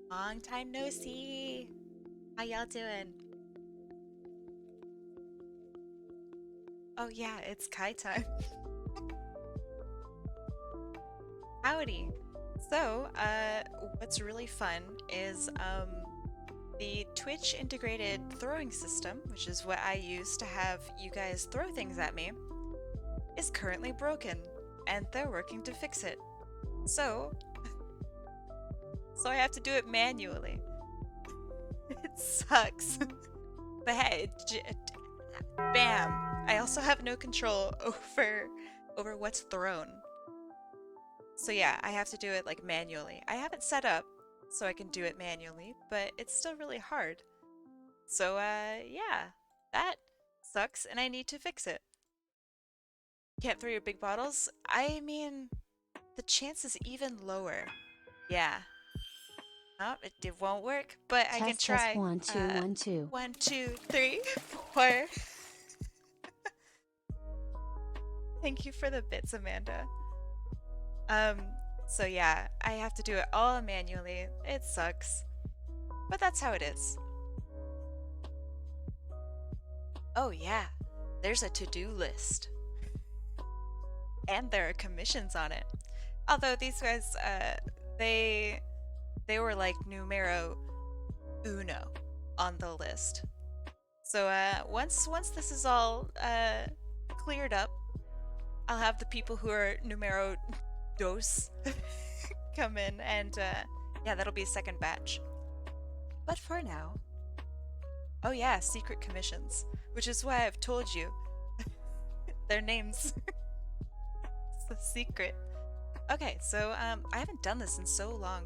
Long time no see. How y'all doing? Oh yeah, it's Kai time. Howdy. So, what's really fun is the Twitch integrated throwing system, which is what I use to have you guys throw things at me, is currently broken, and they're working to fix it. So I have to do it manually. It sucks. But hey, bam! I also have no control over what's thrown. So yeah, I have to do it like manually. I have it set up so I can do it manually, but it's still really hard. So yeah, that sucks and I need to fix it. Can't throw your big bottles? I mean, the chance is even lower. Yeah. Oh, it won't work, but I can try. Test 1 2 1 2. 1 2 3 4. Thank you for the bits, Amanda. So yeah, I have to do it all manually. It sucks. But that's how it is. Oh yeah, there's a to-do list. And there are commissions on it. Although these guys, they were like numero uno on the list. So once this is all cleared up, I'll have the people who are numero dos come in, and yeah, that'll be a second batch. But for now, oh yeah, secret commissions, which is why I've told you their names. It's a secret. Okay, so I haven't done this in so long.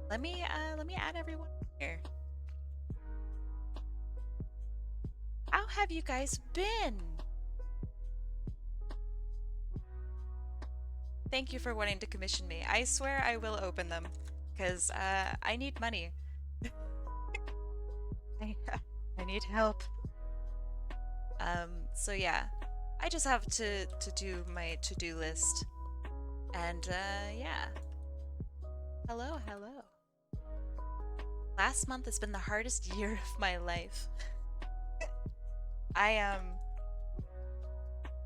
Let me add everyone here. How have you guys been? Thank you for wanting to commission me. I swear I will open them, because I need money. I need help. So yeah, I just have to do my to-do list. And yeah. Hello. Last month has been the hardest year of my life.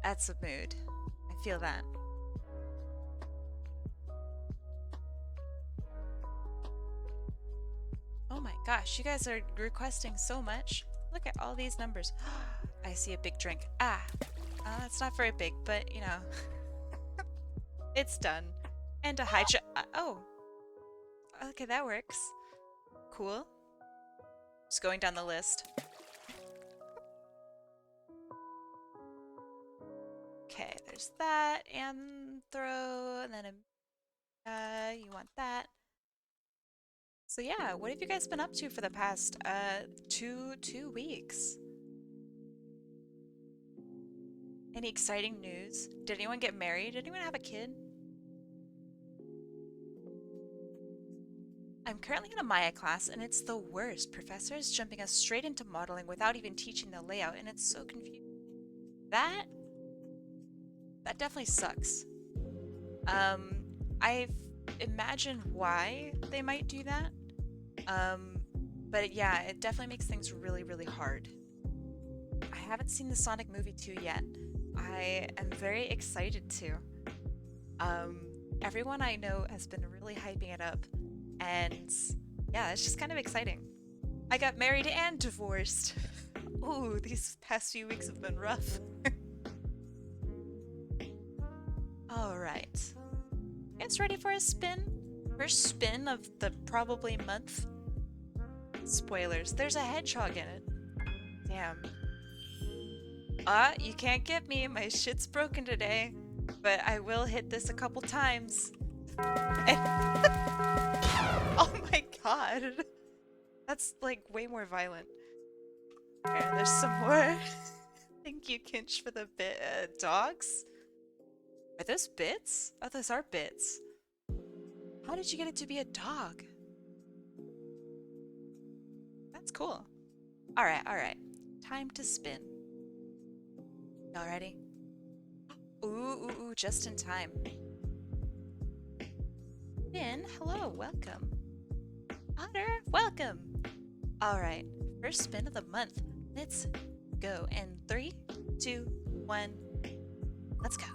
That's a mood. I feel that. Oh my gosh, you guys are requesting so much. Look at all these numbers. I see a big drink. It's not very big, but you know, it's done. And a high oh, okay, that works. Cool. Just going down the list. Okay, there's that, and throw, and then you want that. So yeah, what have you guys been up to for the past two weeks? Any exciting news? Did anyone get married? Did anyone have a kid? I'm currently in a Maya class and it's the worst. Professor is jumping us straight into modeling without even teaching the layout, and it's so confusing. That definitely sucks. I've imagined why they might do that. But yeah, it definitely makes things really, really hard. I haven't seen the Sonic movie 2 yet. I am very excited to. Everyone I know has been really hyping it up, and yeah, it's just kind of exciting. I got married and divorced. Ooh, these past few weeks have been rough. Alright. You guys ready for a spin? First spin of the probably month. Spoilers, there's a hedgehog in it. Damn. You can't get me. My shit's broken today. but I will hit this a couple times. And oh my god. That's like way more violent. Okay, there's some more. Thank you, Kinch, for the dogs. Are those bits? Oh, those are bits. How did you get it to be a dog? That's cool. Alright, alright. Time to spin. Y'all ready? Ooh, just in time. Finn, hello, welcome. Otter, welcome. Alright, first spin of the month. Let's go. In 3, 2, 1, let's go.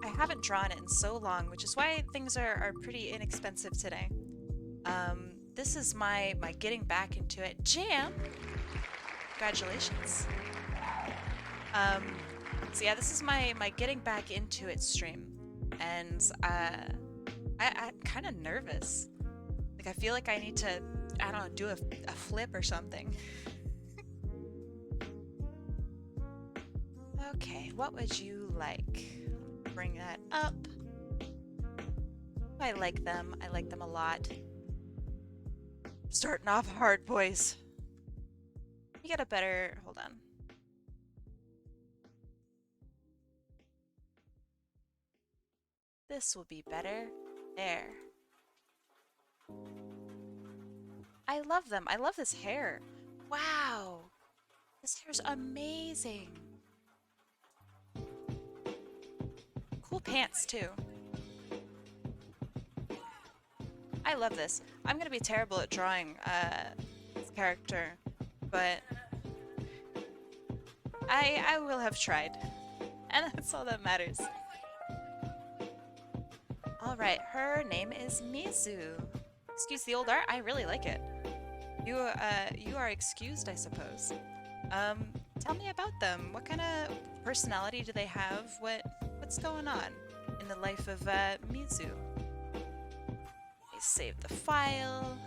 I haven't drawn it in so long, which is why things are pretty inexpensive today. This is my getting back into it. Jam! Congratulations. So yeah, this is my getting back into it stream. And I'm kind of nervous. Like, I feel like I need to, I don't know, do a flip or something. Okay, what would you like? Bring that up. I like them. I like them a lot. Starting off hard, boys. You get a better, hold on. This will be better. There. I love them. I love this hair. Wow. This hair's amazing. Cool pants, too. I love this. I'm gonna be terrible at drawing this character, but I will have tried. And that's all that matters. Alright, her name is Mizu. Excuse the old art, I really like it. You are excused, I suppose. Tell me about them. What kind of personality do they have? What's going on in the life of Mizu? I save the file.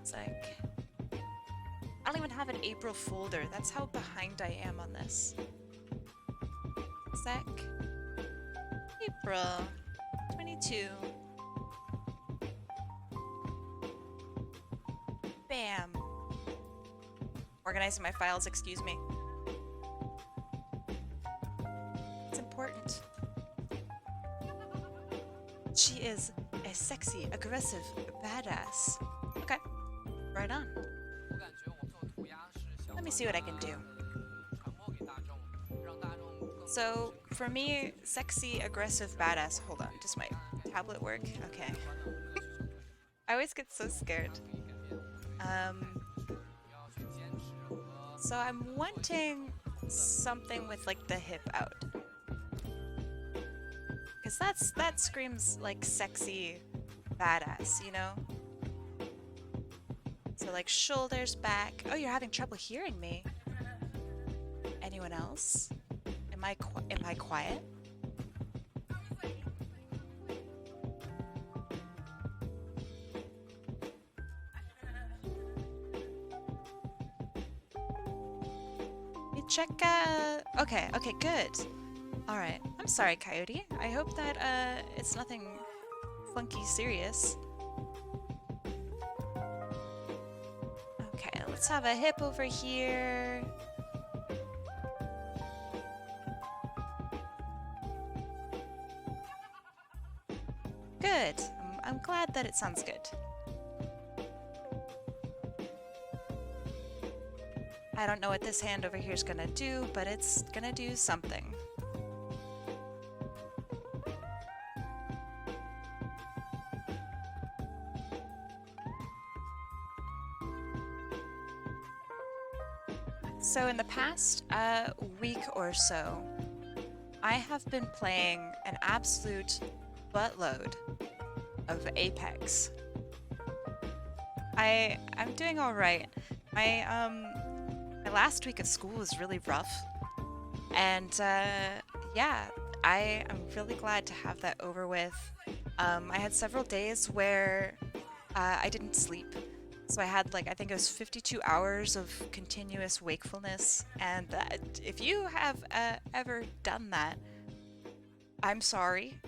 It's like, I don't even have an April folder. That's how behind I am on this. Sec. April 22. Bam. Organizing my files, excuse me. It's important. She is a sexy, aggressive badass. Okay, right on. Let me see what I can do. So, for me, sexy, aggressive, badass. Hold on, does my tablet work? Okay. I always get so scared. So I'm wanting something with like the hip out. Cause that screams like sexy badass, you know? So like shoulders back. Oh, you're having trouble hearing me. Anyone else? Am I quiet? Check, okay, good. Alright, I'm sorry, Coyote. I hope that, it's nothing funky serious. Okay, let's have a hip over here. Good. I'm glad that it sounds good. I don't know what this hand over here is gonna do, but it's gonna do something. So in the past week or so, I have been playing an absolute buttload of Apex. I'm doing all right. My last week of school was really rough, and yeah, I am really glad to have that over with. I had several days where I didn't sleep, so I had like, I think it was 52 hours of continuous wakefulness, and if you have ever done that, I'm sorry.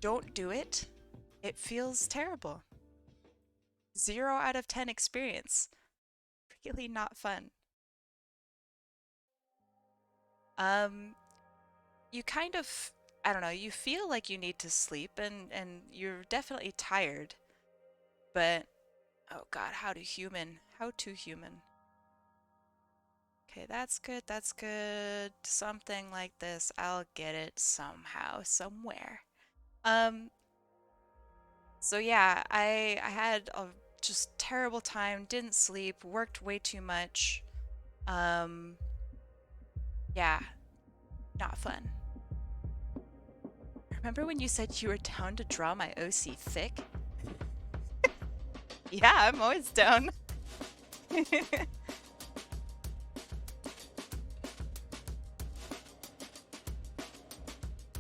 Don't do it. It feels terrible. 0 out of 10 experience. Really not fun. Um, you kind of, I don't know, you feel like you need to sleep and you're definitely tired. But, oh God, how too human. How too human. Okay, that's good, that's good. Something like this. I'll get it somehow, somewhere. Um, so yeah, I had a just terrible time, didn't sleep, worked way too much. Um, yeah, not fun. Remember when you said you were down to draw my OC thick? Yeah, I'm always down.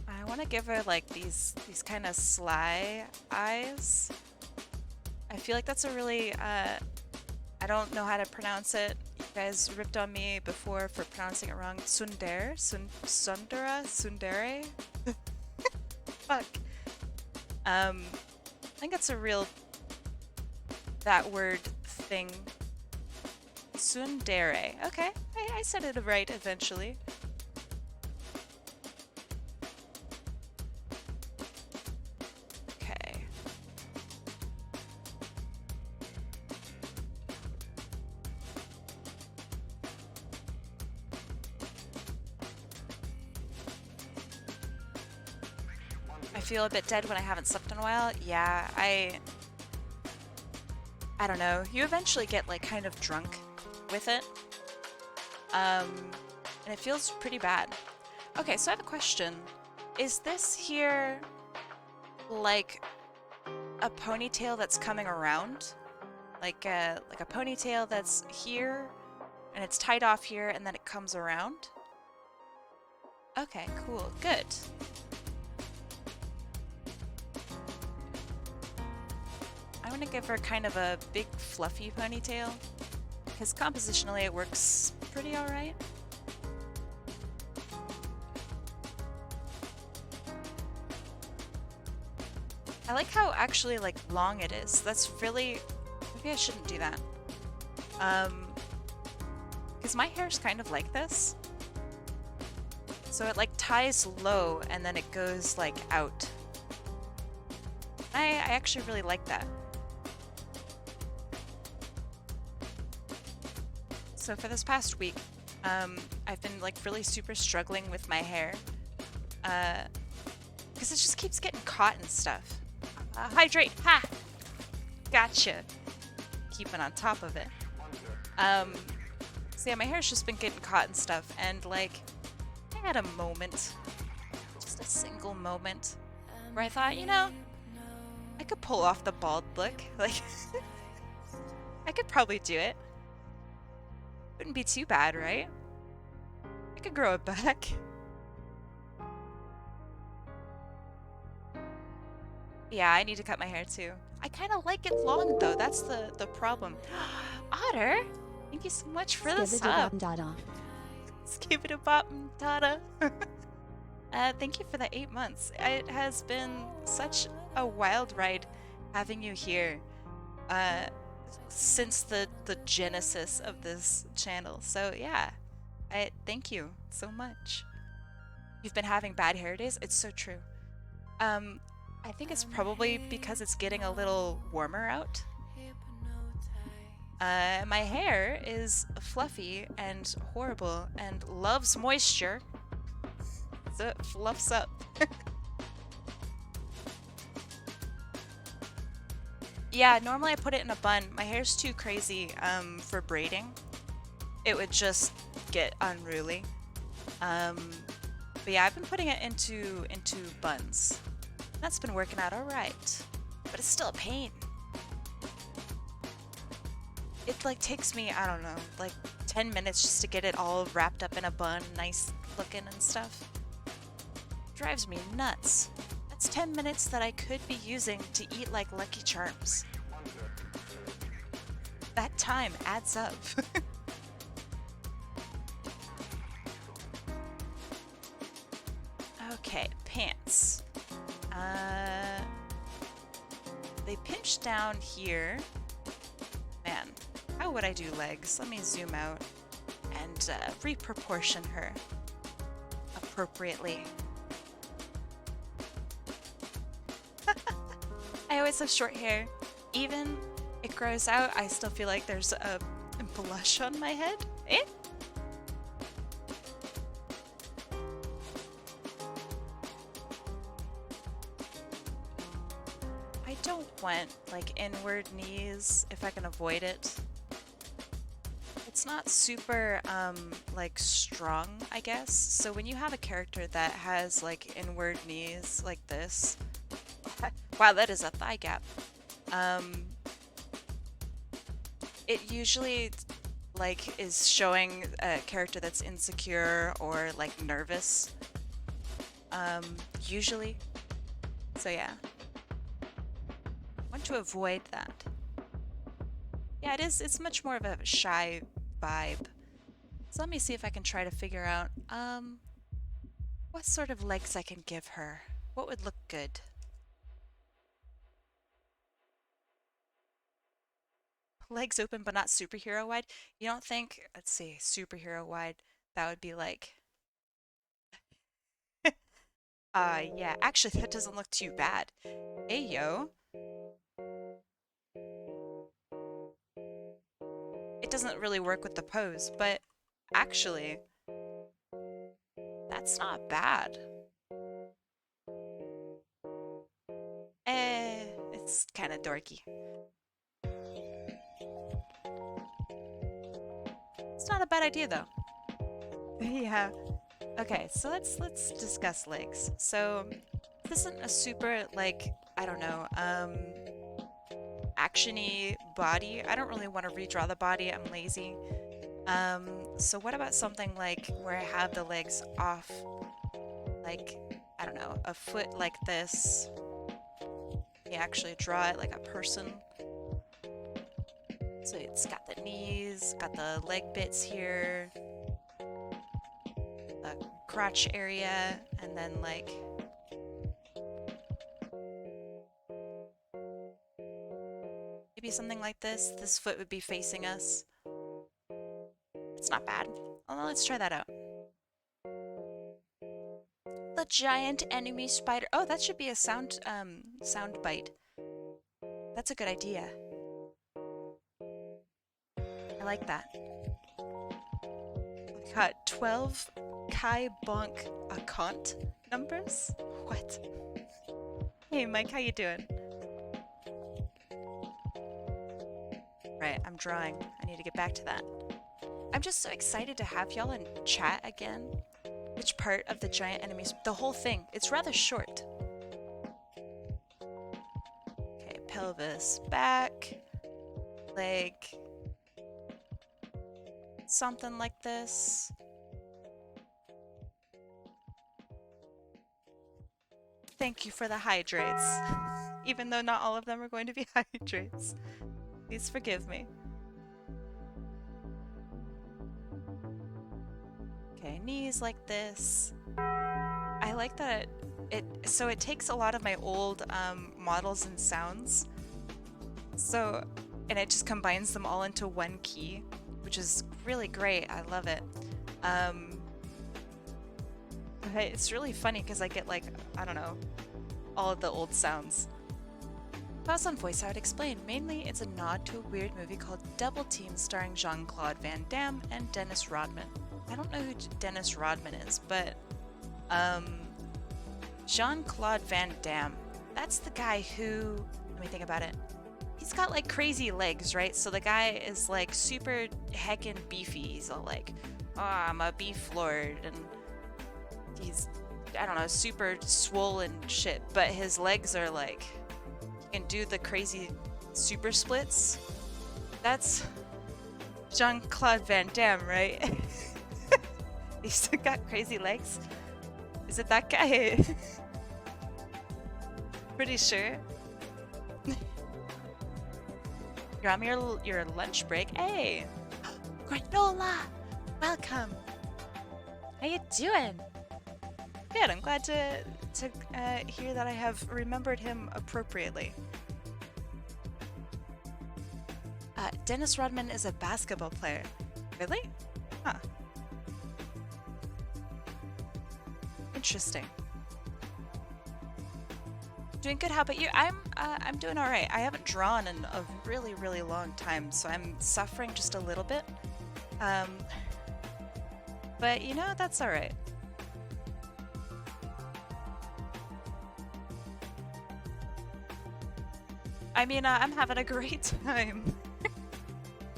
I want to give her like these kind of sly eyes. I feel like that's a really I don't know how to pronounce it. You guys ripped on me before for pronouncing it wrong. Sundere? Fuck. I think it's a real that word thing. Tsundere. Okay, I said it right eventually. Okay. I feel a bit dead when I haven't slept in a while. Yeah, I don't know. You eventually get like kind of drunk with it. And it feels pretty bad. Okay, so I have a question. Is this here like a ponytail that's coming around? Like a ponytail that's here and it's tied off here and then it comes around? Okay, cool. Good. I want to give her kind of a big fluffy ponytail because compositionally it works pretty alright. I like how actually like long it is. That's really, maybe I shouldn't do that. Because my hair's kind of like this. So it like ties low and then it goes like out. I actually really like that. So for this past week, I've been like really super struggling with my hair. Because it just keeps getting caught and stuff. Hydrate! Ha! Gotcha! Keeping on top of it. So yeah, my hair's just been getting caught and stuff, and like, I had a moment, just a single moment, where I thought, you know, I could pull off the bald look. Like, I could probably do it. Wouldn't be too bad, right? I could grow it back. Yeah, I need to cut my hair too. I kind of like it long though. That's the problem. Otter, thank you so much for the sub. Skibidi-bop dada. Thank you for the 8 months. It has been such a wild ride having you here since the genesis of this channel. So yeah, I thank you so much. You've been having bad hair days? It's so true. I think it's probably because it's getting a little warmer out. My hair is fluffy and horrible and loves moisture. So it fluffs up. Yeah, normally I put it in a bun. My hair's too crazy for braiding. It would just get unruly. But yeah, I've been putting it into buns. That's been working out alright. But it's still a pain. It like takes me, I don't know, like 10 minutes just to get it all wrapped up in a bun, nice looking and stuff. Drives me nuts. That's 10 minutes that I could be using to eat like Lucky Charms. That time adds up. Okay, pants. They pinch down here. Man, how would I do legs? Let me zoom out and reproportion her appropriately. I always have short hair. Even it grows out, I still feel like there's a blush on my head. Eh? I don't want like inward knees if I can avoid it. It's not super like strong, I guess. So when you have a character that has like inward knees like this, wow, that is a thigh gap. It usually like is showing a character that's insecure or like nervous. Usually. So yeah. Want to avoid that. Yeah, it's much more of a shy vibe. So let me see if I can try to figure out what sort of legs I can give her. What would look good? Legs open but not superhero wide. You don't think, let's see, superhero wide, that would be like yeah, actually that doesn't look too bad. Hey yo. It doesn't really work with the pose, but actually that's not bad. It's kind of dorky. It's not a bad idea though. Yeah. Okay, so let's discuss legs. So this isn't a super like, I don't know, action-y body. I don't really want to redraw the body, I'm lazy. So what about something like where I have the legs off, like, I don't know, a foot like this. You actually draw it like a person. So it's got the knees, got the leg bits here, the crotch area, and then like maybe something like this. This foot would be facing us. It's not bad. Well, let's try that out. The giant enemy spider. Oh, that should be a sound bite. That's a good idea. I like that. We got 12 Kai Bonk account numbers? What? Hey Mike, how you doing? Right, I'm drawing. I need to get back to that. I'm just so excited to have y'all in chat again. Which part of the giant enemies? The whole thing. It's rather short. Okay, pelvis, back, leg. Something like this. Thank you for the hydrates. Even though not all of them are going to be hydrates. Please forgive me. Okay, knees like this. I like that so it takes a lot of my old models and sounds. So, and it just combines them all into one key, which is really great. I love it. It's really funny because I get like, I don't know, all of the old sounds. Thoughts on voice I would explain. Mainly, it's a nod to a weird movie called Double Team starring Jean-Claude Van Damme and Dennis Rodman. I don't know who Dennis Rodman is, but Jean-Claude Van Damme. That's the guy who, let me think about it. He's got like crazy legs, right? So the guy is like super heckin' beefy. He's all like, oh, I'm a beef lord, and he's, I don't know, super swollen shit, but his legs are like, he can do the crazy super splits. That's Jean-Claude Van Damme, right? He's still got crazy legs. Is it that guy? Pretty sure. You're on your lunch break. Hey! Granola! Welcome! How you doing? Good. I'm glad to hear that I have remembered him appropriately. Dennis Rodman is a basketball player. Really? Huh. Interesting. Doing good. How about you? I'm doing all right. I haven't drawn in a really, really long time, so I'm suffering just a little bit. But you know, that's all right. I mean, I'm having a great time.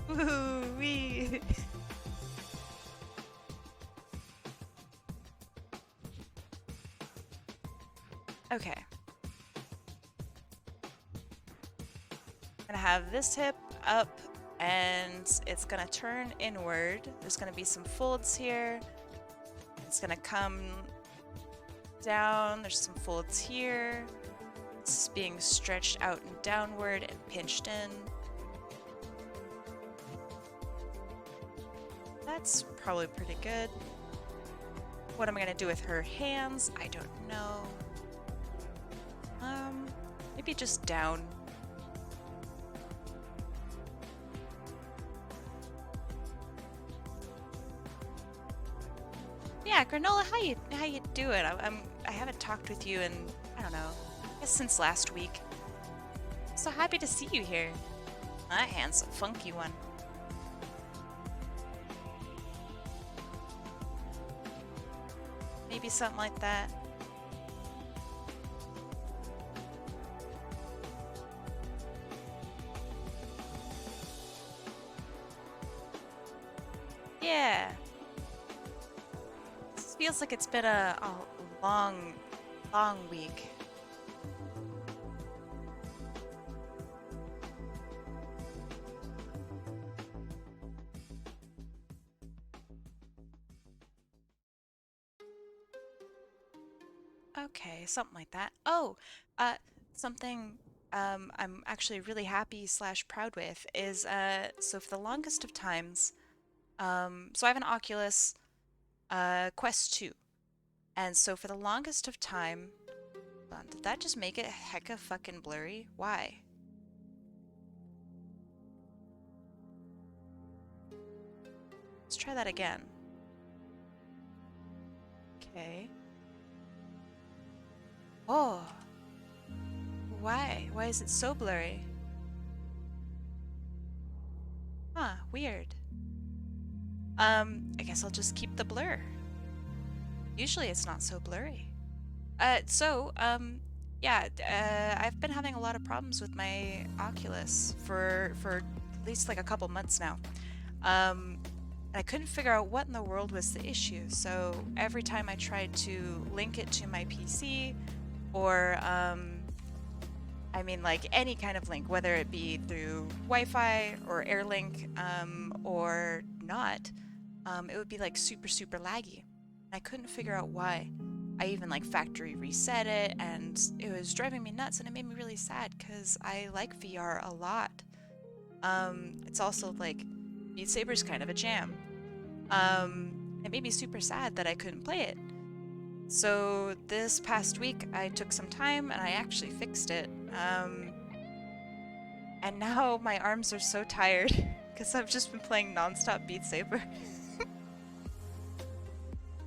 Woo-wee. Okay. I'm gonna have this hip up and it's gonna turn inward. There's gonna be some folds here. It's gonna come down. There's some folds here. It's being stretched out and downward and pinched in. That's probably pretty good. What am I gonna do with her hands? I don't know. Maybe just down. Yeah, Granola, how you doing? I haven't talked with you in, I don't know, I guess since last week. So happy to see you here. That hand's a funky one. Maybe something like that. Yeah. This feels like it's been a long, long week. Okay, something like that. Oh, something I'm actually really happy / proud with is so for the longest of times, so I have an Oculus Quest 2, and so for the longest of time, hold on, did that just make it hecka fucking blurry? Why? Let's try that again. Okay. Oh. Why? Why is it so blurry? Huh, weird. I guess I'll just keep the blur. Usually it's not so blurry. Yeah, I've been having a lot of problems with my Oculus for at least like a couple months now. And I couldn't figure out what in the world was the issue. So every time I tried to link it to my PC or I mean like any kind of link, whether it be through Wi-Fi or AirLink or not, it would be like super, super laggy. I couldn't figure out why. I even like factory reset it and it was driving me nuts and it made me really sad because I like VR a lot. It's also like Beat Saber's kind of a jam. It made me super sad that I couldn't play it. So this past week I took some time and I actually fixed it. And now my arms are so tired because I've just been playing nonstop Beat Saber.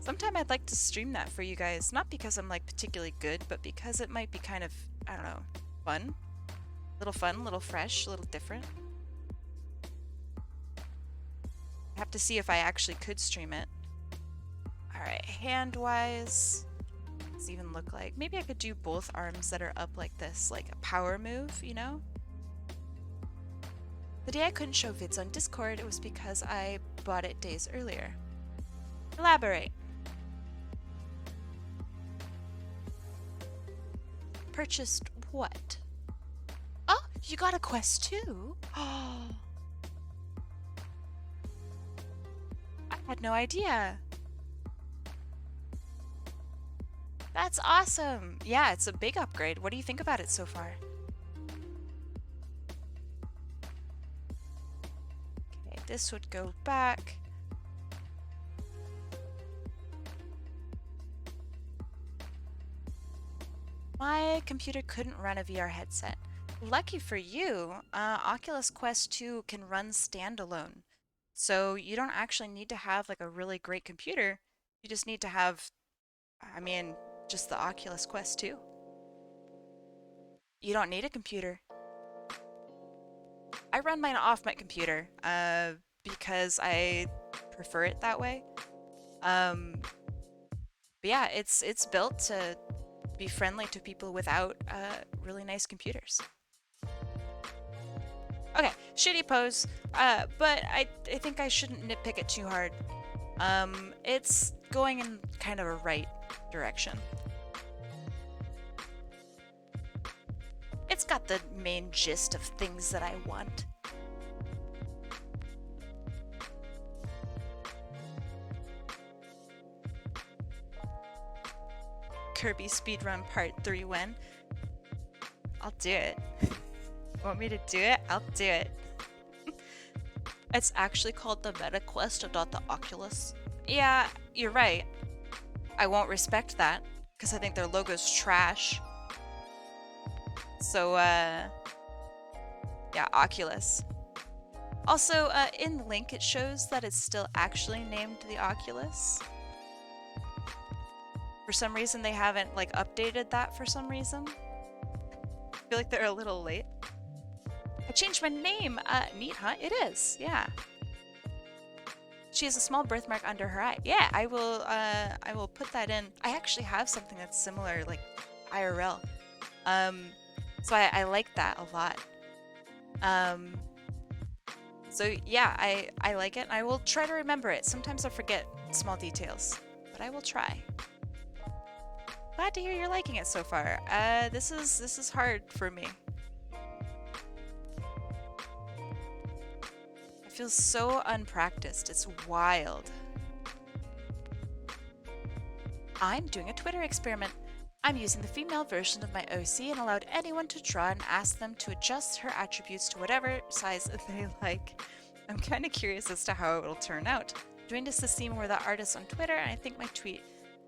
Sometime I'd like to stream that for you guys, not because I'm like particularly good, but because it might be kind of, I don't know, fun, a little fresh, a little different. I have to see if I actually could stream it. All right, hand-wise, what does it even look like? Maybe I could do both arms that are up like this, like a power move, you know? The day I couldn't show vids on Discord, it was because I bought it days earlier. Elaborate. Purchased what? Oh, you got a Quest 2? Oh, I had no idea. That's awesome. Yeah, it's a big upgrade. What do you think about it so far? Okay, this would go back. My computer couldn't run a VR headset. Lucky for you, Oculus Quest 2 can run standalone. So you don't actually need to have like a really great computer. You just need to have, I mean, just the Oculus Quest 2. You don't need a computer. I run mine off my computer because I prefer it that way. But yeah, it's built to be friendly to people without really nice computers. Okay, shitty pose, but I think I shouldn't nitpick it too hard. It's going in kind of a right direction. It's got the main gist of things that I want. Kirby Speedrun Part 3 when? I'll do it. Want me to do it? I'll do it. It's actually called the MetaQuest and not the Oculus. Yeah, you're right. I won't respect that, because I think their logo's trash. So, yeah, Oculus. Also, in the link, it shows that it's still actually named the Oculus. For some reason, they haven't, like, updated that for some reason. I feel like they're a little late. I changed my name! Neat, huh? It is, yeah. She has a small birthmark under her eye. Yeah, I will put that in. I actually have something that's similar, like, IRL. So I like that a lot. So yeah, I like it. I will try to remember it. Sometimes I forget small details, but I will try. Glad to hear you're liking it so far. This is hard for me. I feel so unpracticed. It's wild. I'm doing a Twitter experiment. I'm using the female version of my OC and allowed anyone to draw and ask them to adjust her attributes to whatever size they like. I'm kind of curious as to how it will turn out. Doing this to see more the artists on Twitter, and I think my tweet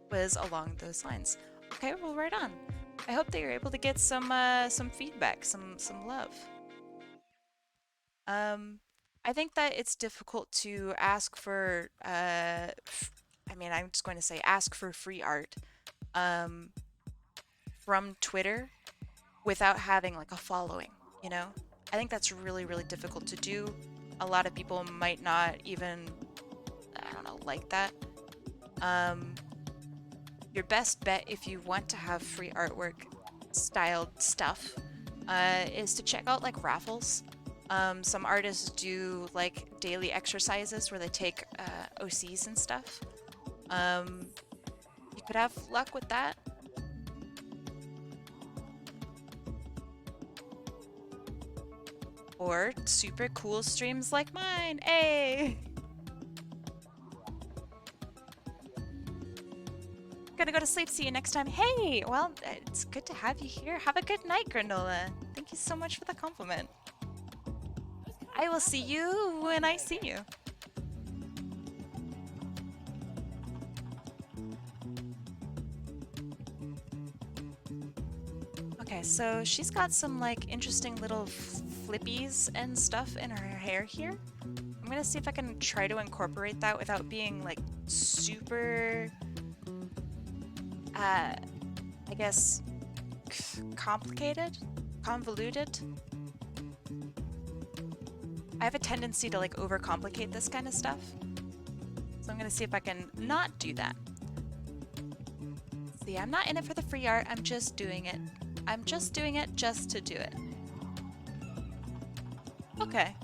was along those lines. Okay, well, right on. I hope that you're able to get some feedback, some love. I think that it's difficult to ask for, I mean, I'm just going to say ask for free art, from Twitter without having like a following, you know? I think that's really, really difficult to do. A lot of people might not even, I don't know, like that. Your best bet if you want to have free artwork styled stuff is to check out like raffles. Some artists do like daily exercises where they take OCs and stuff. You could have luck with that. Or super cool streams like mine. Hey! Gonna go to sleep. See you next time. Hey! Well, it's good to have you here. Have a good night, Granola. Thank you so much for the compliment. I will see you when I see you. Okay, so she's got some like interesting little flippies and stuff in her hair here. I'm gonna see if I can try to incorporate that without being like super, I guess, complicated? Convoluted? I have a tendency to like overcomplicate this kind of stuff. So I'm gonna see if I can not do that. See, I'm not in it for the free art, I'm just doing it. I'm just doing it just to do it. Okay.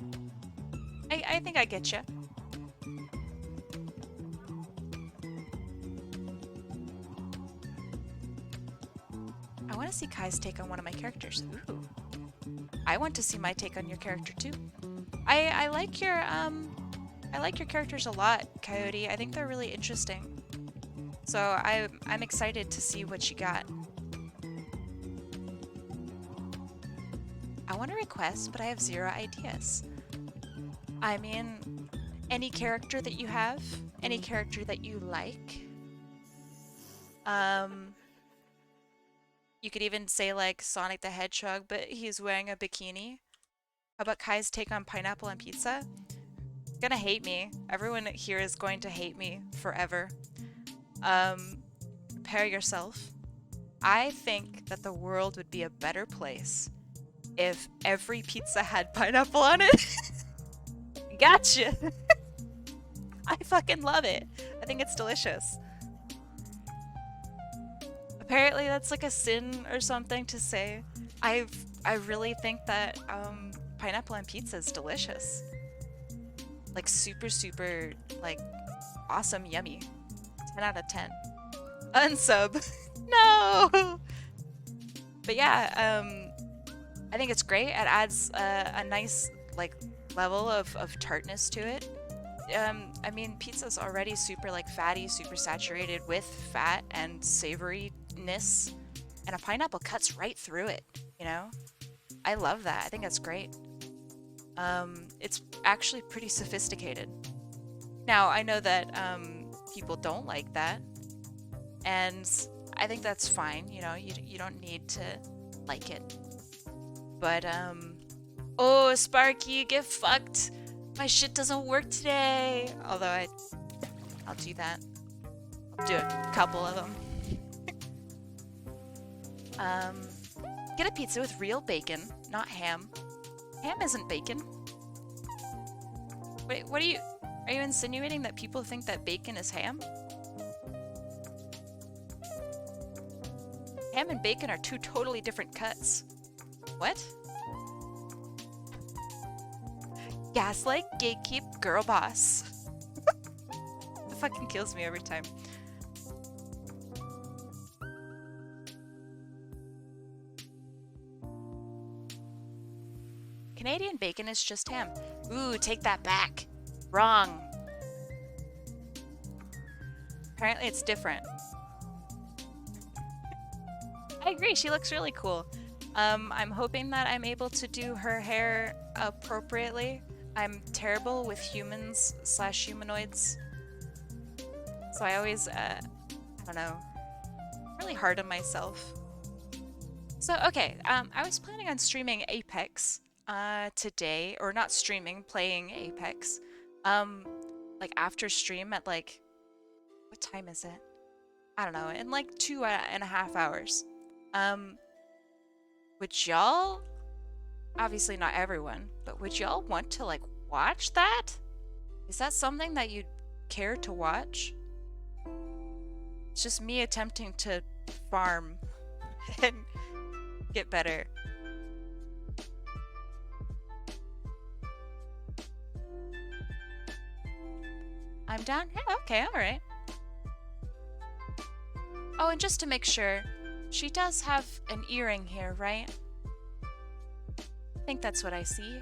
I think I get you. I want to see Kai's take on one of my characters. Ooh. I want to see my take on your character too. I like your characters a lot, Coyote. I think they're really interesting. So I'm excited to see what you got. I want to request, but I have 0 ideas. I mean, any character that you have, any character that you like. You could even say like Sonic the Hedgehog, but he's wearing a bikini. How about Kai's take on pineapple on pizza? Gonna hate me. Everyone here is going to hate me forever. Um, prepare yourself. I think that the world would be a better place if every pizza had pineapple on it. Gotcha! I fucking love it. I think it's delicious. Apparently that's like a sin or something to say. I really think that pineapple on pizza is delicious. Like super, super, like awesome, yummy. 10 out of 10. Unsub. No! But yeah, I think it's great. It adds a nice like level of tartness to it. I mean, pizza's already super like fatty, super saturated with fat and savoriness, and a pineapple cuts right through it, you know? I love that. I think that's great. It's actually pretty sophisticated. Now, I know that people don't like that, and I think that's fine, you know? You don't need to like it. But, oh, Sparky, get fucked! My shit doesn't work today! Although I'll do that. I'll do a couple of them. Get a pizza with real bacon, not ham. Ham isn't bacon. Wait, what are you insinuating that people think that bacon is ham? Ham and bacon are two totally different cuts. What? Gaslight, gatekeep, girl boss. It fucking kills me every time. Canadian bacon is just ham. Ooh, take that back. Wrong. Apparently it's different. I agree, she looks really cool. I'm hoping that I'm able to do her hair appropriately. I'm terrible with humans / humanoids. So I always, I don't know, really hard on myself. So, okay, I was planning on streaming Apex today, or not streaming, playing Apex. Like after stream at like, what time is it? I don't know, in like 2.5 hours. Would y'all, obviously not everyone, but would y'all want to like watch that? Is that something that you'd care to watch? It's just me attempting to farm and get better. I'm down? Yeah, okay, alright. Oh, and just to make sure, she does have an earring here, right? I think that's what I see.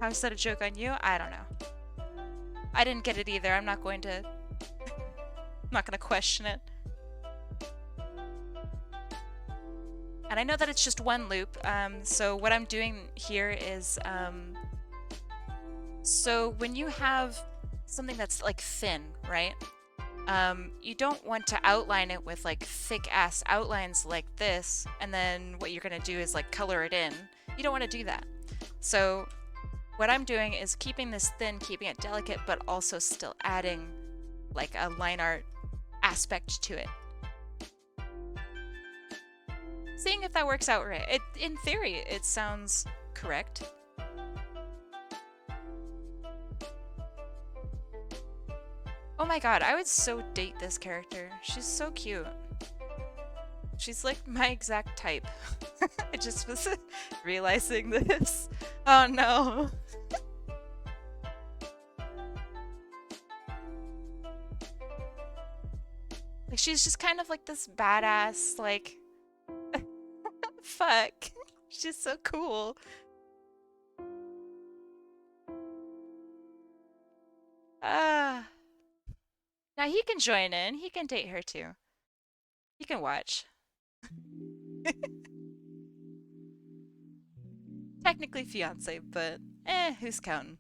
How is that a joke on you? I don't know. I didn't get it either. I'm not going to question it. And I know that it's just one loop, so what I'm doing here is, so when you have something that's like thin, right? You don't want to outline it with like thick ass outlines like this, and then what you're gonna do is like color it in. You don't want to do that. So what I'm doing is keeping this thin, keeping it delicate, but also still adding like a line art aspect to it. Seeing if that works out right. In theory, it sounds correct. Oh my god, I would so date this character. She's so cute. She's like my exact type. I just was realizing this. Oh no. Like she's just kind of like this badass, like fuck. She's so cool. Now he can join in. He can date her too. He can watch. Technically fiance, but who's counting?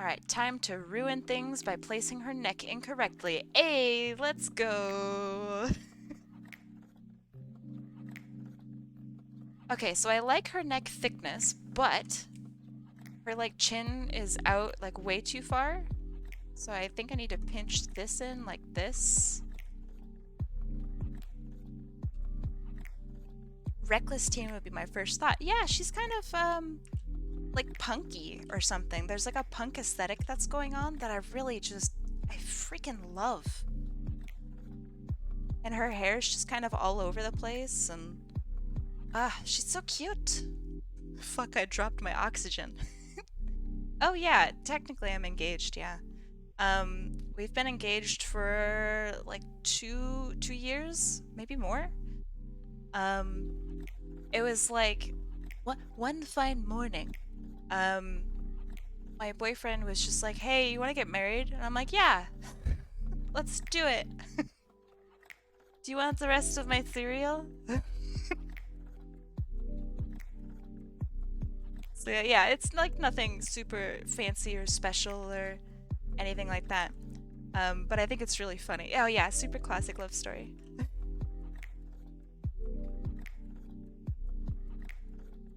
Alright, time to ruin things by placing her neck incorrectly. Hey, let's go! Okay, so I like her neck thickness, but her like chin is out like way too far. So I think I need to pinch this in like this. Reckless teen would be my first thought. Yeah, she's kind of like punky or something. There's like a punk aesthetic that's going on that I really I freaking love. And her hair is just kind of all over the place, and she's so cute. Fuck, I dropped my oxygen. Oh yeah, technically I'm engaged, yeah. We've been engaged for like two years, maybe more. It was like one fine morning. My boyfriend was just like, "Hey, you want to get married?" And I'm like, "Yeah, let's do it." Do you want the rest of my cereal? So yeah, it's like nothing super fancy or special or anything like that. But I think it's really funny. Oh yeah, super classic love story.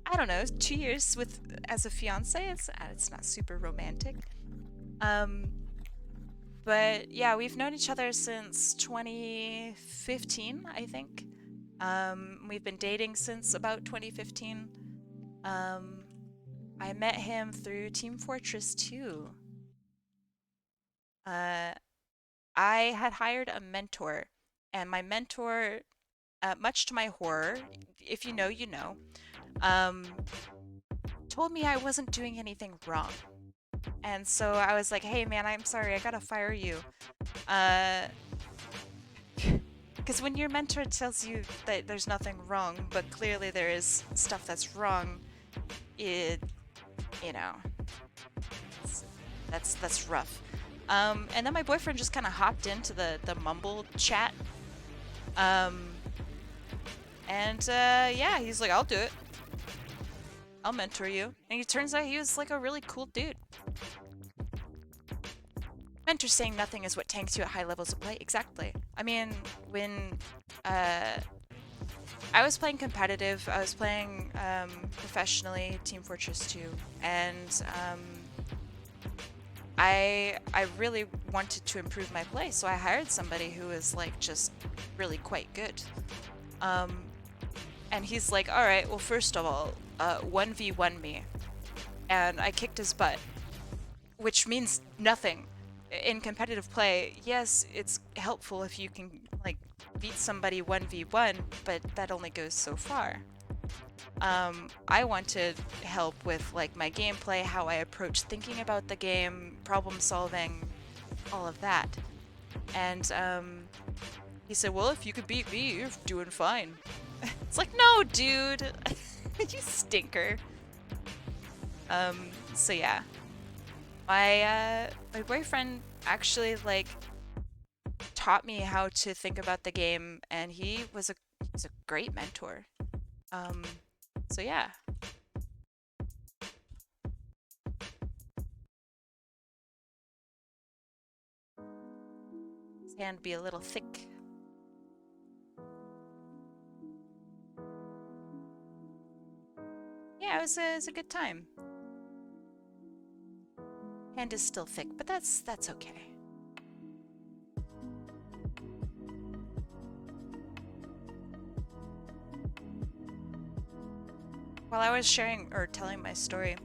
I don't know, 2 years as a fiance. It's not super romantic. But yeah, we've known each other since 2015, I think. We've been dating since about 2015. I met him through Team Fortress 2. I had hired a mentor, and my mentor, much to my horror, if you know, you know, um, told me I wasn't doing anything wrong. And so I was like, hey man, I'm sorry, I gotta fire you. Because when your mentor tells you that there's nothing wrong, but clearly there is stuff that's wrong, you know, that's rough. And then my boyfriend just kind of hopped into the Mumble chat. Yeah, he's like, I'll do it. I'll mentor you. And it turns out he was like a really cool dude. Mentor saying nothing is what tanks you at high levels of play. Exactly. I mean, when I was playing competitive, I was playing professionally, Team Fortress 2, and I really wanted to improve my play, so I hired somebody who was like just really quite good. And he's like, all right, well, first of all, 1v1 me. And I kicked his butt, which means nothing. In competitive play, yes, it's helpful if you can like beat somebody 1v1, but that only goes so far. I wanted help with like my gameplay, how I approach thinking about the game, problem solving, all of that. And he said, well, if you could beat me, you're doing fine. It's like, no, dude, you stinker. So yeah. My boyfriend actually like taught me how to think about the game, and he's a great mentor. So yeah. His hand be a little thick. Yeah, it was a good time. Hand is still thick, but that's okay. While I was sharing or telling my story,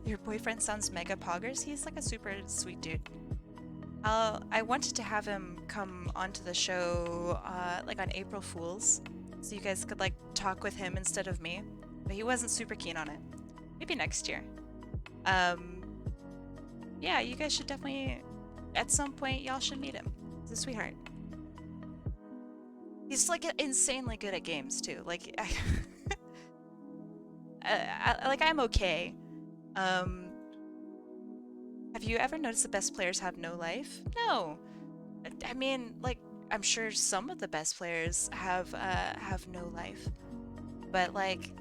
your boyfriend sounds mega poggers. He's like a super sweet dude. I wanted to have him come onto the show like on April Fools, so you guys could like talk with him instead of me, but he wasn't super keen on it. Maybe next year. Yeah, you guys should definitely, at some point, y'all should meet him. He's a sweetheart. He's like insanely good at games too. Like, I'm okay. Have you ever noticed the best players have no life? No. I mean, like, I'm sure some of the best players have no life, but like,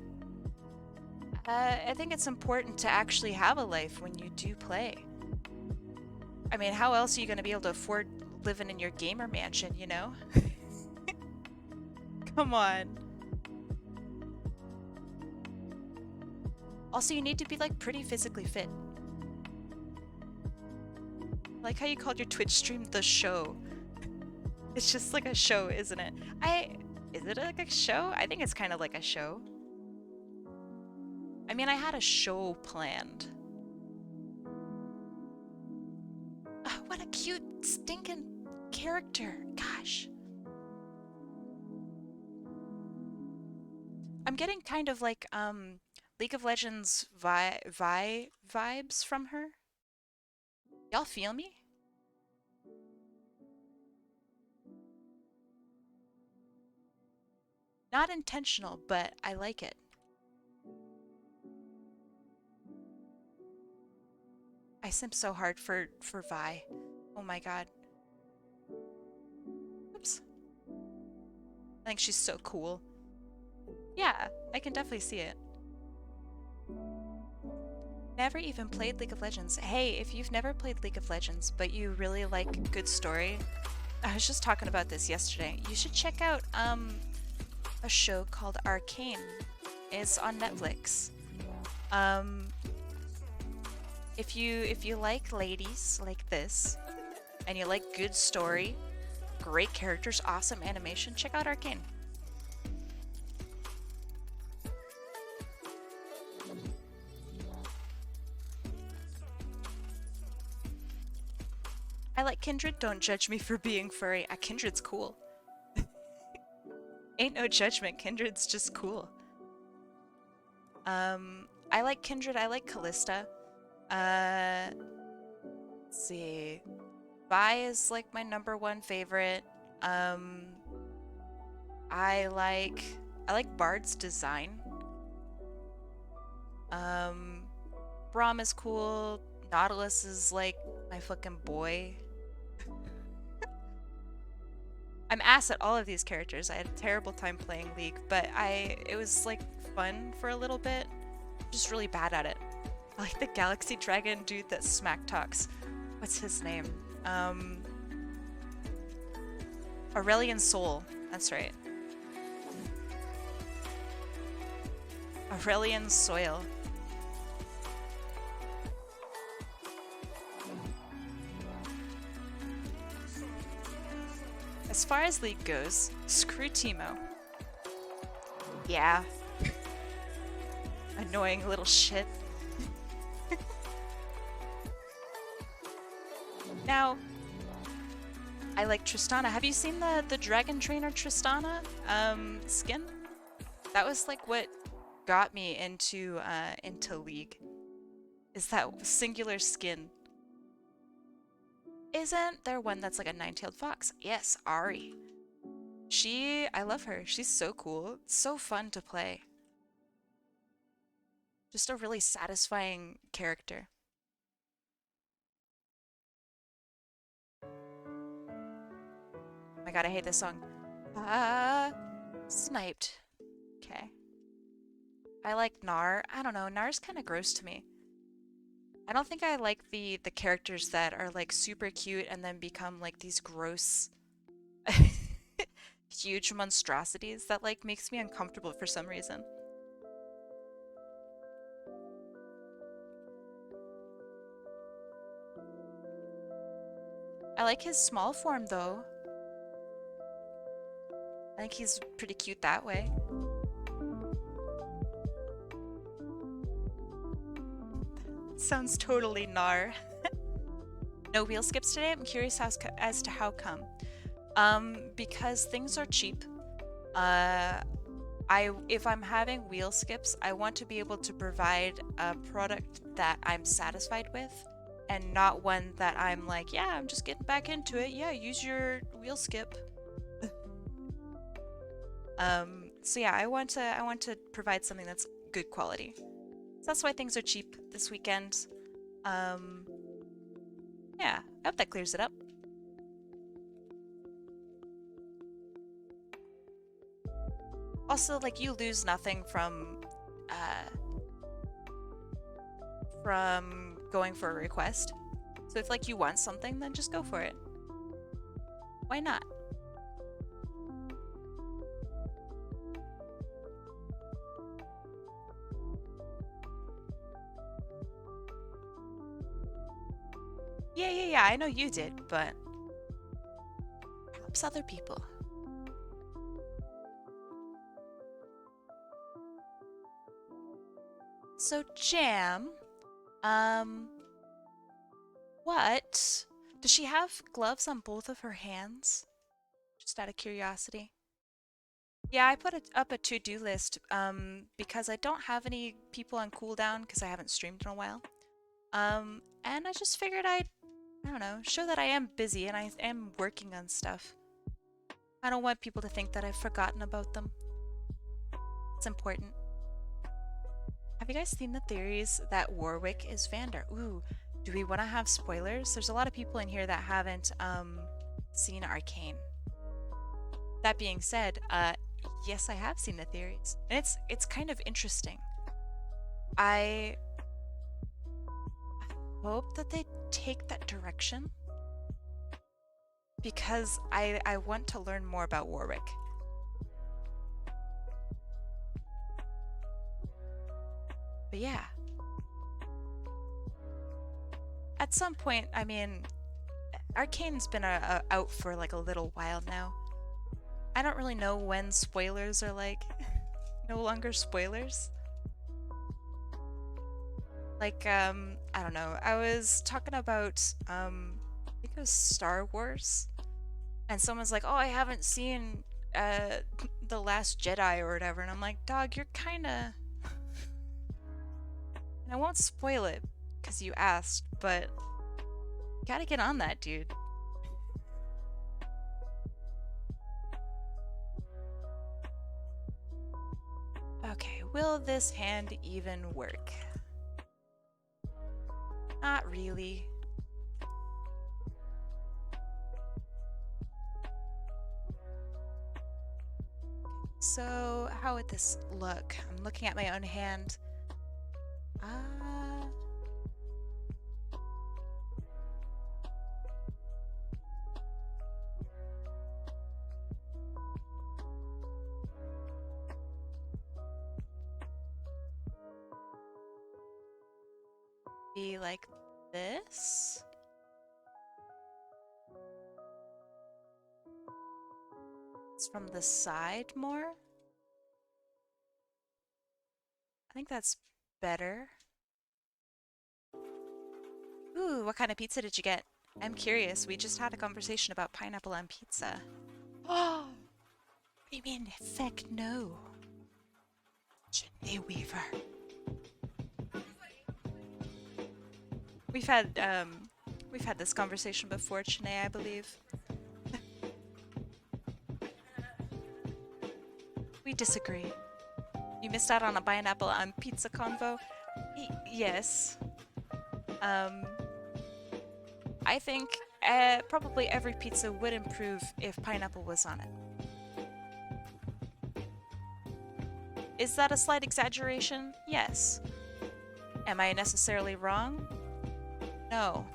I think it's important to actually have a life when you do play. I mean, how else are you gonna be able to afford living in your gamer mansion, you know? Come on. Also, you need to be like pretty physically fit. I like how you called your Twitch stream the show. It's just like a show, isn't it? Is it like a show? I think it's kind of like a show. I mean, I had a show planned. Oh, what a cute, stinking character. Gosh. I'm getting kind of like, League of Legends vibes from her. Y'all feel me? Not intentional, but I like it. I simp so hard for Vi. Oh my god. Oops. I think she's so cool. Yeah, I can definitely see it. Never even played League of Legends. Hey, if you've never played League of Legends, but you really like good story, I was just talking about this yesterday. You should check out a show called Arcane. It's on Netflix. If you like ladies like this, and you like good story, great characters, awesome animation, check out Arcane. I like Kindred. Don't judge me for being furry. Kindred's cool. Ain't no judgment. Kindred's just cool. I like Kindred. I like Callista. Let's see. Vi is like my #1 favorite. I like Bard's design. Braum is cool. Nautilus is like my fucking boy. I'm ass at all of these characters. I had a terrible time playing League, but it was like fun for a little bit. I'm just really bad at it. I like the Galaxy Dragon dude that smack talks. What's his name? Aurelian Soul. That's right. Aurelian Soil. As far as League goes, screw Teemo. Yeah. Annoying little shit. Now, I like Tristana. Have you seen the Dragon Trainer Tristana skin? That was like what got me into League. Is that singular skin. Isn't there one that's like a 9-tailed fox? Yes, Ari. I love her. She's so cool. It's so fun to play. Just a really satisfying character. Oh my god, I hate this song. Sniped. Okay. I like Gnar. I don't know, Gnar's kind of gross to me. I don't think I like the characters that are like super cute and then become like these gross huge monstrosities. That like makes me uncomfortable for some reason. I like his small form though. I think he's pretty cute that way. Sounds totally Gnar. No wheel skips today? I'm curious as to how come. Because things are cheap. If I'm having wheel skips, I want to be able to provide a product that I'm satisfied with and not one that I'm like, yeah, I'm just getting back into it. Yeah, use your wheel skip. So yeah, I want to provide something that's good quality. So that's why things are cheap this weekend. Yeah, I hope that clears it up. Also, like, you lose nothing from going for a request. So if like you want something, then just go for it. Why not? Yeah, I know you did, but perhaps other people. So Jam, what? Does she have gloves on both of her hands? Just out of curiosity. Yeah, I put up a to-do list because I don't have any people on cooldown because I haven't streamed in a while. And I just figured I don't know, show that I am busy and I am working on stuff. I don't want people to think that I've forgotten about them. It's important. Have you guys seen the theories that Warwick is Vander? Ooh, do we want to have spoilers? There's a lot of people in here that haven't seen Arcane. That being said, yes, I have seen the theories, and it's kind of interesting. I hope that they take that direction because I want to learn more about Warwick. But yeah. At some point, I mean, Arcane's been out for like a little while now. I don't really know when spoilers are like no longer spoilers. Like, I don't know. I was talking about, I think it was Star Wars. And someone's like, oh, I haven't seen The Last Jedi or whatever. And I'm like, dog, you're kinda... And I won't spoil it because you asked, but you gotta get on that, dude. Okay, will this hand even work? Not really. So, how would this look? I'm looking at my own hand. Be like this. It's from the side more. I think that's better. Ooh, what kind of pizza did you get? I'm curious. We just had a conversation about pineapple on pizza. Oh, you mean heck no? Janae Weaver. We've had this conversation before, Janae, I believe. We disagree. You missed out on a pineapple on pizza convo? Yes. I think probably every pizza would improve if pineapple was on it. Is that a slight exaggeration? Yes. Am I necessarily wrong? No.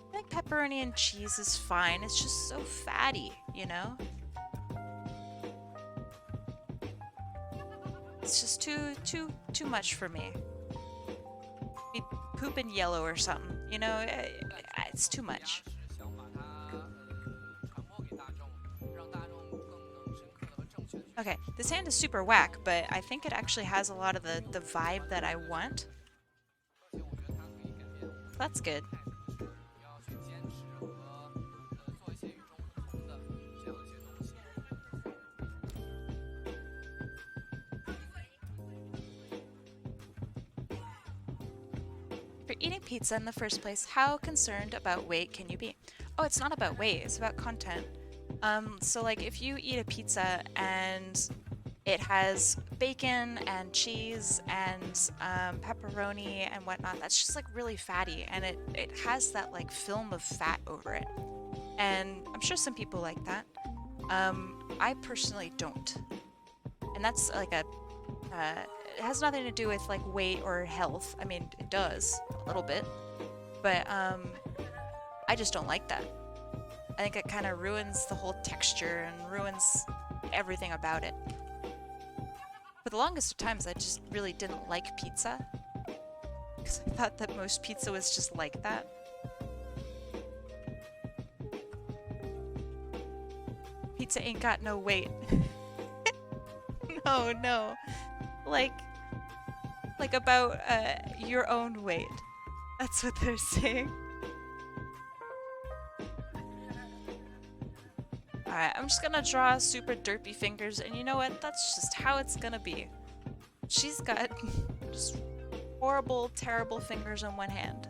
I think pepperoni and cheese is fine. It's just so fatty, you know? It's just too much for me. Be pooping yellow or something, you know? It's too much. Okay, this hand is super whack, but I think it actually has a lot of the vibe that I want. That's good. For eating pizza in the first place, how concerned about weight can you be? Oh, it's not about weight, it's about content. So like if you eat a pizza and It has bacon and cheese and pepperoni and whatnot. That's just like really fatty, and it has that like film of fat over it. And I'm sure some people like that. I personally don't. And that's like a it has nothing to do with like weight or health. I mean, it does a little bit, but I just don't like that. I think it kind of ruins the whole texture and ruins everything about it. For the longest of times, I just really didn't like pizza because I thought that most pizza was just like that. Pizza ain't got no weight. No, no. Like about your own weight. That's what they're saying. Alright, I'm just gonna draw super derpy fingers, and you know what? That's just how it's gonna be. She's got just horrible, terrible fingers on one hand.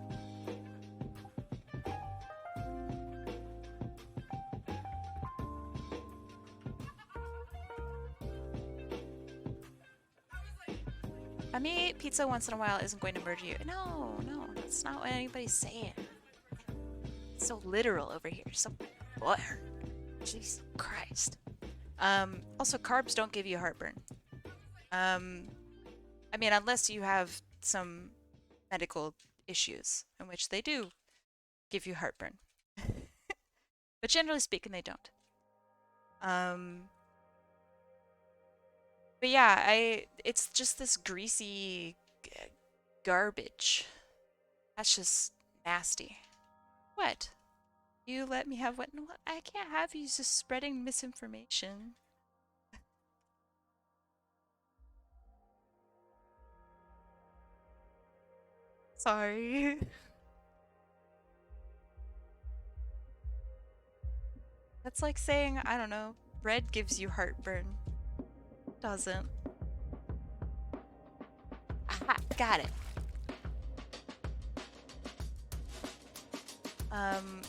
I may eat pizza once in a while isn't going to murder you. No, no, that's not what anybody's saying. It's so literal over here. So butter. Jesus Christ. Also, carbs don't give you heartburn. I mean, unless you have some medical issues, in which they do give you heartburn. But generally speaking, they don't. But yeah, it's just this greasy garbage. That's just nasty. What? You let me have what? I can't have you just spreading misinformation. Sorry. That's like saying, I don't know, bread gives you heartburn. Doesn't. Aha, got it.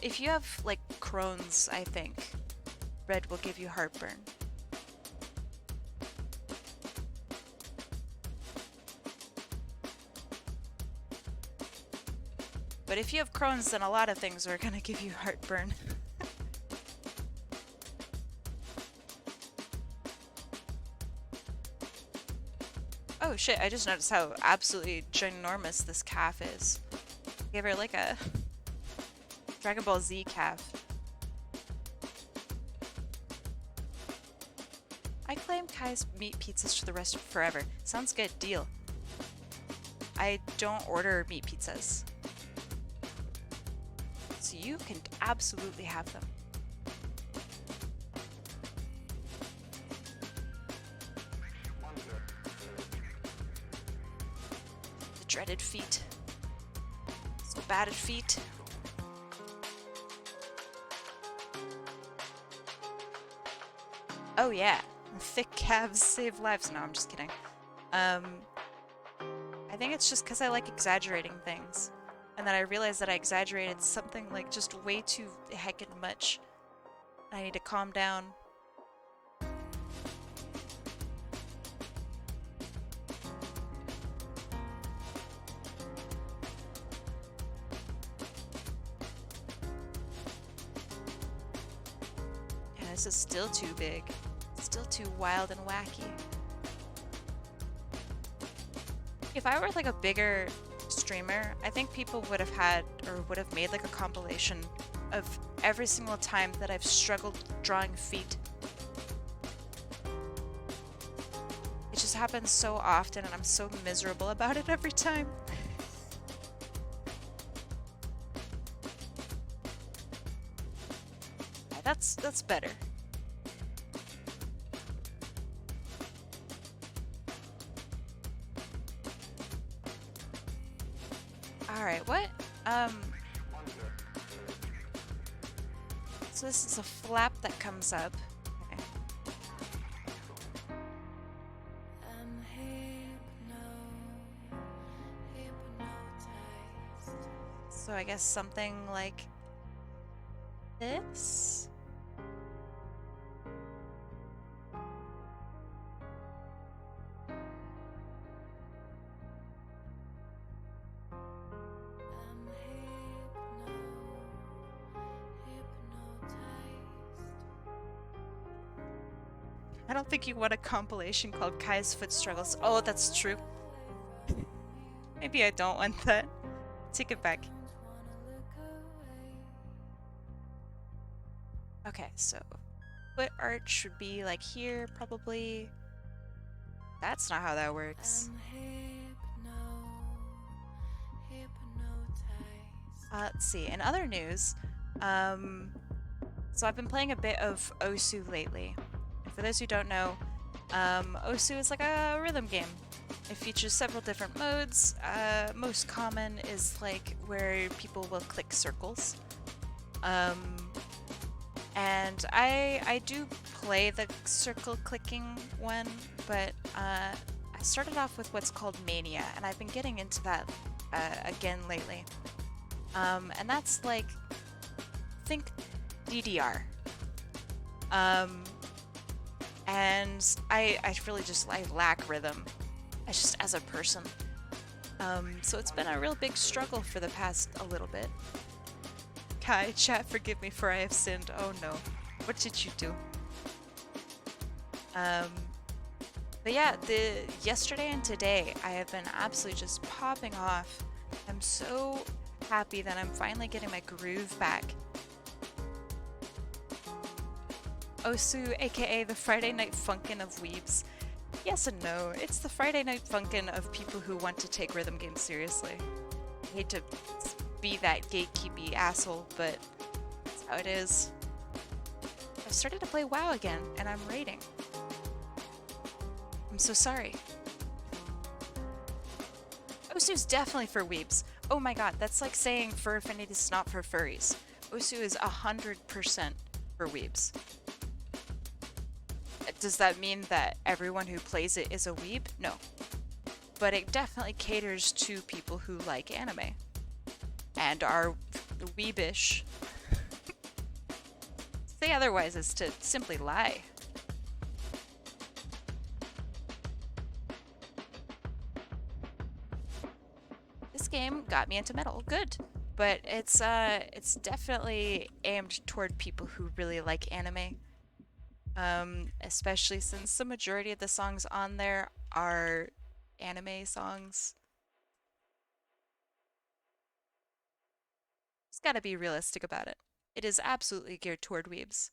If you have like Crohn's, I think bread will give you heartburn. But if you have Crohn's, then a lot of things are gonna give you heartburn. Oh shit, I just noticed how absolutely ginormous this calf is. Gave her like a Dragon Ball Z calf. I claim Kai's meat pizzas for the rest of forever. Sounds good, deal. I don't order meat pizzas. So you can absolutely have them. The dreaded feet. So bad at feet. Oh yeah, thick calves save lives. No, I'm just kidding. I think it's just because I like exaggerating things. And then I realized that I exaggerated something like just way too heckin' much. I need to calm down. Yeah, this is still too big. Still too wild and wacky. If I were like a bigger streamer, I think people would have had or would have made like a compilation of every single time that I've struggled drawing feet. It just happens so often and I'm so miserable about it every time. Yeah, that's better. Alright, what? So this is a flap that comes up. Okay. So I guess something like this? I don't think you want a compilation called Kai's Foot Struggles. Oh, that's true. Maybe I don't want that. Take it back. Okay, so foot art should be like here, probably. That's not how that works. Let's see. In other news, so I've been playing a bit of Osu lately. And for those who don't know, Osu is like a rhythm game. It features several different modes. Most common is like where people will click circles. And I do play the circle clicking one, but I started off with what's called Mania, and I've been getting into that again lately. And that's like, think DDR. And I really just, I lack rhythm. Just as a person. So it's been a real big struggle for the past a little bit. Kai, chat, forgive me for I have sinned. Oh no. What did you do? But yeah, yesterday and today I have been absolutely just popping off. I'm so happy that I'm finally getting my groove back. Osu, aka the Friday Night Funkin' of weebs. Yes and no. It's the Friday Night Funkin' of people who want to take rhythm games seriously. I hate to be that gatekeepy asshole, but that's how it is. I've started to play WoW again, and I'm raiding. I'm so sorry. Osu's definitely for weebs. Oh my god, that's like saying Fur Affinity is not for furries. Osu is 100% for weebs. Does that mean that everyone who plays it is a weeb? No. But it definitely caters to people who like anime. And are weebish. Say otherwise is to simply lie. This game got me into metal. Good. But it's definitely aimed toward people who really like anime. Especially since the majority of the songs on there are anime songs. Just gotta be realistic about it. It is absolutely geared toward weebs.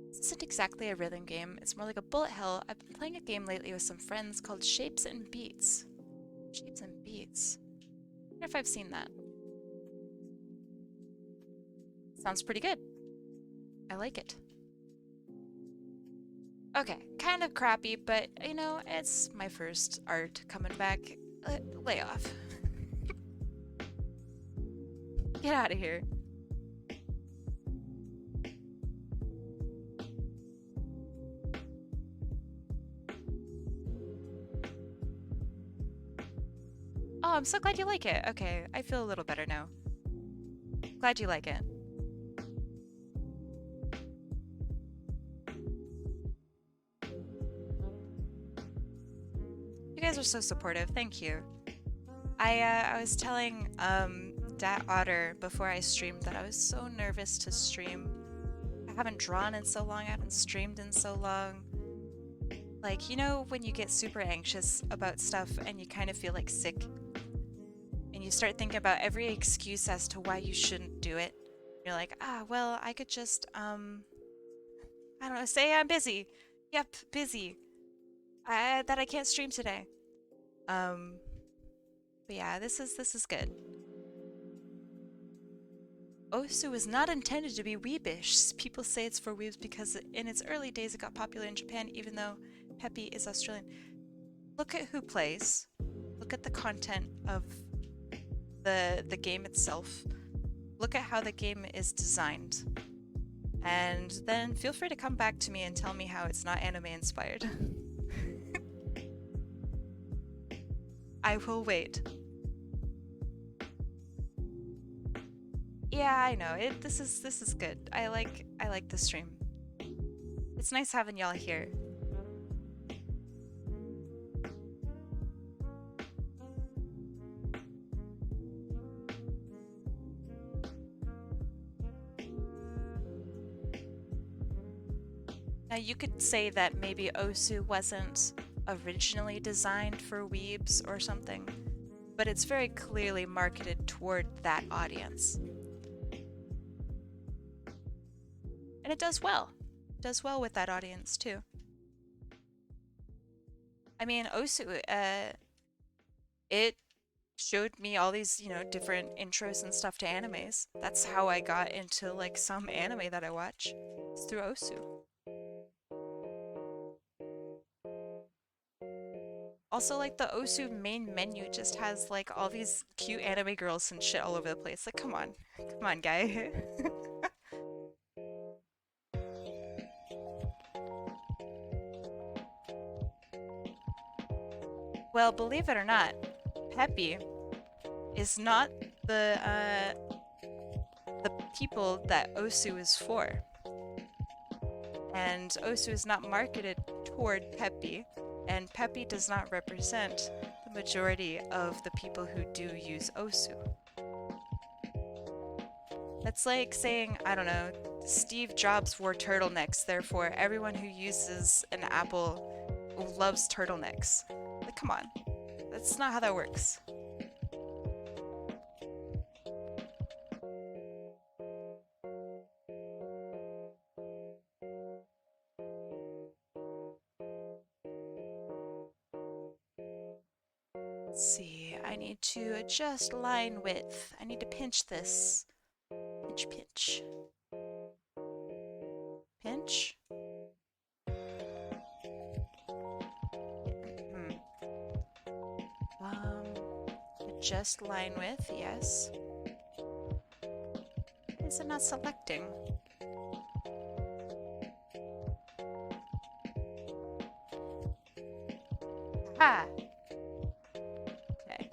This isn't exactly a rhythm game, it's more like a bullet hell. I've been playing a game lately with some friends called Shapes and Beats. Shapes and Beats. I wonder if I've seen that. Sounds pretty good. I like it. Okay, kind of crappy, but you know, it's my first art coming back. Lay off. Get out of here. Oh, I'm so glad you like it. Okay, I feel a little better now. Glad you like it. You guys are so supportive. Thank you. I was telling Dat Otter before I streamed that I was so nervous to stream. I haven't drawn in so long, I haven't streamed in so long. Like, you know when you get super anxious about stuff and you kind of feel like sick? And you start thinking about every excuse as to why you shouldn't do it. You're like, well, I could just, I don't know, say I'm busy. Yep, busy. That I can't stream today. But yeah, this is good. Osu is not intended to be weebish. People say it's for weebs because in its early days it got popular in Japan, even though Peppy is Australian. Look at who plays. Look at the content of the game itself. Look at how the game is designed. And then feel free to come back to me and tell me how it's not anime inspired. I will wait. Yeah, I know. This is good. I like the stream. It's nice having y'all here. Now you could say that maybe Osu wasn't originally designed for weebs or something, but it's very clearly marketed toward that audience. And it does well. It does well with that audience too. I mean, Osu, it showed me all these, you know, different intros and stuff to animes. That's how I got into like some anime that I watch. It's through Osu. Also, like the Osu main menu just has like all these cute anime girls and shit all over the place. Like, come on. Come on, guy. Well, believe it or not, Peppy is not the people that Osu is for. And Osu is not marketed toward Peppy, and Peppy does not represent the majority of the people who do use Osu. That's like saying, I don't know, Steve Jobs wore turtlenecks, therefore everyone who uses an Apple loves turtlenecks. Like, come on. That's not how that works. Let's see, I need to adjust line width. I need to pinch this. Pinch, pinch. Pinch? Adjust line width, yes. Why is it not selecting? Ah! Okay.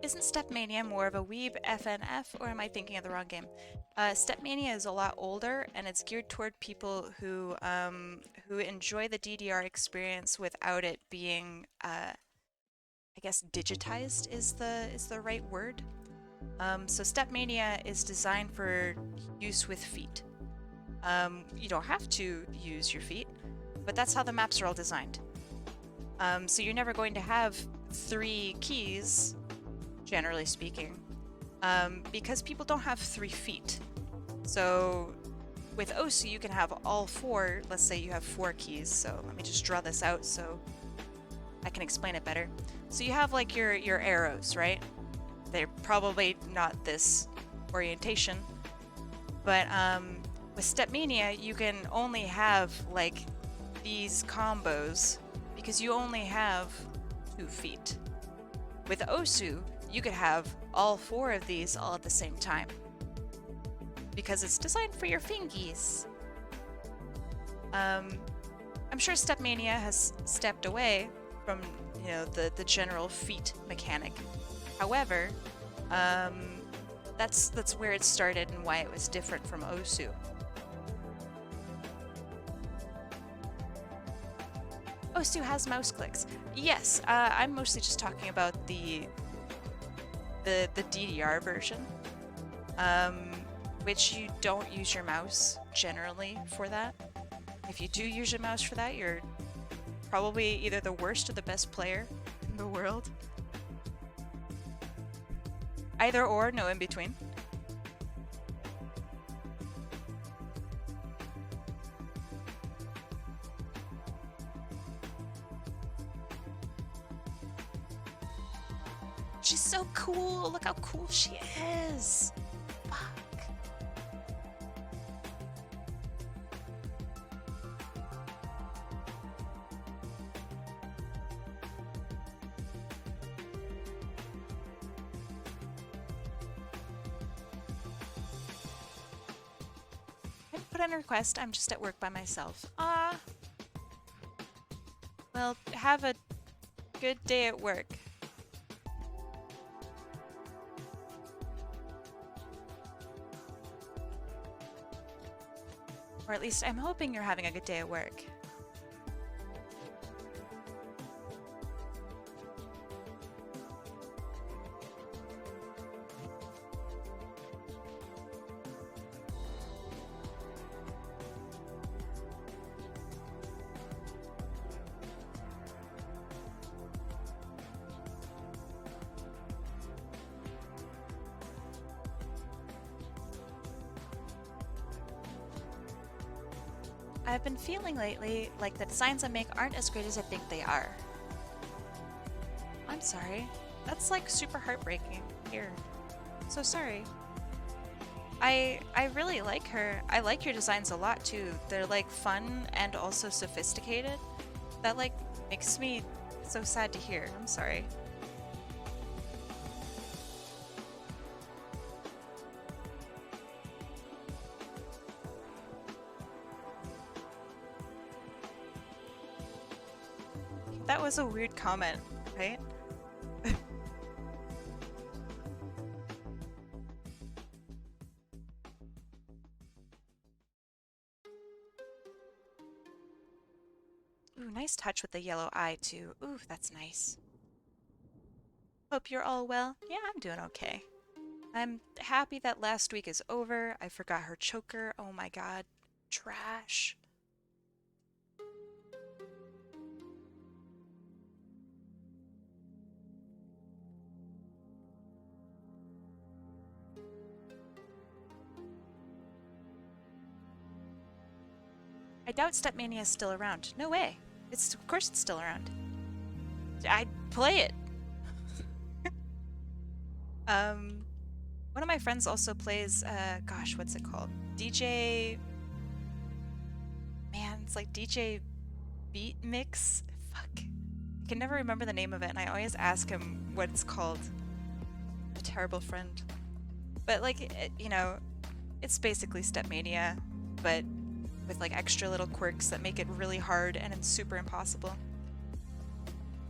Isn't Stepmania more of a weeb FNF, or am I thinking of the wrong game? Stepmania is a lot older, and it's geared toward people who enjoy the DDR experience without it being, I guess, digitized is the right word. So Stepmania is designed for use with feet. You don't have to use your feet, but that's how the maps are all designed. So you're never going to have 3 keys, generally speaking, because people don't have 3 feet. So with Osu, you can have all 4. Let's say you have 4 keys. So let me just draw this out so I can explain it better. So you have like your arrows, right? They're probably not this orientation, but with Stepmania, you can only have like these combos because you only have 2 feet. With Osu, you could have all 4 of these all at the same time because it's designed for your fingies. I'm sure Stepmania has stepped away from, you know, the general feet mechanic. However, that's where it started and why it was different from Osu. Osu has mouse clicks. Yes, I'm mostly just talking about the DDR version, which you don't use your mouse generally for that. If you do use your mouse for that, you're probably either the worst or the best player in the world. Either or, no in between. She's so cool. Look how cool she is. Fuck. I put in a request. I'm just at work by myself. Ah. Well, have a good day at work. Or at least I'm hoping you're having a good day at work. I've been feeling lately like the designs I make aren't as great as I think they are. I'm sorry. That's like super heartbreaking. Here. So sorry. I really like her. I like your designs a lot too. They're like fun and also sophisticated. That like makes me so sad to hear. I'm sorry. That was a weird comment, right? Ooh, nice touch with the yellow eye too. Ooh, that's nice. Hope you're all well. Yeah, I'm doing okay. I'm happy that last week is over. I forgot her choker. Oh my god. Trash. I doubt Stepmania is still around. No way. Of course it's still around. I'd play it. One of my friends also plays, gosh, what's it called? DJ... Man, it's like DJ Beat Mix? Fuck. I can never remember the name of it, and I always ask him what it's called. A terrible friend. But, like, you know, it's basically Stepmania, but with, like, extra little quirks that make it really hard and it's super impossible.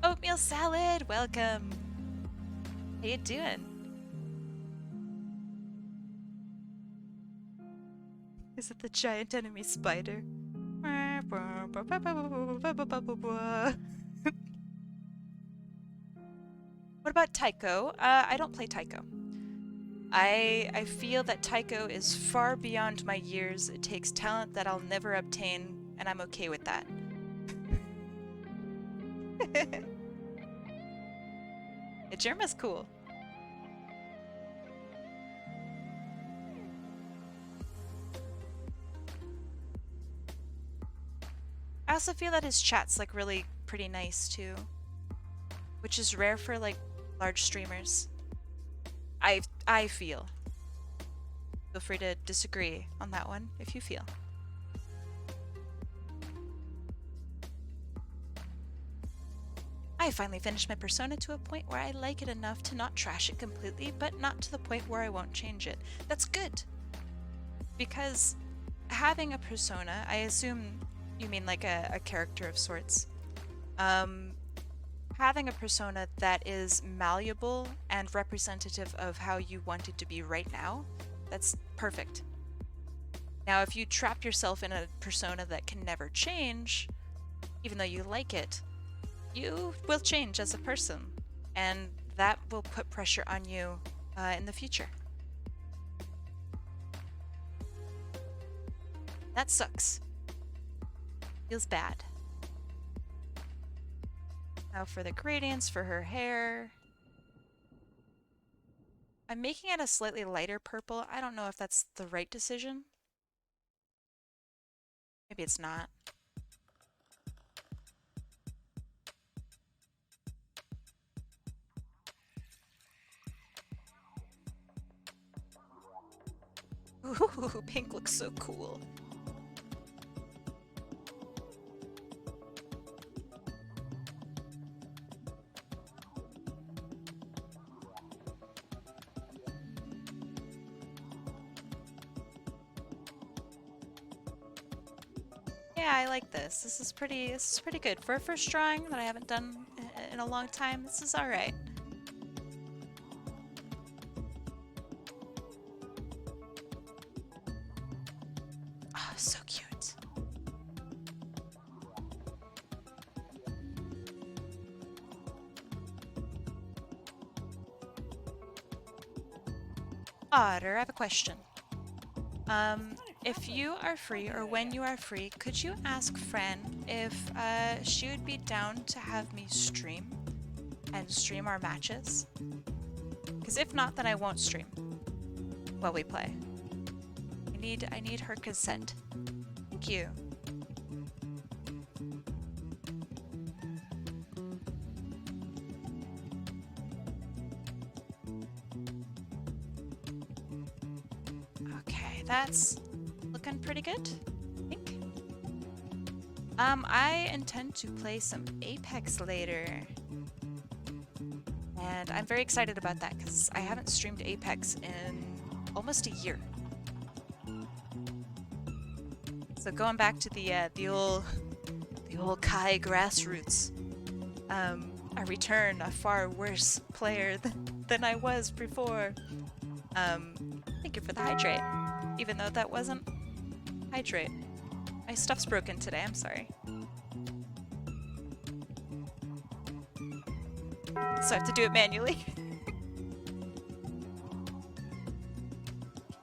Oatmeal salad! Welcome! How you doing? Is it the giant enemy spider? What about Taiko? I don't play Taiko. I feel that Taiko is far beyond my years. It takes talent that I'll never obtain, and I'm okay with that. GIMME is cool. I also feel that his chat's like really pretty nice too, which is rare for like large streamers. I feel. Feel free to disagree on that one if you feel. I finally finished my persona to a point where I like it enough to not trash it completely, but not to the point where I won't change it. That's good. Because having a persona, I assume you mean like a character of sorts. Having a persona that is malleable and representative of how you want it to be right now, that's perfect. Now, if you trap yourself in a persona that can never change, even though you like it, you will change as a person, and that will put pressure on you in the future. That sucks. Feels bad. Now for the gradients for her hair. I'm making it a slightly lighter purple. I don't know if that's the right decision. Maybe it's not. Ooh, pink looks so cool. Yeah, I like this. This is pretty good. For a first drawing that I haven't done in a long time, this is alright. Oh, so cute. Otter, I have a question. If you are free, or when you are free, could you ask Fran if she would be down to have me stream and stream our matches? Because if not, then I won't stream while we play. I need her consent. Thank you. that's looking pretty good, I think. I intend to play some Apex later. And I'm very excited about that because I haven't streamed Apex in almost a year. So going back to the old Kai grassroots, I return a far worse player than I was before. Thank you for the hydrate, even though that wasn't hydrate. My stuff's broken today, I'm sorry. So I have to do it manually.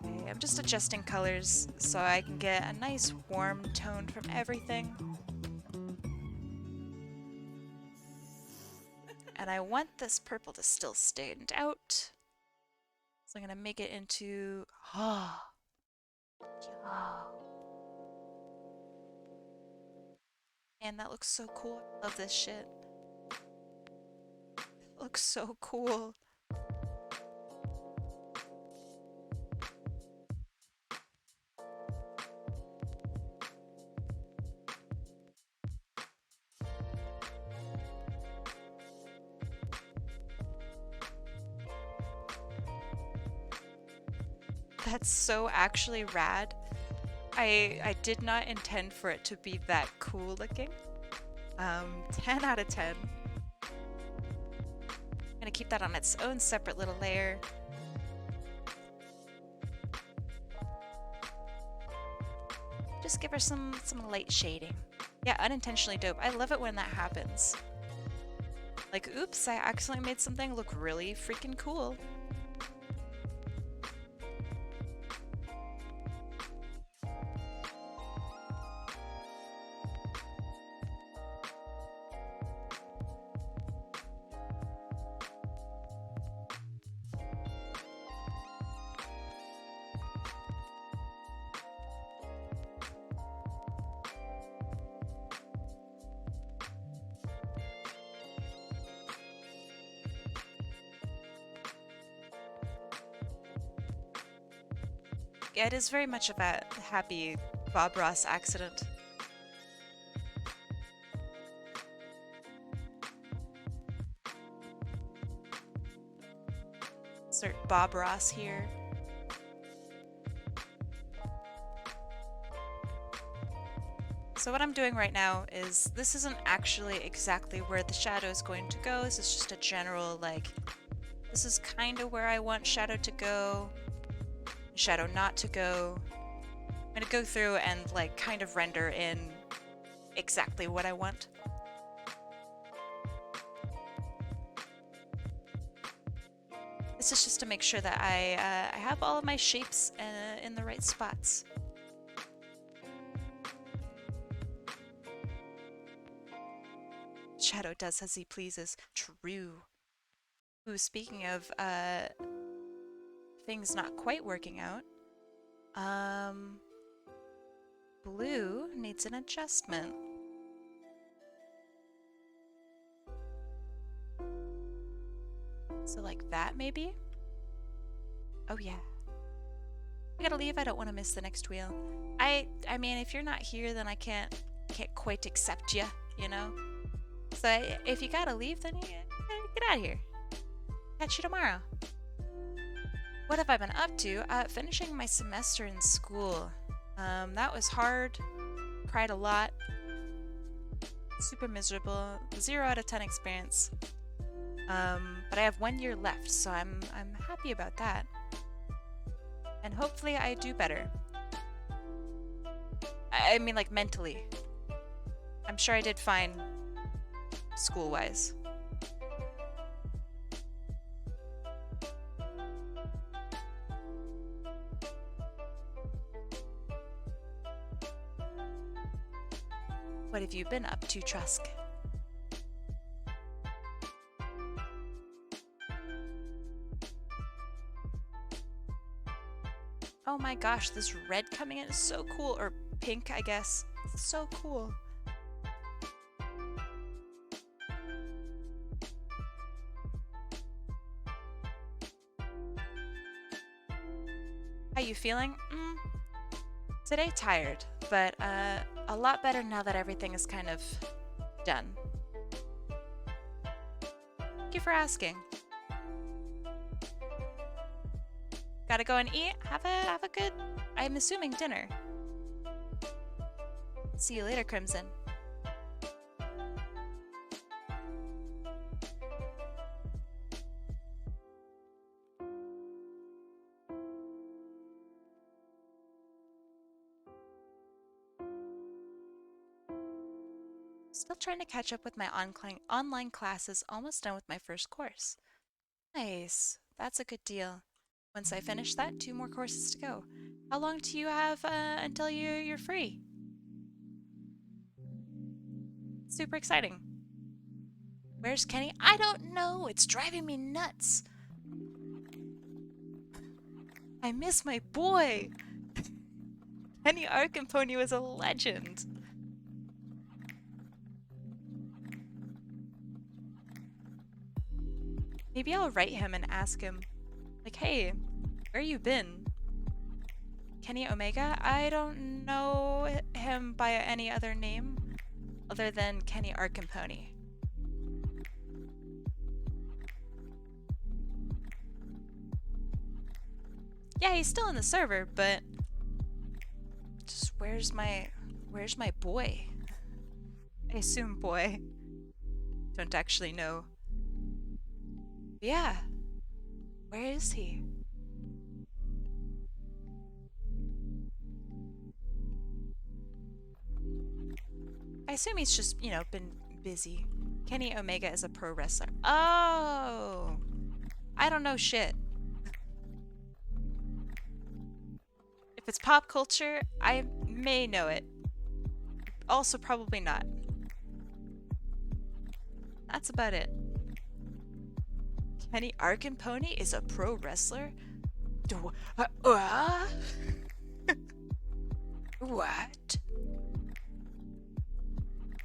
Okay, I'm just adjusting colors so I can get a nice warm tone from everything. And I want this purple to still stand out. So I'm gonna make it into and that looks so cool. I love this shit. It looks so cool. That's so actually rad. I did not intend for it to be that cool looking. 10 out of 10. I'm gonna keep that on its own separate little layer. Just give her some light shading. Yeah, unintentionally dope. I love it when that happens. Like, oops, I accidentally made something look really freaking cool. Yeah, it is very much of a happy Bob Ross accident. Insert Bob Ross here. So what I'm doing right now is, this isn't actually exactly where the shadow is going to go. This is just a general, like, this is kind of where I want shadow to go, shadow not to go. I'm gonna go through and like kind of render in exactly what I want. This is just to make sure that I have all of my shapes in the right spots. Shadow does as he pleases. True. Ooh, speaking of things not quite working out, blue needs an adjustment. So like that, maybe? Oh yeah. I gotta leave. I don't want to miss the next wheel. I mean, if you're not here, then I can't quite accept you, you know? So if you gotta leave, then you get out of here. Catch you tomorrow. What have I been up to? Finishing my semester in school. That was hard. Cried a lot. Super miserable. 0 out of 10 experience. But I have 1 year left, so I'm happy about that. And hopefully I do better. I mean, like, mentally. I'm sure I did fine school-wise. What have you been up to, Trusk? Oh my gosh, this red coming in is so cool. Or pink, I guess. It's so cool. How you feeling? Today tired, but a lot better now that everything is kind of done. Thank you for asking. Gotta go and eat. Have a good, I'm assuming, dinner. See you later, Crimson. Still trying to catch up with my online classes, almost done with my first course. Nice. That's a good deal. Once I finish that, 2 more courses to go. How long do you have until you're free? Super exciting. Where's Kenny? I don't know. It's driving me nuts. I miss my boy. Kenny Arkenpony was a legend. Maybe I'll write him and ask him, like, hey, where you been? Kenny Omega? I don't know him by any other name other than Kenny Arkenpony. Yeah, he's still in the server, but just where's my boy? I assume boy. Don't actually know. Yeah. Where is he? I assume he's just, you know, been busy. Kenny Omega is a pro wrestler. Oh! I don't know shit. If it's pop culture, I may know it. Also, probably not. That's about it. Kenny Arkenpony is a pro wrestler? What?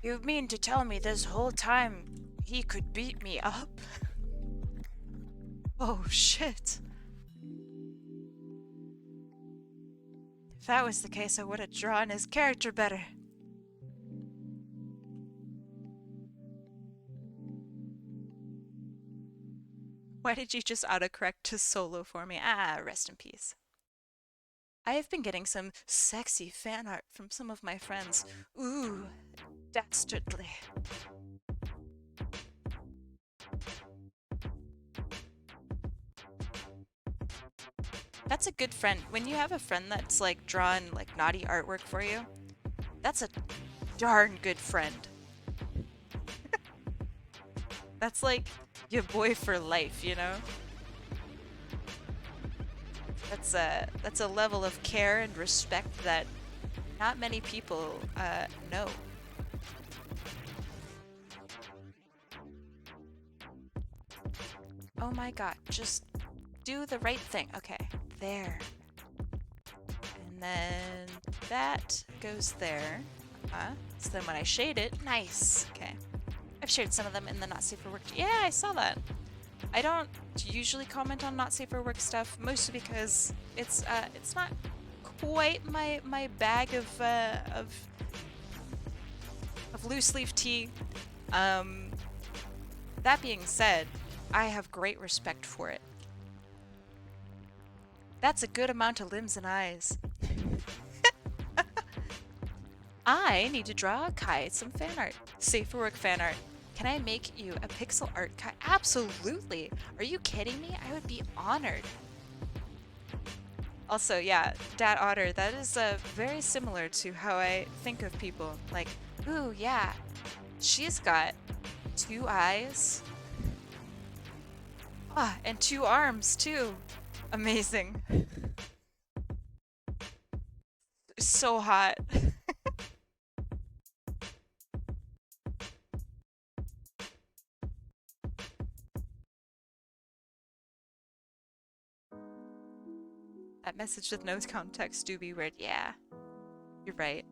You mean to tell me this whole time he could beat me up? Oh shit. If that was the case, I would have drawn his character better. Why did you just autocorrect to solo for me? Ah, rest in peace. I have been getting some sexy fan art from some of my friends. Ooh, dastardly. That's a good friend. When you have a friend that's like drawn like naughty artwork for you, that's a darn good friend. That's like your boy for life, you know? That's a level of care and respect that not many people know. Oh my god, just do the right thing. Okay, there. And then that goes there. So then when I shade it, nice. Okay. I've shared some of them in the not safe for work. Yeah, I saw that. I don't usually comment on not safe for work stuff, mostly because it's not quite my bag of loose leaf tea. That being said, I have great respect for it. That's a good amount of limbs and eyes. I need to draw Kai some fan art. Safe for work fan art. Can I make you a pixel art Kai? Absolutely! Are you kidding me? I would be honored. Also, yeah, Dad Otter, that is very similar to how I think of people. Like, ooh, yeah, she's got 2 eyes. Ah, and 2 arms, too. Amazing. So hot. That message with no context do be weird. Yeah, you're right.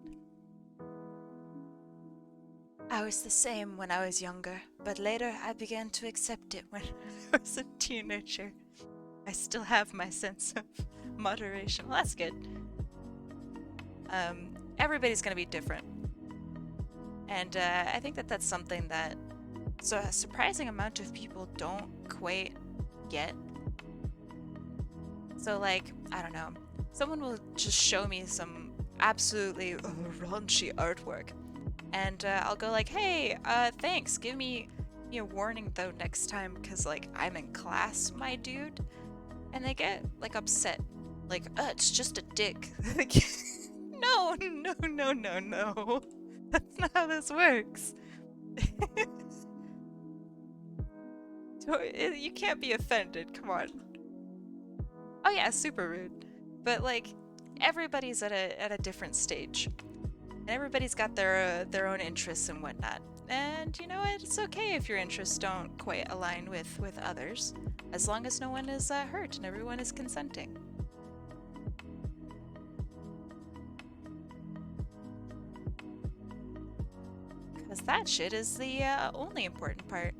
I was the same when I was younger, but later I began to accept it when I was a teenager. I still have my sense of moderation. Well, that's good. Everybody's gonna be different. And I think that that's something that a surprising amount of people don't quite get. So like, I don't know, someone will just show me some absolutely raunchy artwork, and I'll go like, hey, thanks, give me a warning though next time, because like I'm in class, my dude. And they get like upset, like, it's just a dick. Like, no, no, no, no, no. That's not how this works. You can't be offended, come on. Oh yeah, super rude. But like, everybody's at a different stage. And everybody's got their own interests and whatnot. And you know what? It's okay if your interests don't quite align with others, as long as no one is hurt and everyone is consenting. Because that shit is the only important part.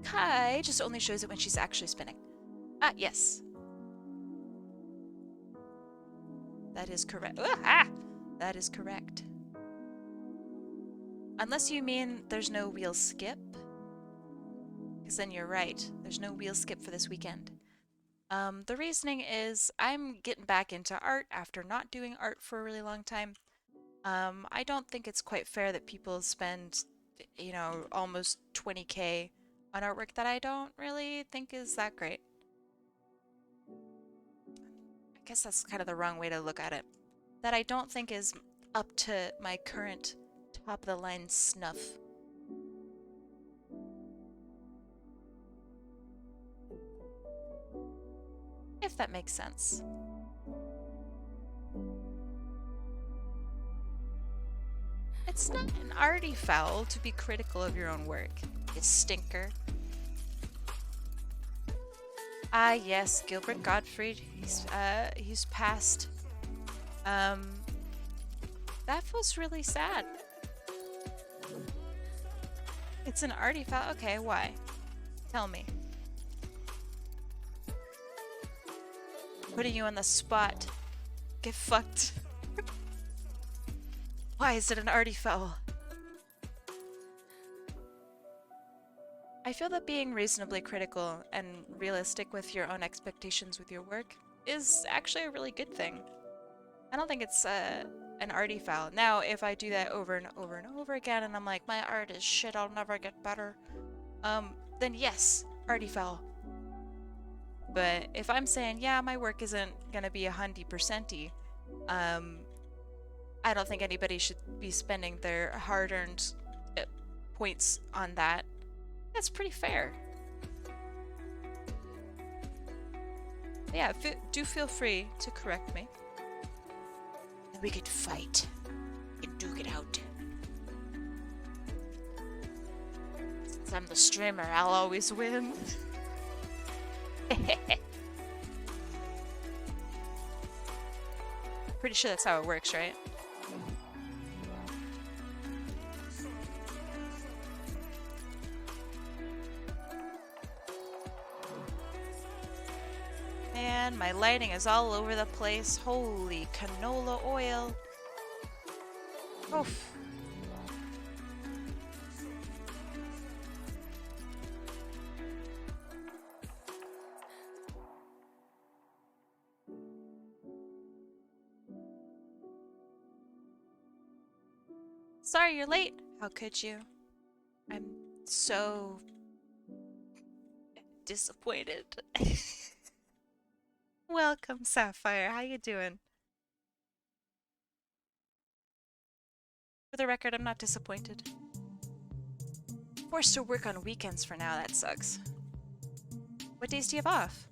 Kai just only shows it when she's actually spinning. Ah, yes. That is correct. That is correct. Unless you mean there's no wheel skip. Because then you're right. There's no wheel skip for this weekend. The reasoning is I'm getting back into art after not doing art for a really long time. I don't think it's quite fair that people spend, you know, almost 20K on artwork that I don't really think is that great. I guess that's kind of the wrong way to look at it. That I don't think is up to my current top-of-the-line snuff. If that makes sense. It's not an arty foul to be critical of your own work, you stinker. Ah, yes, Gilbert Gottfried. He's passed. That was really sad. It's an arty foul? Okay, why? Tell me. Putting you on the spot. Get fucked. Why is it an arty foul? I feel that being reasonably critical and realistic with your own expectations with your work is actually a really good thing. I don't think it's an arty foul. Now, if I do that over and over and over again and I'm like, my art is shit, I'll never get better, then yes, arty foul. But if I'm saying, yeah, my work isn't gonna be 100%y, I don't think anybody should be spending their hard-earned points on that. That's pretty fair. Yeah, do feel free to correct me. And we could fight and duke it out. Since I'm the streamer, I'll always win. Pretty sure that's how it works, right? Man, my lighting is all over the place. Holy canola oil. Oof. Sorry you're late. How could you? I'm so disappointed. Welcome, Sapphire. How you doing? For the record, I'm not disappointed. Forced to work on weekends for now, that sucks. What days do you have off?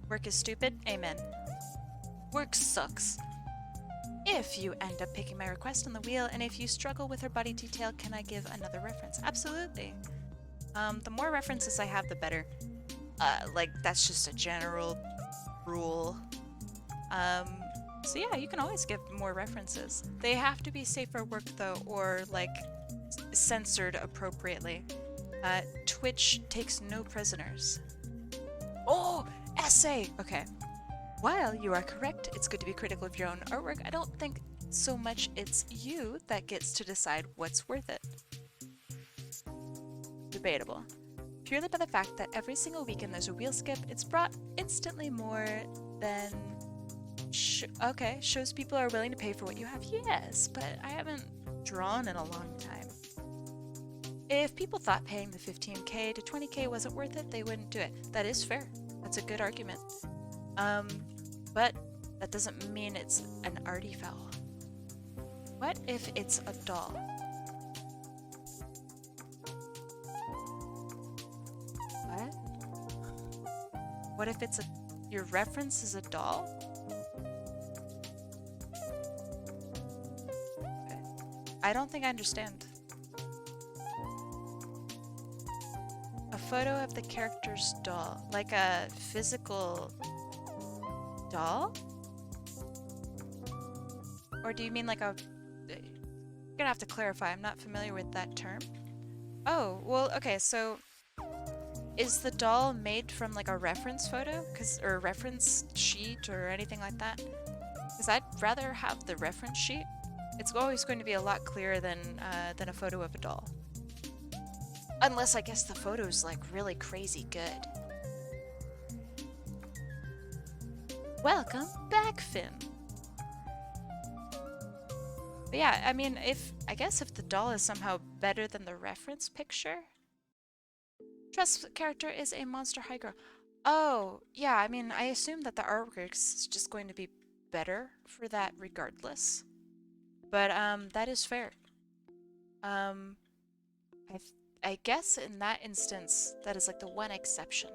Work is stupid? Amen. Work sucks. If you end up picking my request on the wheel, and if you struggle with her body detail, can I give another reference? Absolutely. The more references I have, the better. Like, that's just a general rule. So yeah, you can always give more references. They have to be safe for work though, or like censored appropriately. Twitch takes no prisoners. Oh, essay! Okay. While you are correct, it's good to be critical of your own artwork. I don't think so much it's you that gets to decide what's worth it. Debatable. Purely by the fact that every single weekend there's a wheel skip, it's brought instantly more than... okay, shows people are willing to pay for what you have. Yes, but I haven't drawn in a long time. If people thought paying the 15k to 20k wasn't worth it, they wouldn't do it. That is fair. That's a good argument. But that doesn't mean it's an arty foul. What if it's a doll? What? What if it's your reference is a doll? Okay. I don't think I understand. A photo of the character's doll, like a physical doll? Or do you mean like a... You're gonna have to clarify, I'm not familiar with that term. Oh, well, okay, so is the doll made from like a reference photo? Or a reference sheet or anything like that? Because I'd rather have the reference sheet. It's always going to be a lot clearer than a photo of a doll. Unless I guess the photo's like really crazy good. Welcome back, Finn. But yeah, I mean, I guess if the doll is somehow better than the reference picture. Trust's character is a monster high girl. Oh, yeah, I mean, I assume that the artwork is just going to be better for that regardless. But that is fair. I guess in that instance, that is like the one exception.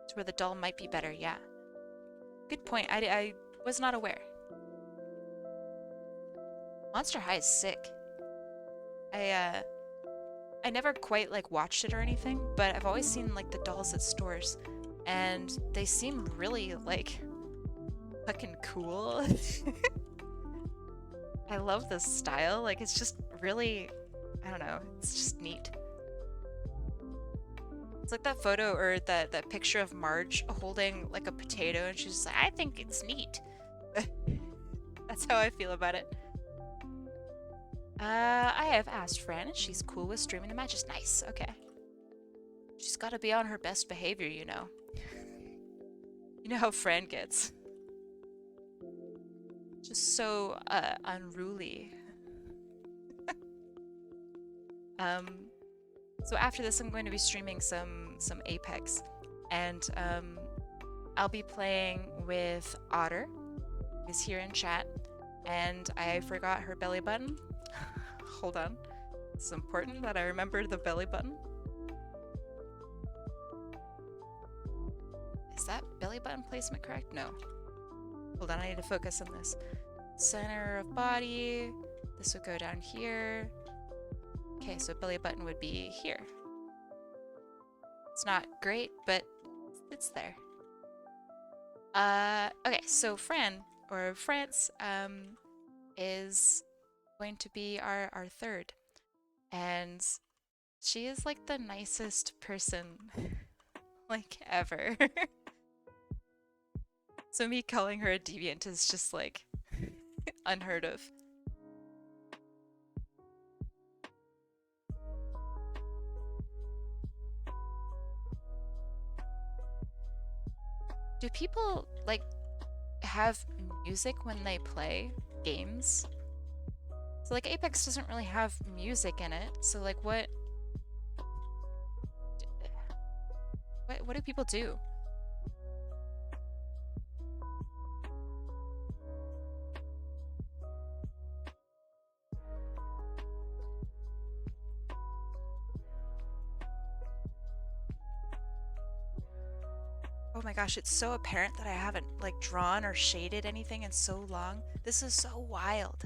To where the doll might be better, yeah. Good point. I was not aware. Monster High is sick. I never quite like watched it or anything, but I've always seen like the dolls at stores, and they seem really like fucking cool. I love this style. Like it's just really, I don't know, it's just neat. It's like that photo or that picture of Marge holding like a potato and she's just like, I think it's neat. That's how I feel about it. I have asked Fran and she's cool with streaming the matches. Nice, okay. She's gotta be on her best behavior, you know. You know how Fran gets. Just so unruly. So after this, I'm going to be streaming some Apex, and I'll be playing with Otter, who's here in chat, and I forgot her belly button. Hold on, it's important that I remember the belly button. Is that belly button placement correct? No. Hold on, I need to focus on this. Center of body. This would go down here. Okay, so belly button would be here. It's not great, but it's there. Okay, so Fran, or France, is going to be our third. And she is like the nicest person like ever. So me calling her a deviant is just like unheard of. Do people like have music when they play games? So like Apex doesn't really have music in it. So like what do people do? Oh my gosh, it's so apparent that I haven't like drawn or shaded anything in so long. This is so wild.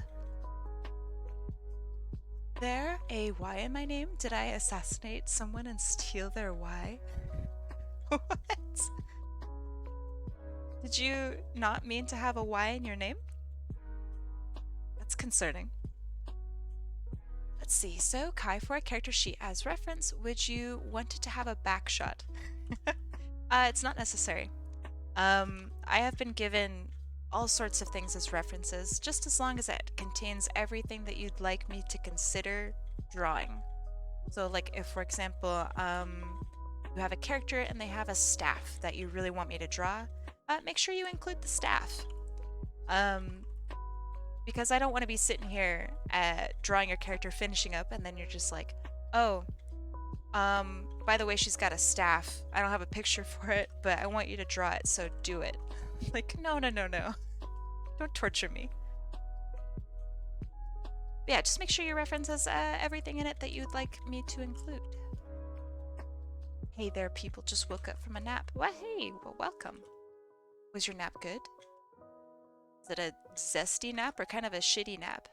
There a Y in my name? Did I assassinate someone and steal their Y? What? Did you not mean to have a Y in your name? That's concerning. Let's see. So, Kai, for a character sheet as reference, would you want it to have a backshot? It's not necessary. I have been given all sorts of things as references, just as long as it contains everything that you'd like me to consider drawing. So, like, if, for example, you have a character and they have a staff that you really want me to draw, make sure you include the staff. Because I don't want to be sitting here drawing your character finishing up and then you're just like, oh, by the way, she's got a staff. I don't have a picture for it, but I want you to draw it, so do it. Like, no. Don't torture me. But yeah, just make sure your reference has everything in it that you'd like me to include. Hey there, people just woke up from a nap. Well, hey, well, welcome. Was your nap good? Is it a zesty nap or kind of a shitty nap?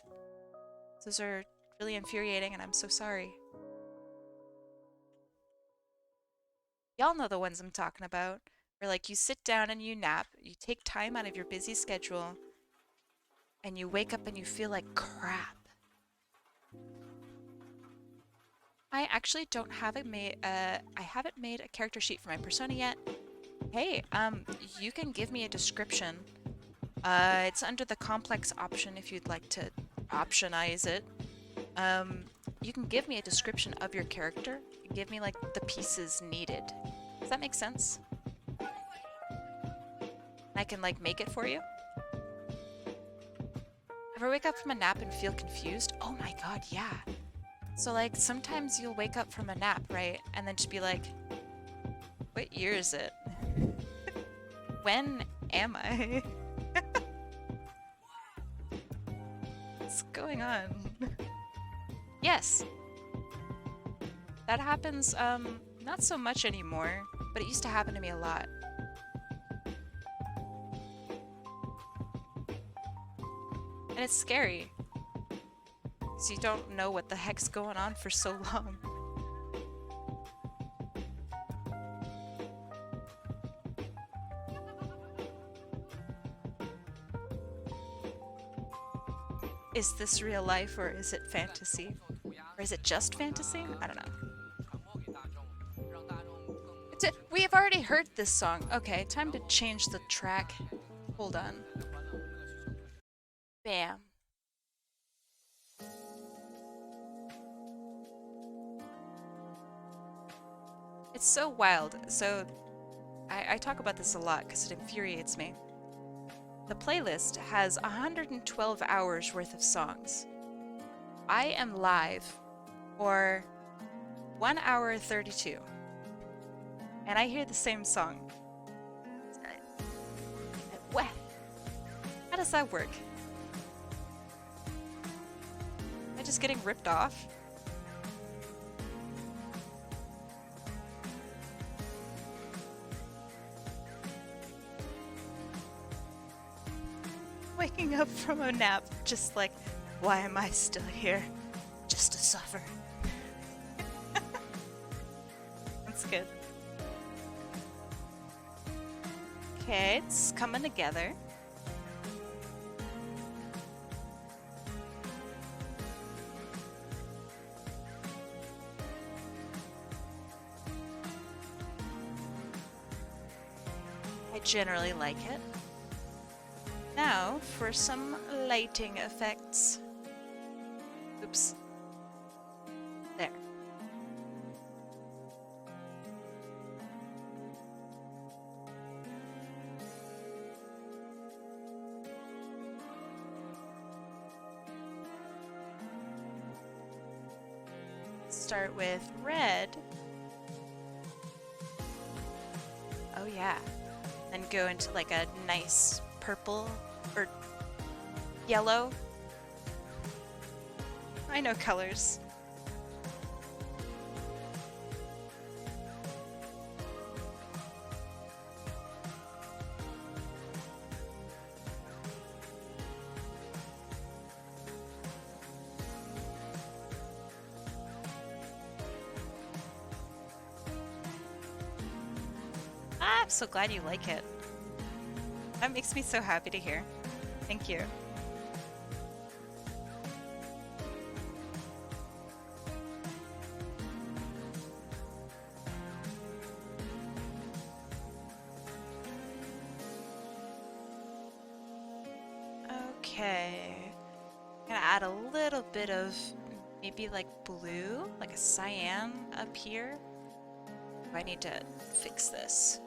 Those are really infuriating and I'm so sorry. Y'all know the ones I'm talking about. Where like you sit down and you nap, you take time out of your busy schedule, and you wake up and you feel like crap. I actually don't have it made. I haven't made a character sheet for my persona yet. Hey, you can give me a description. It's under the complex option if you'd like to optionize it. You can give me a description of your character. Give me like the pieces needed. Does that make sense? I can like make it for you. Ever wake up from a nap and feel confused? Oh my god, yeah. So like sometimes you'll wake up from a nap, right? And then just be like, what year is it? When am I? What's going on? Yes. That happens not so much anymore, but it used to happen to me a lot. And it's scary. So you don't know what the heck's going on for so long. Is this real life or is it fantasy? Or is it just fantasy? I don't know. We have already heard this song. Okay, time to change the track. Hold on. Bam. It's so wild. So, I talk about this a lot because it infuriates me. The playlist has 112 hours worth of songs. I am live for 1 hour 32. And I hear the same song. What? How does that work? Am I just getting ripped off? Waking up from a nap, just like, why am I still here? Just to suffer. That's good. Okay, it's coming together. I generally like it. Now for some lighting effects. Oops. There. Start with red. Oh yeah. Then go into like a nice purple or yellow. I know colors. I'm so glad you like it. That makes me so happy to hear. Thank you. Okay. I'm gonna add a little bit of maybe like blue, like a cyan up here. I need to fix this.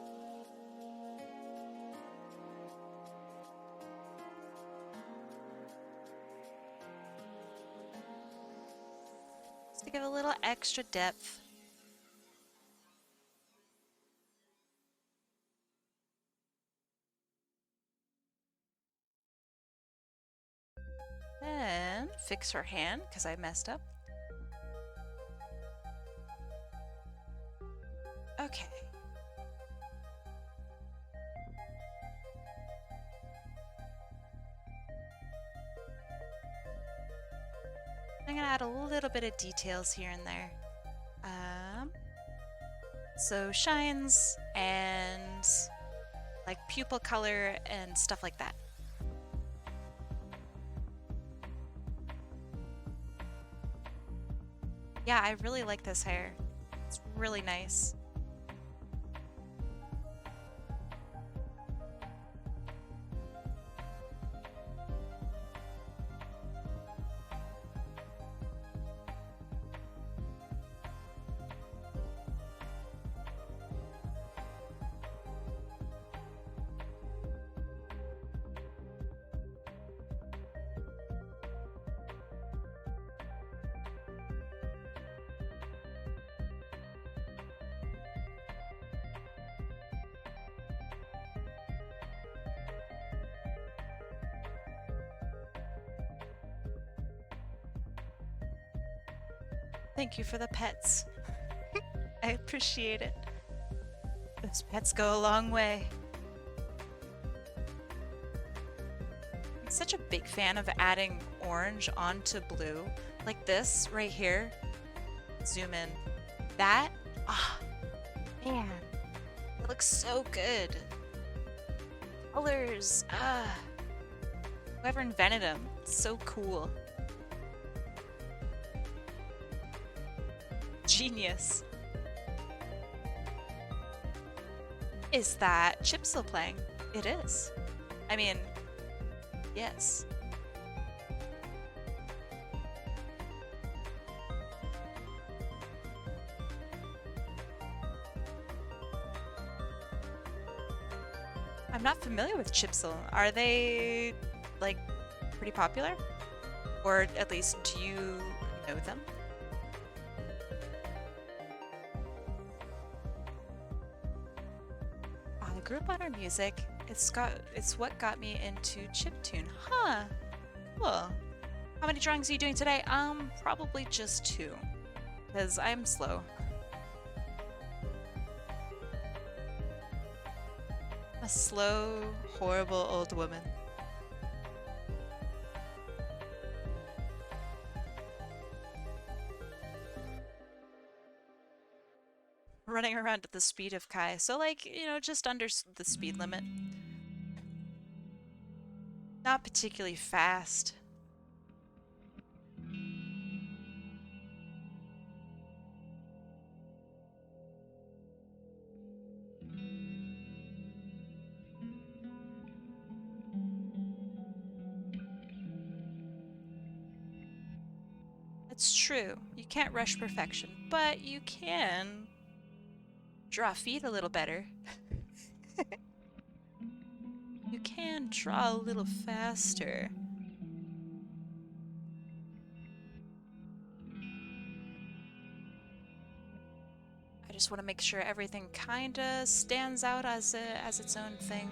Just to give a little extra depth. Then fix her hand because I messed up. Okay. I'm gonna add a little bit of details here and there. So shines and like pupil color and stuff like that. Yeah, I really like this hair. It's really nice. Thank you for the pets. I appreciate it. Those pets go a long way. I'm such a big fan of adding orange onto blue. Like this right here. Zoom in. That, man. It looks so good. Colors, whoever invented them, so cool. Genius. Is that Chip still playing? It is. I mean, yes. I'm not familiar with Chipsel. Are they, like, pretty popular? Or at least, do you know them? I grew up on her music. It's what got me into chiptune. Huh. Cool. How many drawings are you doing today? Probably just 2. Because I'm slow. A slow, horrible old woman. Running around at the speed of Kai. So, like, you know, just under the speed limit. Not particularly fast. It's true. You can't rush perfection, but you can draw feet a little better. You can draw a little faster. I just want to make sure everything kinda stands out as its own thing.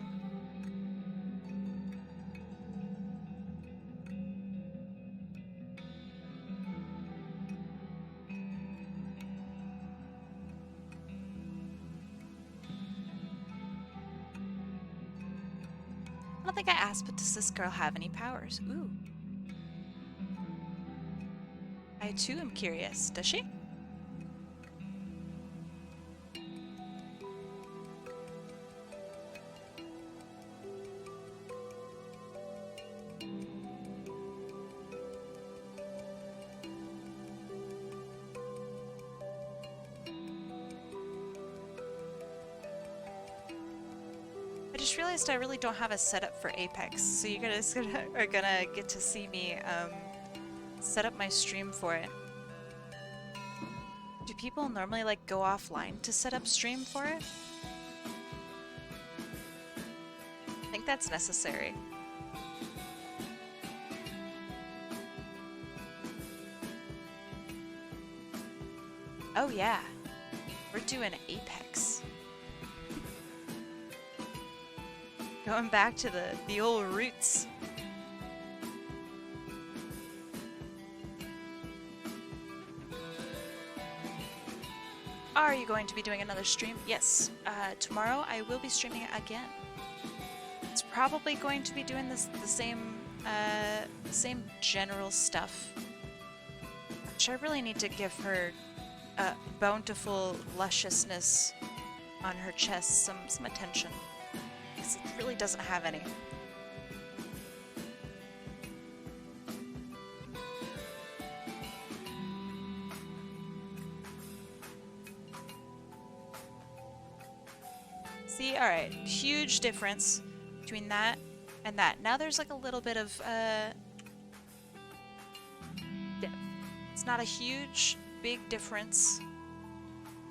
I don't think I asked, but does this girl have any powers? Ooh. I too am curious. Does she? realized I really don't have a setup for Apex, so you guys are gonna get to see me set up my stream for it. Do people normally like go offline to set up stream for it? I think that's necessary. Oh yeah, we're doing Apex. Going back to the old roots. Are you going to be doing another stream? Yes. Tomorrow I will be streaming it again. It's probably going to be doing the same general stuff. Which I really need to give her bountiful lusciousness on her chest some attention. Because it really doesn't have any. See, alright, huge difference between that and that. Now there's like a little bit of depth. It's not a huge, big difference.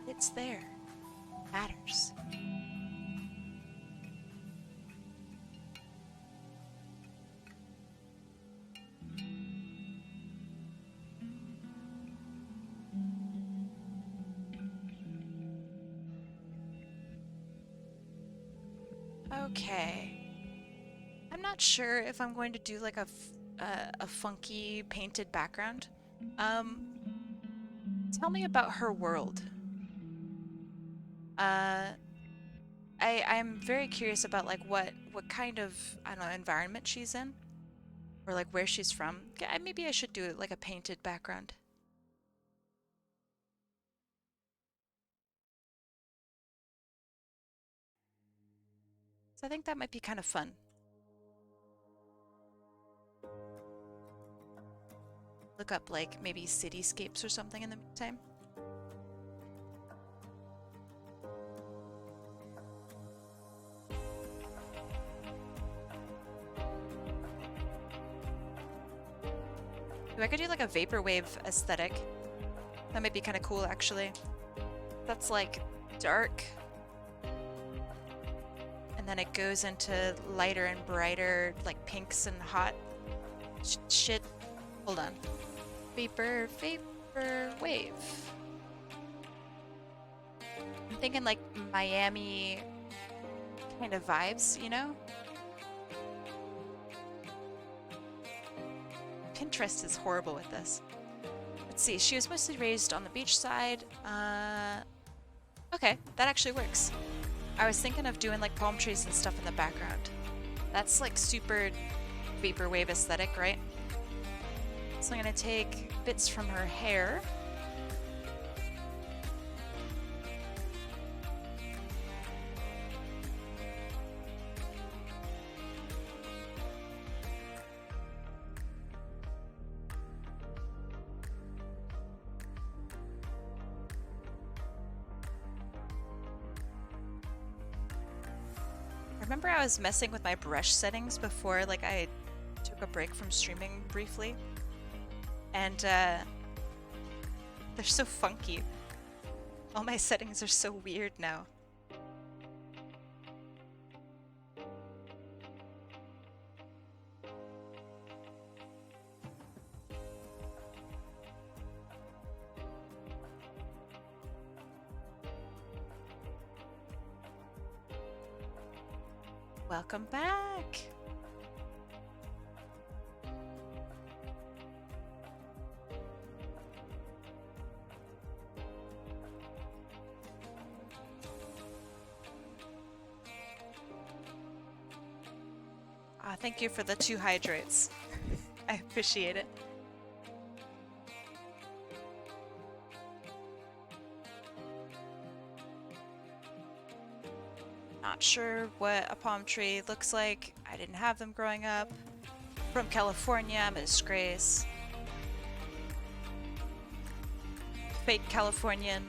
It's there. It matters. Okay. I'm not sure if I'm going to do like a funky painted background. Tell me about her world. I'm very curious about like what kind of, I don't know, environment she's in, or like where she's from. Yeah, maybe I should do like a painted background. So I think that might be kind of fun. Look up like maybe cityscapes or something in the meantime. Ooh, I could do like a vaporwave aesthetic. That might be kind of cool actually. That's like dark. And then it goes into lighter and brighter, like pinks and hot shit. Hold on. Vapor wave. I'm thinking like Miami kind of vibes, you know? Pinterest is horrible with this. Let's see, she was mostly raised on the beach side. Okay, that actually works. I was thinking of doing like palm trees and stuff in the background. That's like super vaporwave aesthetic, right? So I'm gonna take bits from her hair. Remember I was messing with my brush settings before, like I took a break from streaming briefly? And they're so funky. All my settings are so weird now. Welcome back! Thank you for the 2 hydrates. I appreciate it. Not sure what a palm tree looks like. I didn't have them growing up. From California, I'm a disgrace. Fake Californian.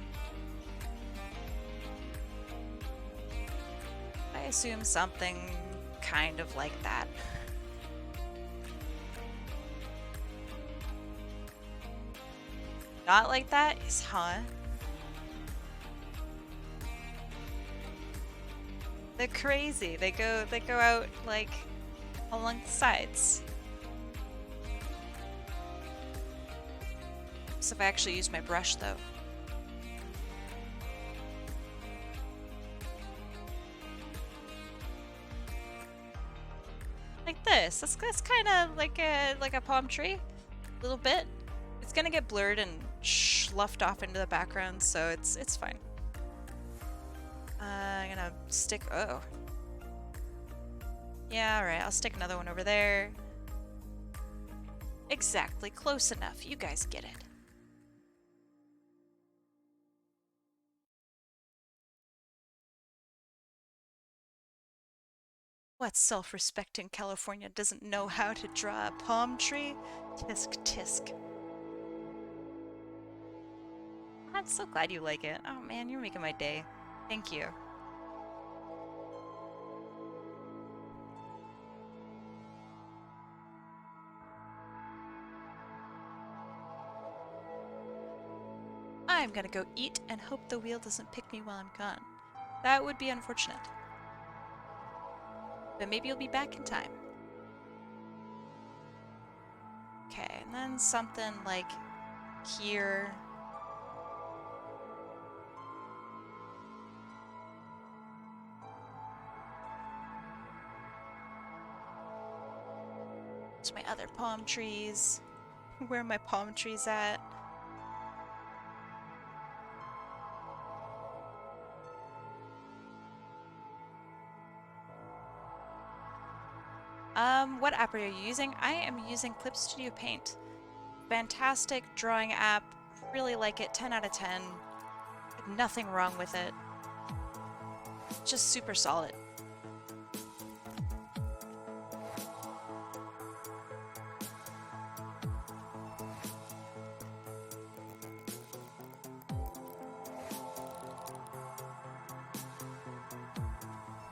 assume something kind of like that. Not like that is, huh? They're crazy. They go out like along the sides. So if I actually use my brush though. Like this. That's kind of like a palm tree, a little bit. It's gonna get blurred and sloughed off into the background, so it's fine. I'm gonna stick. Oh, yeah. All right. I'll stick another one over there. Exactly. Close enough. You guys get it. What self-respecting California doesn't know how to draw a palm tree? Tisk tisk. I'm so glad you like it. Oh man, you're making my day. Thank you. I'm gonna go eat and hope the wheel doesn't pick me while I'm gone. That would be unfortunate. But maybe you'll be back in time. Okay, and then something like here. There's my other palm trees. Where are my palm trees at? What app are you using? I am using Clip Studio Paint. Fantastic drawing app. Really like it. 10 out of 10. Nothing wrong with it. Just super solid.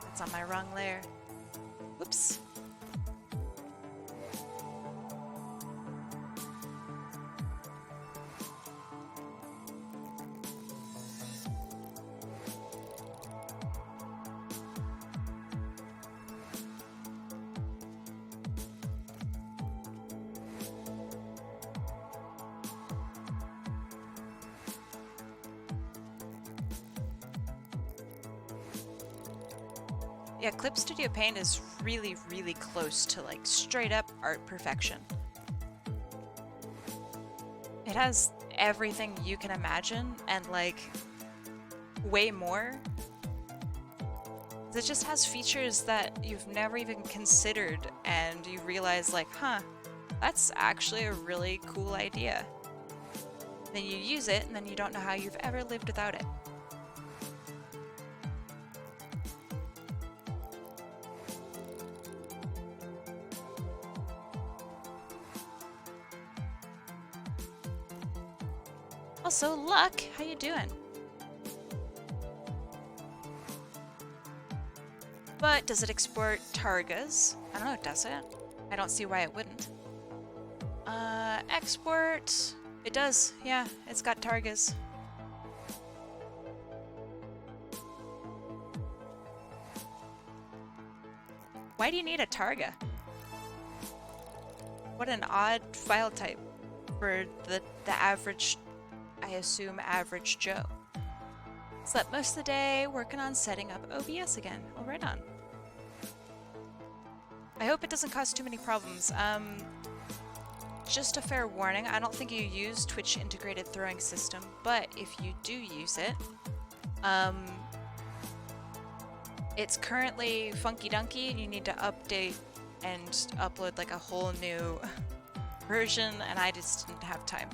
That's on my wrong layer. Whoops. Yeah, Clip Studio Paint is really, really close to like straight up art perfection. It has everything you can imagine and like way more. It just has features that you've never even considered and you realize like, huh, that's actually a really cool idea. Then you use it and then you don't know how you've ever lived without it. Also, Luck, how you doing? But does it export targas? I don't know, does it? I don't see why it wouldn't. Export. It does, yeah, it's got targas. Why do you need a targa? What an odd file type for the average, I assume, average Joe. Slept most of the day working on setting up OBS again. Well, right on. I hope it doesn't cause too many problems. Just a fair warning, I don't think you use Twitch integrated throwing system, but if you do use it, it's currently funky dunky and you need to update and upload like a whole new version, and I just didn't have time.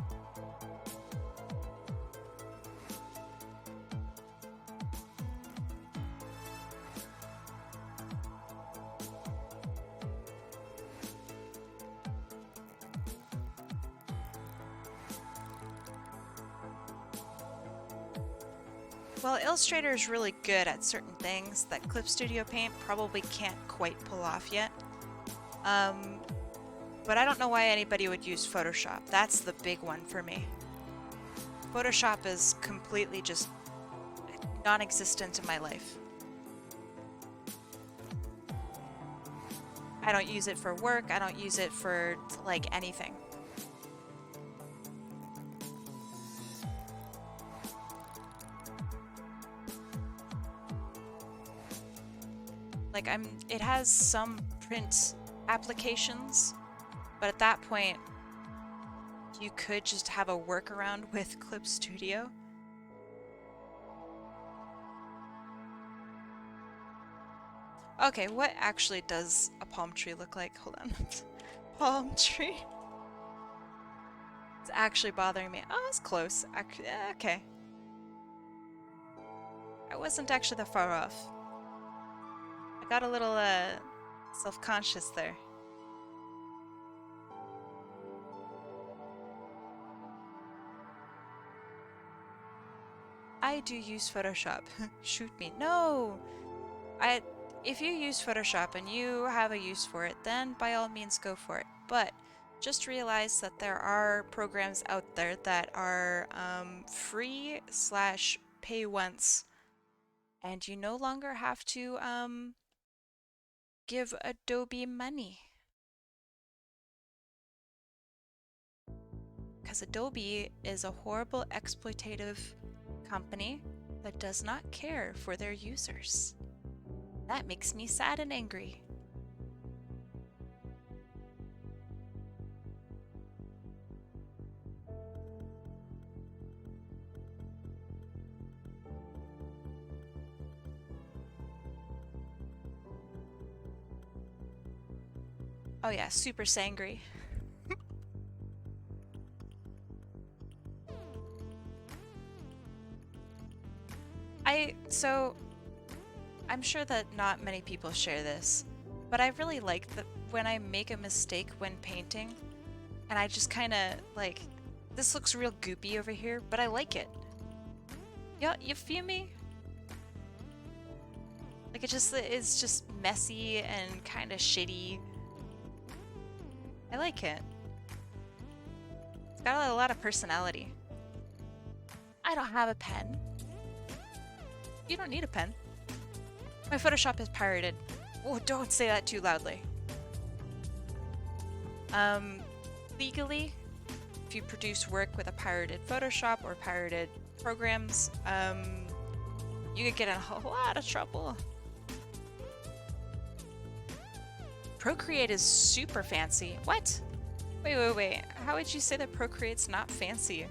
Well, Illustrator is really good at certain things that Clip Studio Paint probably can't quite pull off yet. But I don't know why anybody would use Photoshop. That's the big one for me. Photoshop is completely just non-existent in my life. I don't use it for work. I don't use it for, like, anything. Like, it has some print applications, but at that point, you could just have a workaround with Clip Studio. Okay, what actually does a palm tree look like? Hold on. Palm tree. It's actually bothering me. Oh, it's close. Okay. I wasn't actually that far off. I got a little self-conscious there. I do use Photoshop. Shoot me. No! If you use Photoshop and you have a use for it, then by all means go for it. But just realize that there are programs out there that are free/pay once, and you no longer have to give Adobe money. Because Adobe is a horrible exploitative company that does not care for their users. That makes me sad and angry. Oh yeah, super sangry. So I'm sure that not many people share this, but I really like that when I make a mistake when painting, and I just kind of like, this looks real goopy over here, but I like it. Yeah, you feel me? Like it's just messy and kind of shitty. I like it. It's got a lot of personality. I don't have a pen. You don't need a pen. My Photoshop is pirated. Oh, don't say that too loudly. Legally, if you produce work with a pirated Photoshop or pirated programs, you could get in a lot of trouble. Procreate is super fancy. What? Wait. How would you say that Procreate's not fancy?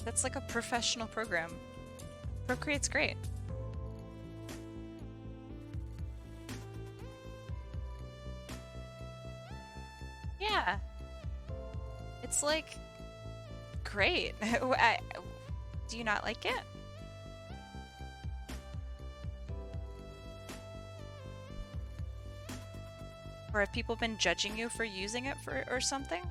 That's like a professional program. Procreate's great. Yeah. It's like great. Do you not like it? Or have people been judging you for using it or something?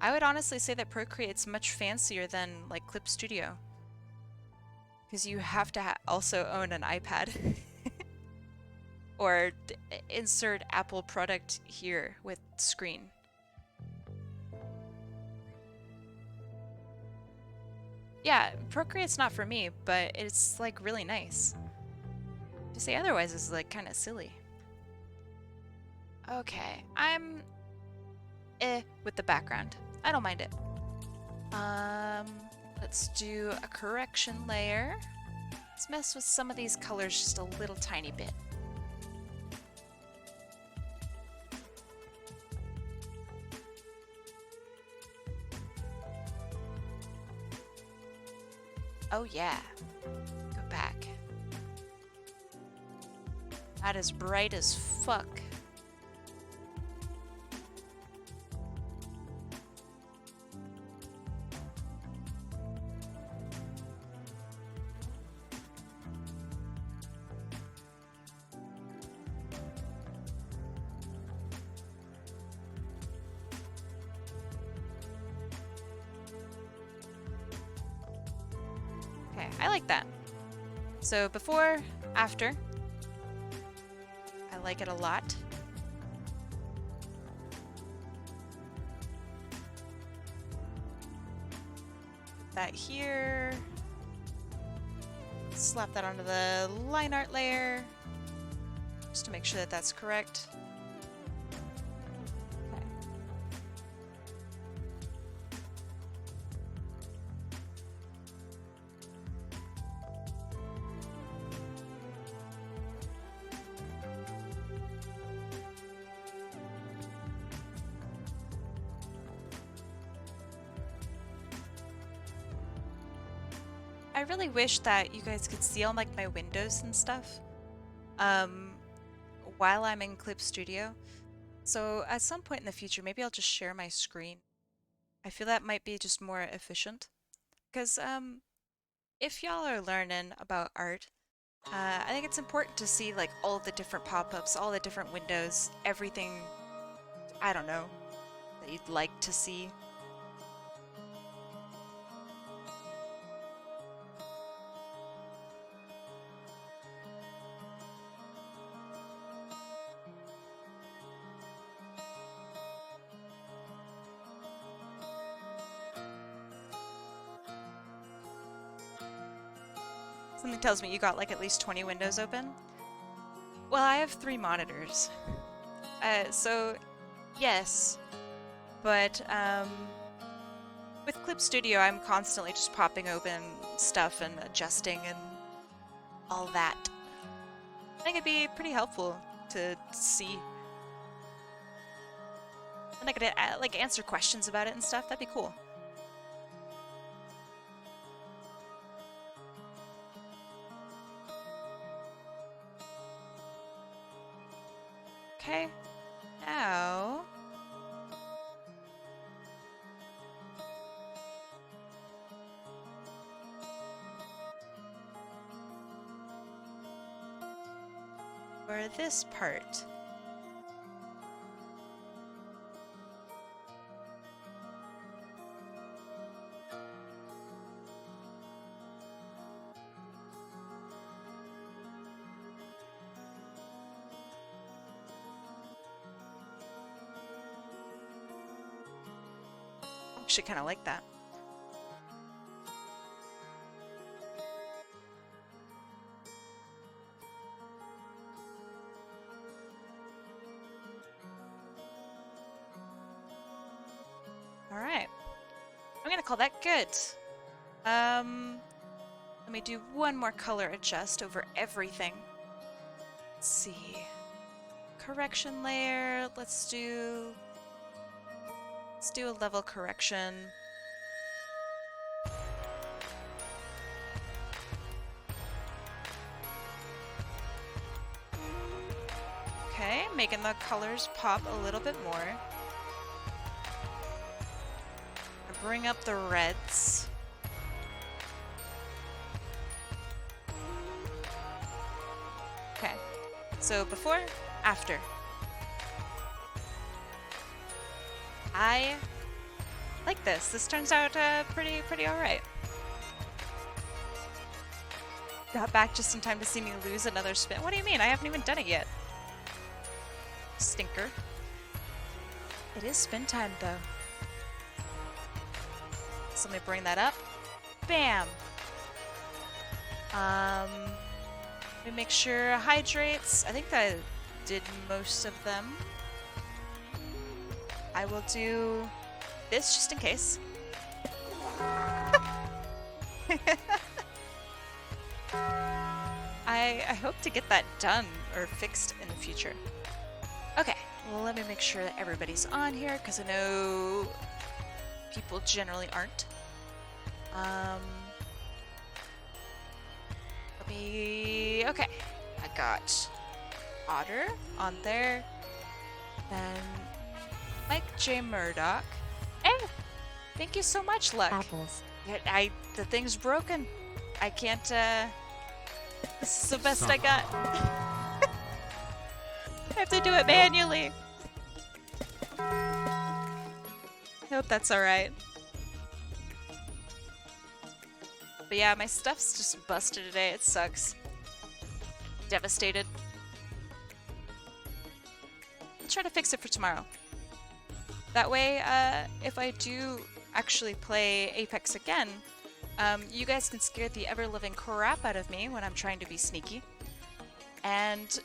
I would honestly say that Procreate's much fancier than like Clip Studio. Because you have to also own an iPad. Or insert Apple product here with screen. Yeah, Procreate's not for me, but it's like really nice. To say otherwise is like kind of silly. Okay, I'm with the background. I don't mind it. Let's do a correction layer. Let's mess with some of these colors just a little tiny bit. Oh yeah, go back. That is bright as fuck. Okay, I like that. So before, after. I like it a lot. Put that here. Slap that onto the line art layer. Just to make sure that that's correct. Okay. I really wish that you guys could see all like my windows and stuff while I'm in Clip Studio. So at some point in the future, maybe I'll just share my screen. I feel that might be just more efficient. Because if y'all are learning about art, I think it's important to see like all the different pop-ups, all the different windows, everything, I don't know, that you'd like to see. Something tells me you got like at least 20 windows open. Well, I have 3 monitors. So yes, but with Clip Studio, I'm constantly just popping open stuff and adjusting and all that. I think it'd be pretty helpful to see. And I could like answer questions about it and stuff. That'd be cool. Okay, now for this part. Actually kind of like that. All right. I'm gonna call that good. Let me do one more color adjust over everything. Let's see. Correction layer. Let's do a level correction. Okay, making the colors pop a little bit more. Bring up the reds. Okay, so before, after. I like this. This turns out pretty alright. Got back just in time to see me lose another spin. What do you mean? I haven't even done it yet. Stinker. It is spin time though. So let me bring that up. Bam! Let me make sure hydrates. I think I did most of them. I will do this just in case. I hope to get that done or fixed in the future. Okay, well, let me make sure that everybody's on here because I know people generally aren't. Okay, I got Otter on there, then Mike J. Murdoch. Hey, thank you so much, Luck. Apples. The thing's broken. I can't, this is the best I got. I have to do it manually. I hope that's alright. But yeah, my stuff's just busted today. It sucks. Devastated. I'll try to fix it for tomorrow. That way, if I do actually play Apex again, you guys can scare the ever-living crap out of me when I'm trying to be sneaky. And,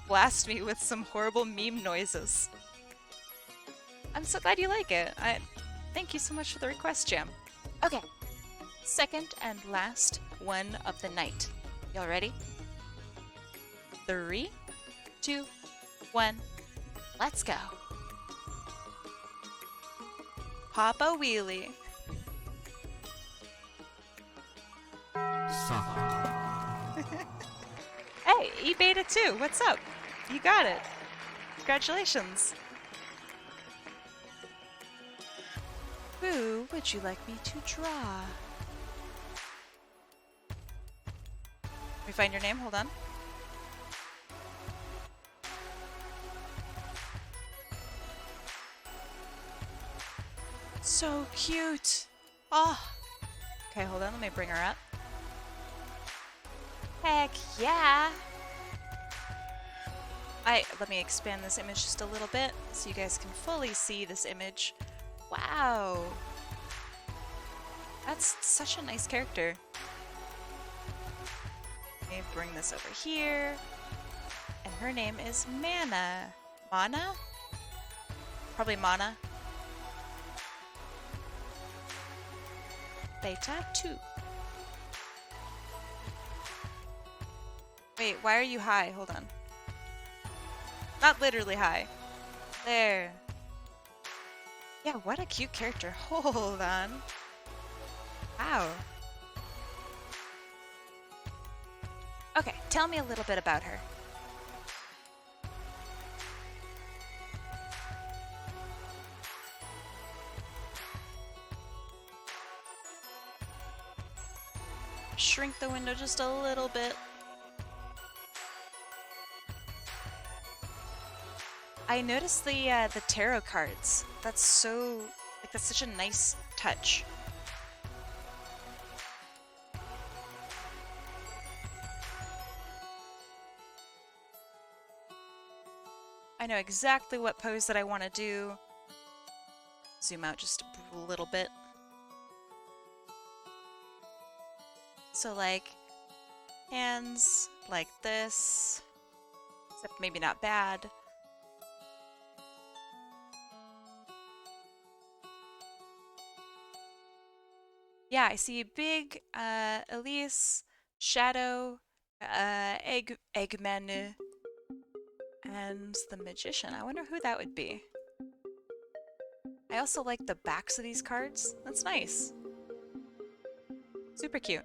blast me with some horrible meme noises. I'm so glad you like it. Thank you so much for the request, Jam. Okay, second and last one of the night. Y'all ready? 3, 2, 1, let's go. Papa Wheelie. Hey, E-Beta 2, what's up? You got it. Congratulations. Who would you like me to draw? Let me find your name, hold on. So cute. Oh. Okay, hold on, let me bring her up. Heck yeah. Let me expand this image just a little bit so you guys can fully see this image. Wow. That's such a nice character. Let me bring this over here. And her name is Mana. Mana? Probably Mana. Beta 2. Wait, why are you high? Hold on. Not literally high. There. Yeah, what a cute character. Hold on. Wow. Okay, tell me a little bit about her. Shrink the window just a little bit. I noticed the tarot cards. That's such a nice touch. I know exactly what pose that I want to do. Zoom out just a little bit. So like, hands like this, except maybe not bad. Yeah, I see Big, Elise, Shadow, Eggman, and the Magician. I wonder who that would be. I also like the backs of these cards. That's nice. Super cute.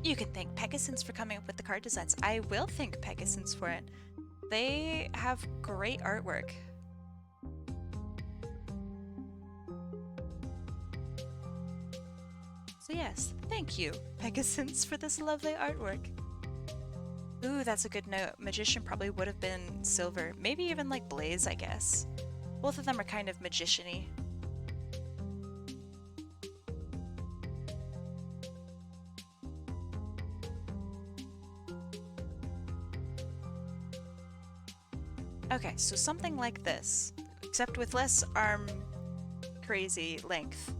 You can thank Pegasons for coming up with the card designs. I will thank Pegasons for it. They have great artwork. So yes, thank you, Pegasons, for this lovely artwork. Ooh, that's a good note. Magician probably would have been silver. Maybe even like Blaze, I guess. Both of them are kind of magician-y. Okay, so something like this, except with less arm crazy length.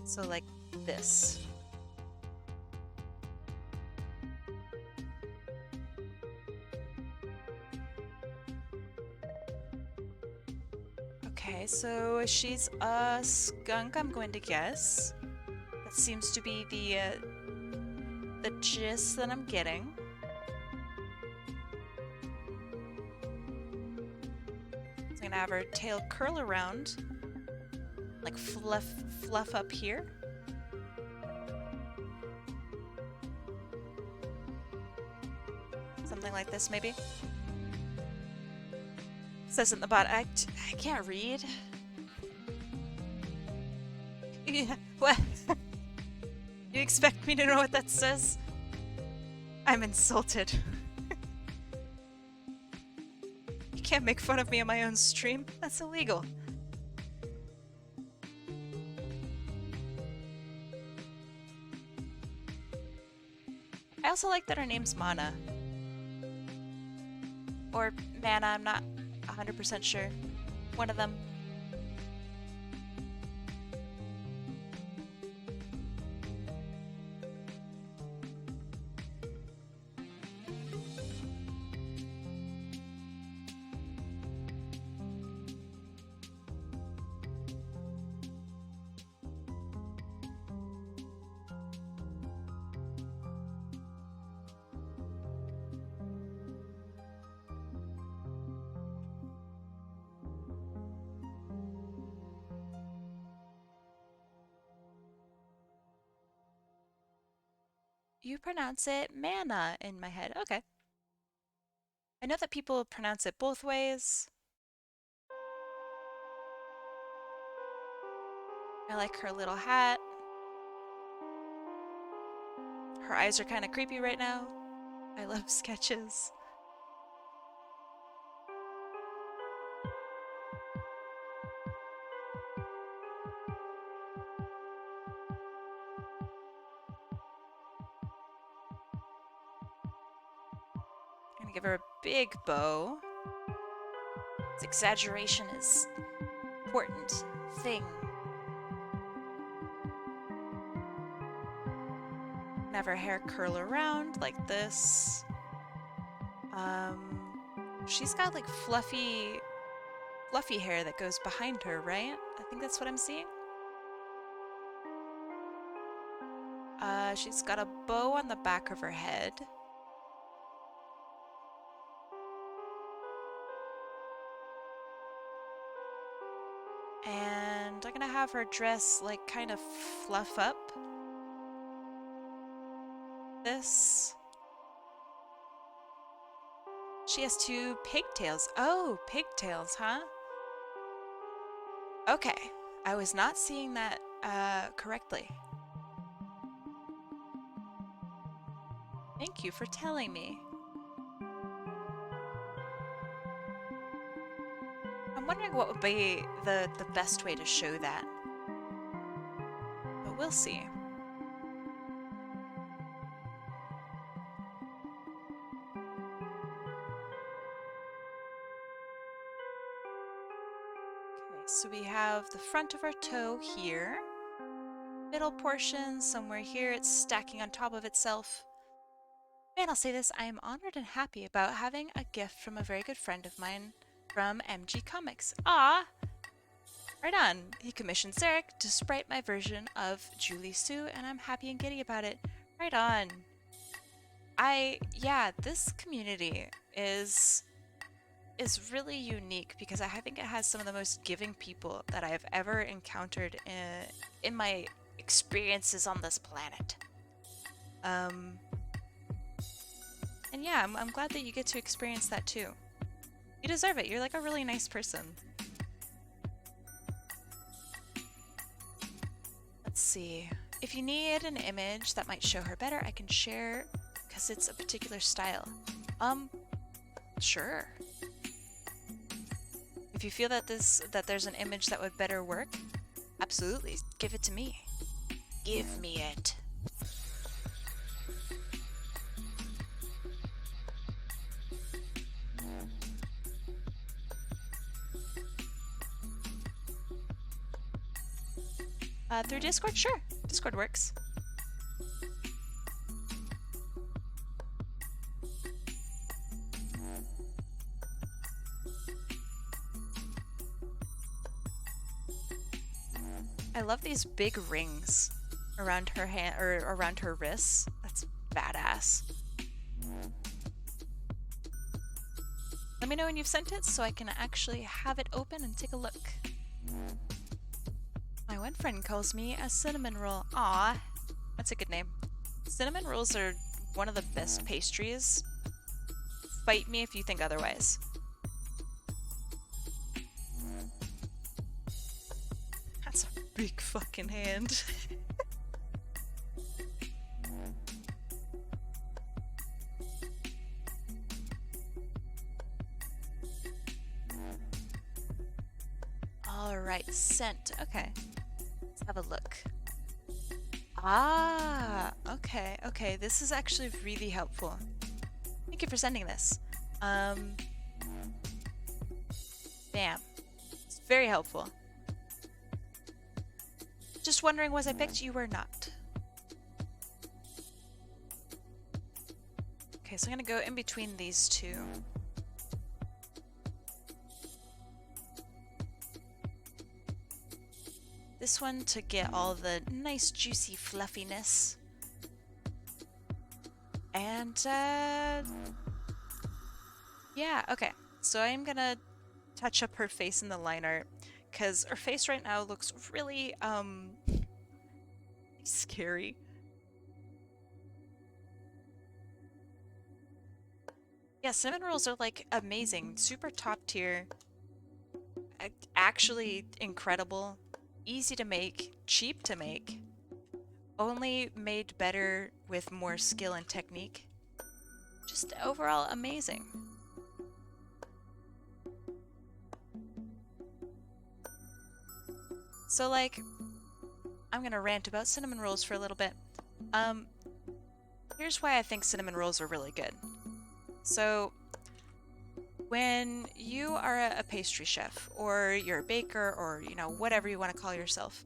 So like this. Okay, so she's a skunk, I'm going to guess. That seems to be the gist that I'm getting. So I'm gonna have her tail curl around, like fluff up here. Something like this, maybe. Says in the bot, I can't read. Yeah, what? You expect me to know what that says? I'm insulted. You can't make fun of me on my own stream. That's illegal. I also like that her name's Mana. Or Mana, I'm not 100% sure. One of them. You pronounce it Mana in my head. Okay. I know that people pronounce it both ways. I like her little hat. Her eyes are kind of creepy right now. I love sketches. I'm gonna give her a big bow. This exaggeration is important thing. Have her hair curl around like this. She's got like fluffy hair that goes behind her, right? I think that's what I'm seeing. She's got a bow on the back of her head. And I'm gonna have her dress like kind of fluff up. This. She has two pigtails. Oh, pigtails, huh? Okay. I was not seeing that correctly. Thank you for telling me. I'm wondering what would be the best way to show that. But we'll see. Okay, so we have the front of our toe here. Middle portion, somewhere here, it's stacking on top of itself. Man, I'll say this, I am honored and happy about having a gift from a very good friend of mine from MG Comics. Ah, right on. He commissioned Zarek to sprite my version of Julie Sue, and I'm happy and giddy about it. Right on. Yeah, this community is really unique because I think it has some of the most giving people that I have ever encountered in my experiences on this planet. And yeah, I'm glad that you get to experience that too. You deserve it. You're like a really nice person. Let's see. If you need an image that might show her better, I can share because it's a particular style. Sure. If you feel that there's an image that would better work, absolutely, give it to me. Give me it. Through Discord? Sure. Discord works. I love these big rings around her hand or around her wrists. That's badass. Let me know when you've sent it so I can actually have it open and take a look. My one friend calls me a cinnamon roll. Aw, that's a good name. Cinnamon rolls are one of the best pastries. Fight me if you think otherwise. big fucking hand. Alright, scent. Okay. Let's have a look. Ah, okay, okay. This is actually really helpful. Thank you for sending this. Bam. It's very helpful. Just wondering, was I picked you or not? Okay, so I'm gonna go in between these two. This one to get all the nice juicy fluffiness. And, yeah, okay. So I'm gonna touch up her face in the line art, because her face right now looks really, scary. Yeah, cinnamon rolls are, like, amazing. Super top tier. Actually incredible. Easy to make. Cheap to make. Only made better with more skill and technique. Just overall amazing. So, like, I'm gonna rant about cinnamon rolls for a little bit. Here's why I think cinnamon rolls are really good. So, when you are a pastry chef, or you're a baker, or, you know, whatever you want to call yourself,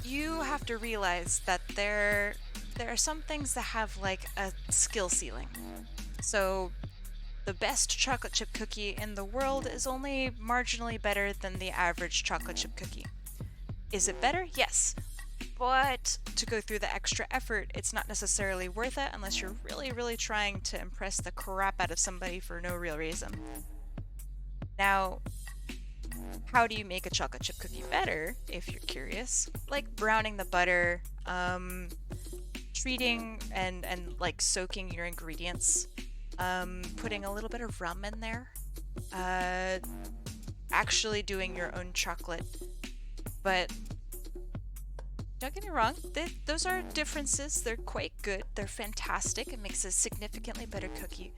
you have to realize that there are some things that have, like, a skill ceiling. So, the best chocolate chip cookie in the world is only marginally better than the average chocolate chip cookie. Is it better? Yes. But to go through the extra effort, it's not necessarily worth it unless you're really, really trying to impress the crap out of somebody for no real reason. Now, how do you make a chocolate chip cookie better, if you're curious? Like browning the butter, treating and like soaking your ingredients, putting a little bit of rum in there, actually doing your own chocolate. But don't get me wrong, those are differences. They're quite good. They're fantastic. It makes a significantly better cookie.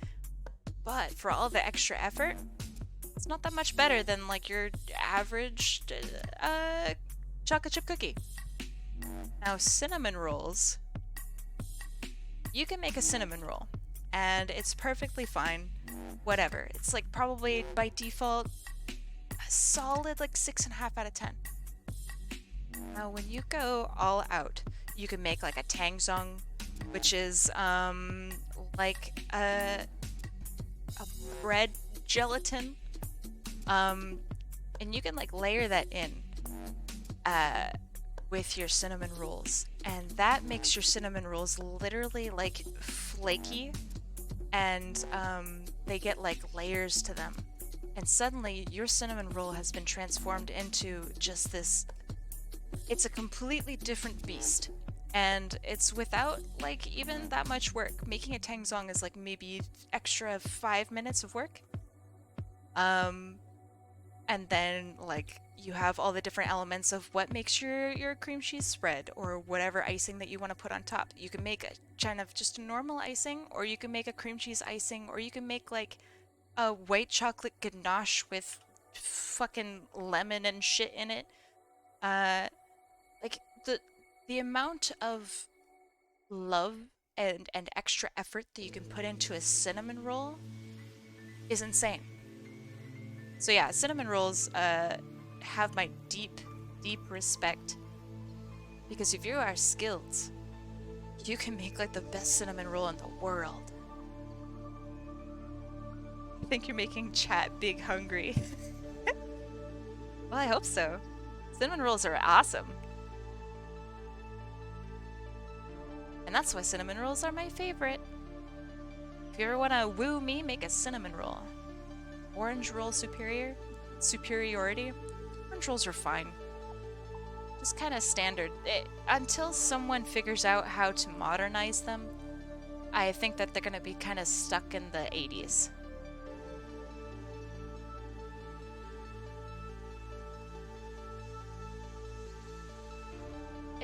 But for all the extra effort, it's not that much better than, like, your average chocolate chip cookie. Now, cinnamon rolls. You can make a cinnamon roll, and it's perfectly fine. Whatever. It's, like, probably by default a solid, like, 6.5 out of 10. Now, when you go all out, you can make, like, a tangzong, which is like a bread gelatin, and you can, like, layer that in with your cinnamon rolls, and that makes your cinnamon rolls literally, like, flaky, and they get, like, layers to them, and suddenly your cinnamon roll has been transformed into just this. It's a completely different beast, and it's without, like, even that much work. Making a tangzong is, like, maybe extra 5 minutes of work. And then, like, you have all the different elements of what makes your cream cheese spread, or whatever icing that you want to put on top. You can make a kind of just a normal icing, or you can make a cream cheese icing, or you can make, like, a white chocolate ganache with fucking lemon and shit in it. Like, the amount of love and extra effort that you can put into a cinnamon roll is insane. So yeah, cinnamon rolls have my deep, deep respect, because if you are skilled, you can make, like, the best cinnamon roll in the world. I think you're making chat big hungry. Well, I hope so. Cinnamon rolls are awesome. And that's why cinnamon rolls are my favorite. If you ever want to woo me, make a cinnamon roll. Orange roll superiority. Orange rolls are fine. Just kind of standard. Until someone figures out how to modernize them, I think that they're going to be kind of stuck in the 80s.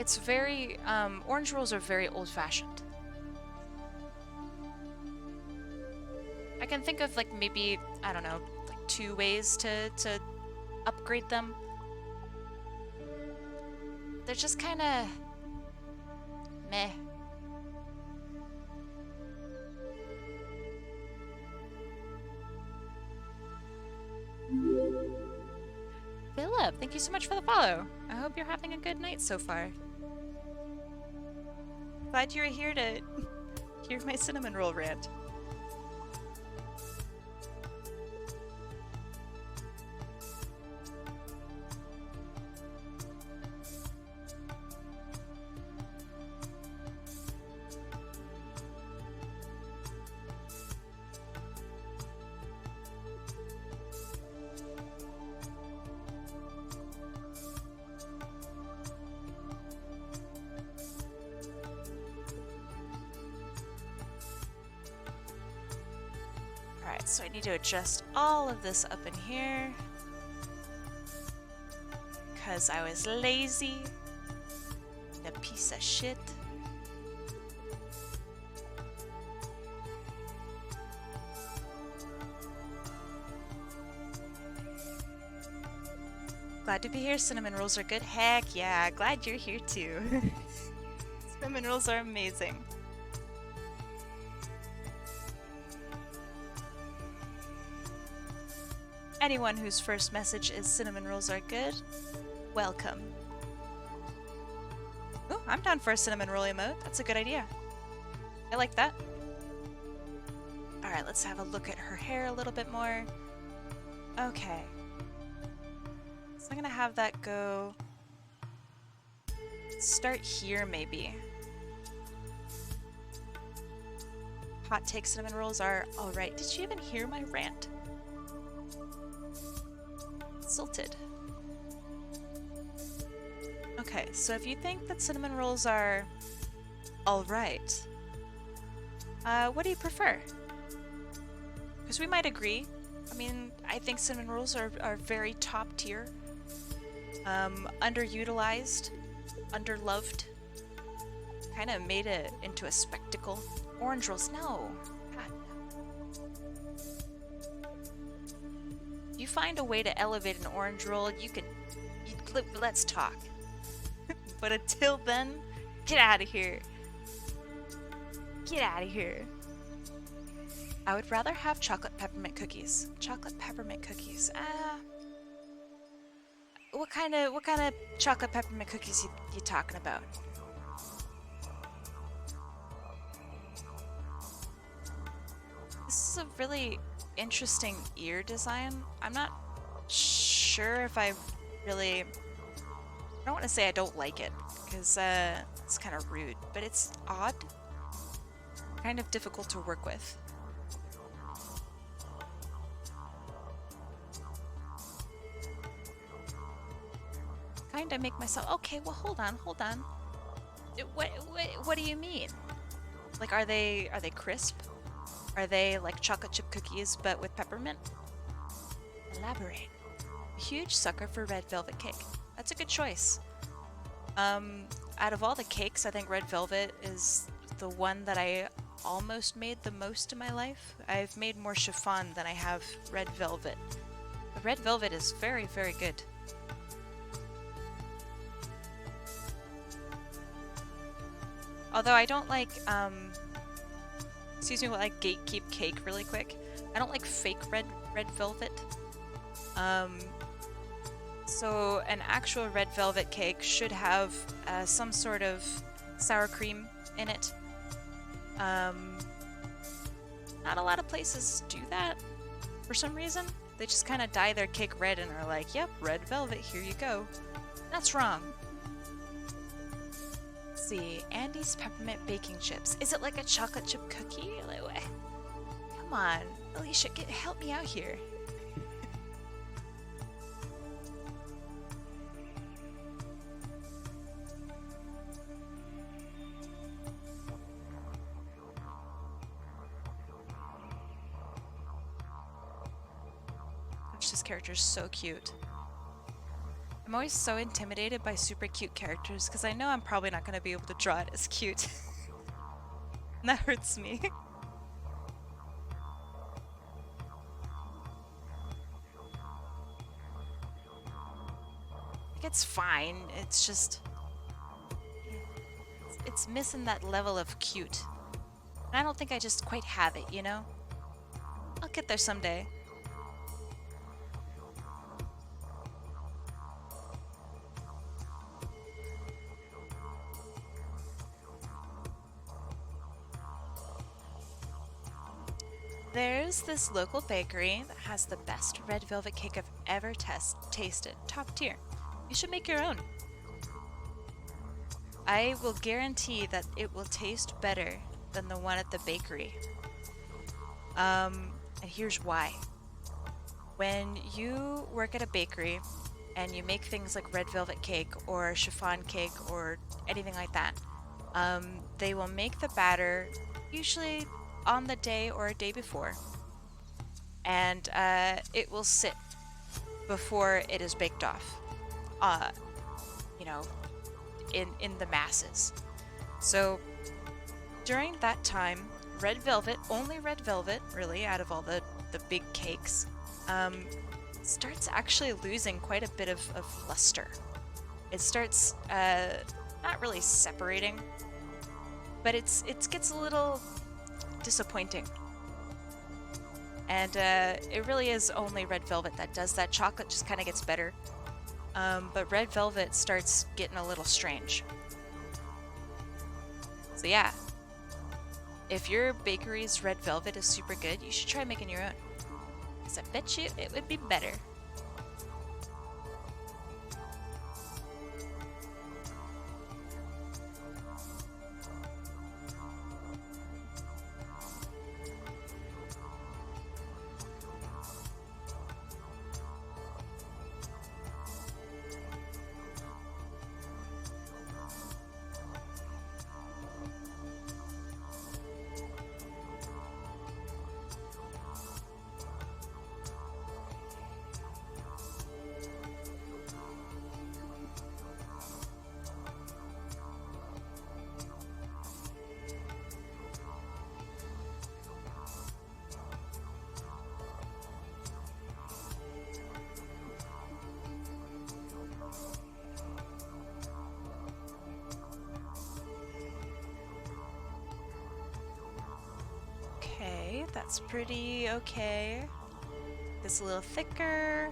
It's very, orange rolls are very old-fashioned. I can think of, like, maybe, I don't know, like 2 ways to upgrade them. They're just kind of meh. Philip, thank you so much for the follow. I hope you're having a good night so far. Glad you're here to hear my cinnamon roll rant. Alright, so I need to adjust all of this up in here. Because I was lazy. A piece of shit. Glad to be here. Cinnamon rolls are good. Heck yeah, glad you're here too. Cinnamon rolls are amazing. Anyone whose first message is cinnamon rolls are good, welcome. Oh, I'm down for a cinnamon roll emote. That's a good idea. I like that. Alright, let's have a look at her hair a little bit more. Okay. So I'm gonna have that go... Start here, maybe. Hot take cinnamon rolls are alright. Did you even hear my rant? Salted. Okay, so if you think that cinnamon rolls are alright, what do you prefer? Because we might agree. I mean, I think cinnamon rolls are very top tier. Underutilized, underloved. Kind of made it into a spectacle. Orange rolls, no. God, no. You find a way to elevate an orange roll, let's talk. But until then, get out of here. Get out of here. I would rather have chocolate peppermint cookies. Chocolate peppermint cookies. What kind of chocolate peppermint cookies you talking about? This is a really interesting ear design. I'm not sure if I really... I don't want to say I don't like it, because it's kind of rude, but it's odd. Kind of difficult to work with. Kind of make myself... Okay, well, hold on. What do you mean? Like, are they crisp? Are they like chocolate chip cookies, but with peppermint? Elaborate. Huge sucker for red velvet cake. That's a good choice. Out of all the cakes, I think red velvet is the one that I almost made the most in my life. I've made more chiffon than I have red velvet. The red velvet is very, very good. Although I don't like, excuse me while I gatekeep cake really quick. I don't like fake red velvet. So an actual red velvet cake should have some sort of sour cream in it. Not a lot of places do that for some reason. They just kind of dye their cake red and are like, yep, red velvet, here you go. That's wrong. Let's see, Andy's peppermint baking chips. Is it like a chocolate chip cookie? Like, what? Come on, Alicia, help me out here. This character is so cute. I'm always so intimidated by super cute characters because I know I'm probably not going to be able to draw it as cute. That hurts me. Like, it's fine. It's just... it's missing that level of cute. And I don't think I just quite have it, you know? I'll get there someday. There's this local bakery that has the best red velvet cake I've ever tasted. Top tier. You should make your own. I will guarantee that it will taste better than the one at the bakery. And here's why. When you work at a bakery and you make things like red velvet cake or chiffon cake or anything like that, they will make the batter usually on the day or a day before, and it will sit before it is baked off, you know, in the masses. So during that time, red velvet, only red velvet, really, out of all the big cakes, starts actually losing quite a bit of luster. It starts not really separating, but it gets a little disappointing. And it really is only red velvet that does that. Chocolate just kind of gets better. But red velvet starts getting a little strange. So yeah, if your bakery's red velvet is super good, you should try making your own. Because I bet you it would be better. Okay, that's pretty okay. It's a little thicker.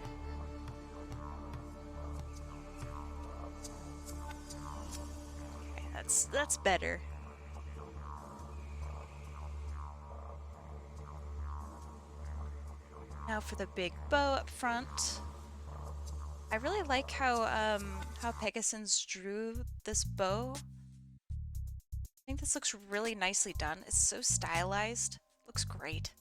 Okay, that's better. Now for the big bow up front. I really like how Pegasons drew this bow. I think this looks really nicely done. It's so stylized. Looks great.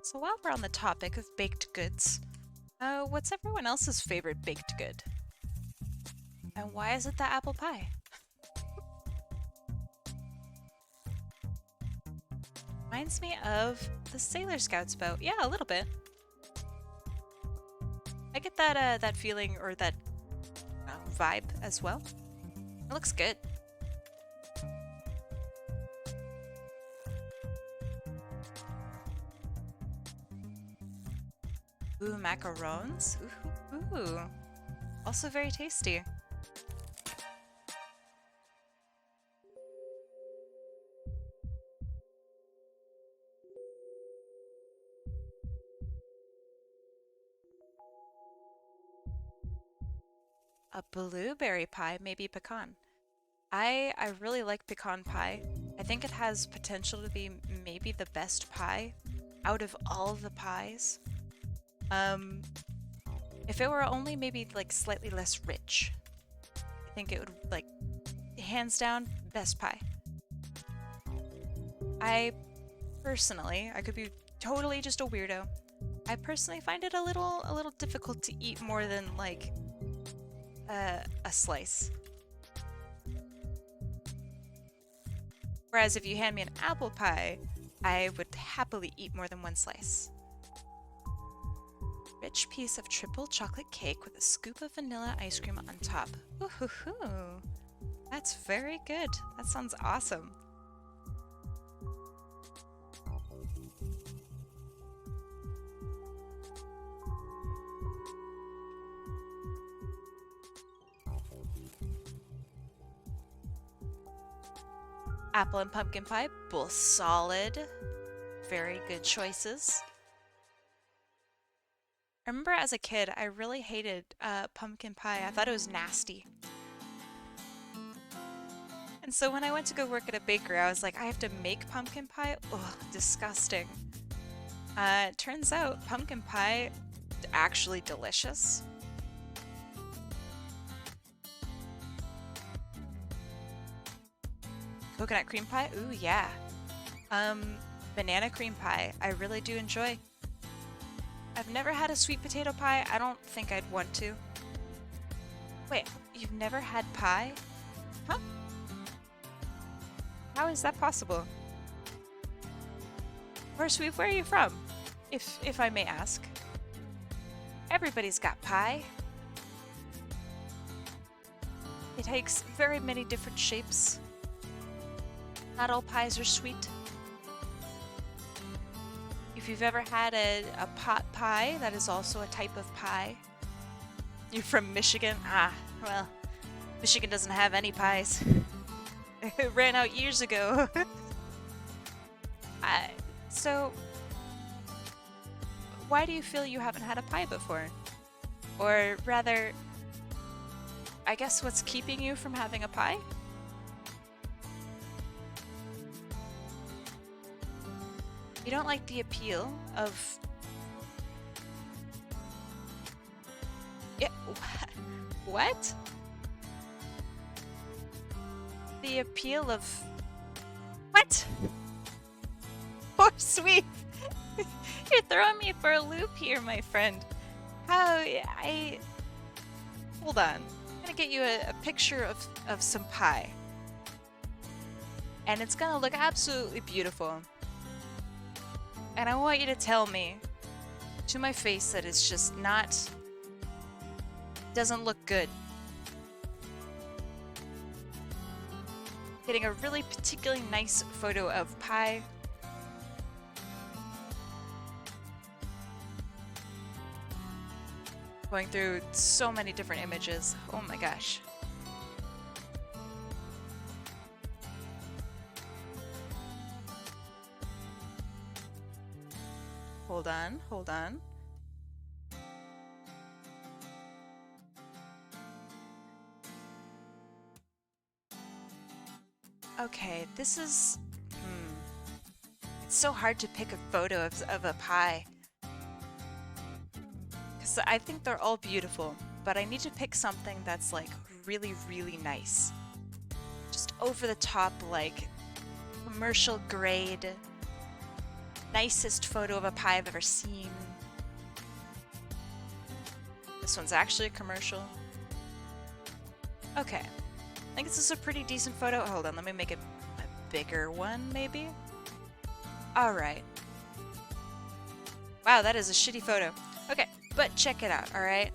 So while we're on the topic of baked goods, what's everyone else's favorite baked good? And why is it the apple pie? Reminds me of the Sailor Scouts bow. Yeah, a little bit. I get that that feeling or that vibe as well. It looks good. Ooh, macarons. Ooh. Also very tasty. A blueberry pie, maybe pecan. I really like pecan pie. I think it has potential to be maybe the best pie out of all the pies. If it were only maybe like slightly less rich, I think it would, like, hands down, best pie. I personally, I could be totally just a weirdo, I personally find it a little difficult to eat more than like a slice. Whereas if you hand me an apple pie, I would happily eat more than one slice. Rich piece of triple chocolate cake with a scoop of vanilla ice cream on top. Ooh, hoo, hoo. That's very good. That sounds awesome. Apple and pumpkin pie, both solid. Very good choices. I remember as a kid, I really hated pumpkin pie. I thought it was nasty. And so when I went to go work at a bakery, I was like, I have to make pumpkin pie? Ugh, disgusting. Turns out pumpkin pie actually delicious. Coconut cream pie? Ooh, yeah. Banana cream pie. I really do enjoy. I've never had a sweet potato pie. I don't think I'd want to. Wait, you've never had pie? Huh? How is that possible? Where are you from? If I may ask. Everybody's got pie. It takes very many different shapes. Not all pies are sweet. If you've ever had a pot pie, that is also a type of pie. You're from Michigan? Ah, well, Michigan doesn't have any pies. It ran out years ago. So, why do you feel you haven't had a pie before? Or rather, I guess what's keeping you from having a pie? You don't like the appeal of... Yeah, what? The appeal of... What? Poor Sweet! You're throwing me for a loop here, my friend. How... Hold on. I'm gonna get you a picture of some pie. And it's gonna look absolutely beautiful. And I want you to tell me to my face that it's just not... doesn't look good. Getting a really particularly nice photo of pie. Going through so many different images. Oh my gosh. Hold on, hold on. Okay, this is... It's so hard to pick a photo of a pie. Because I think they're all beautiful, but I need to pick something that's like really, really nice. Just over the top, like commercial grade. Nicest photo of a pie I've ever seen. This one's actually a commercial. Okay. I think this is a pretty decent photo. Hold on, let me make it a bigger one, maybe? Alright. Wow, that is a shitty photo. Okay, but check it out, alright?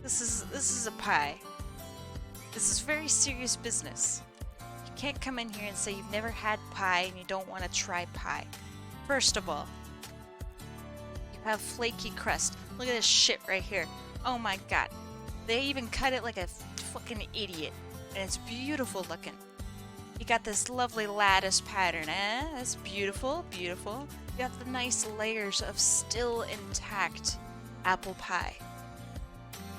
This is a pie. This is very serious business. You can't come in here and say you've never had pie and you don't want to try pie. First of all, you have flaky crust. Look at this shit right here. Oh my god. They even cut it like a fucking idiot. And it's beautiful looking. You got this lovely lattice pattern, eh? That's beautiful, beautiful. You have the nice layers of still intact apple pie.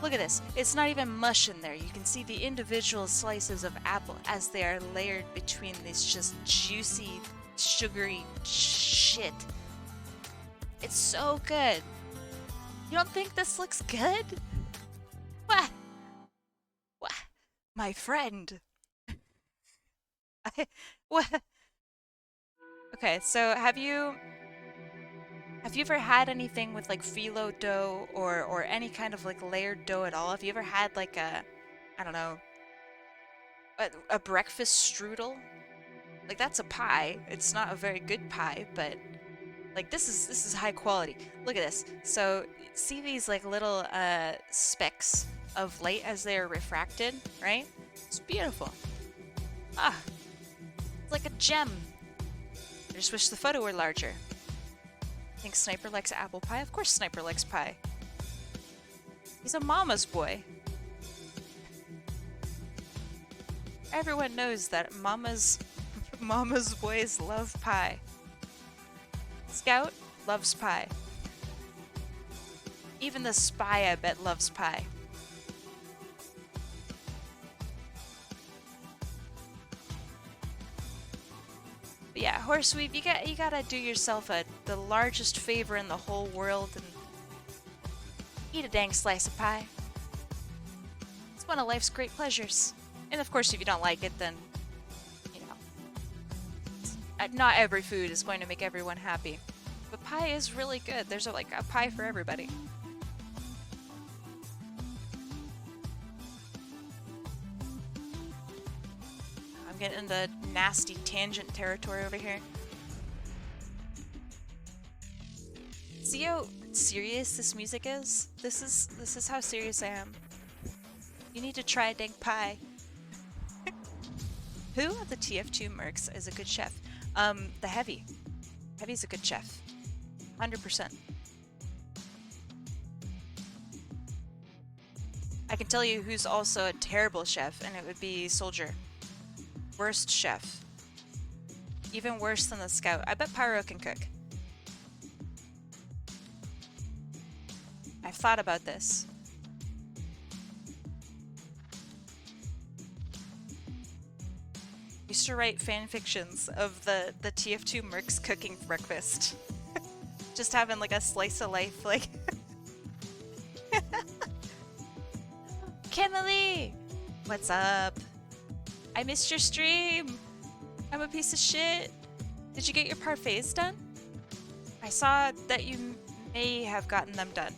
Look at this. It's not even mush in there. You can see the individual slices of apple as they are layered between this just juicy, sugary shit. It's so good. You don't think this looks good? What? What? My friend. What? Okay, so have you... Have you ever had anything with like phyllo dough or any kind of like layered dough at all? Have you ever had like a, I don't know, a breakfast strudel? Like that's a pie. It's not a very good pie, but like this is high quality. Look at this. So see these like little specks of light as they are refracted, right? It's beautiful. Ah, it's like a gem. I just wish the photo were larger. Think Sniper likes apple pie? Of course Sniper likes pie. He's a mama's boy. Everyone knows that mama's boys love pie. Scout loves pie. Even the spy, I bet, loves pie. But yeah, Horseweave, you gotta do yourself the largest favor in the whole world and eat a dang slice of pie. It's one of life's great pleasures. And of course, if you don't like it, then, you know, not every food is going to make everyone happy. But pie is really good. There's like a pie for everybody. I'm getting into nasty tangent territory over here. See how serious this music is? This is how serious I am. You need to try dang pie. Who of the TF2 mercs is a good chef? The Heavy. Heavy's a good chef. 100%. I can tell you who's also a terrible chef, and it would be Soldier. Worst chef. Even worse than the Scout. I bet Pyro can cook. I've thought about this. Used to write fan fictions of the TF2 mercs cooking breakfast. Just having like a slice of life, like. Kimberly! What's up? I missed your stream! I'm a piece of shit! Did you get your parfaits done? I saw that you may have gotten them done.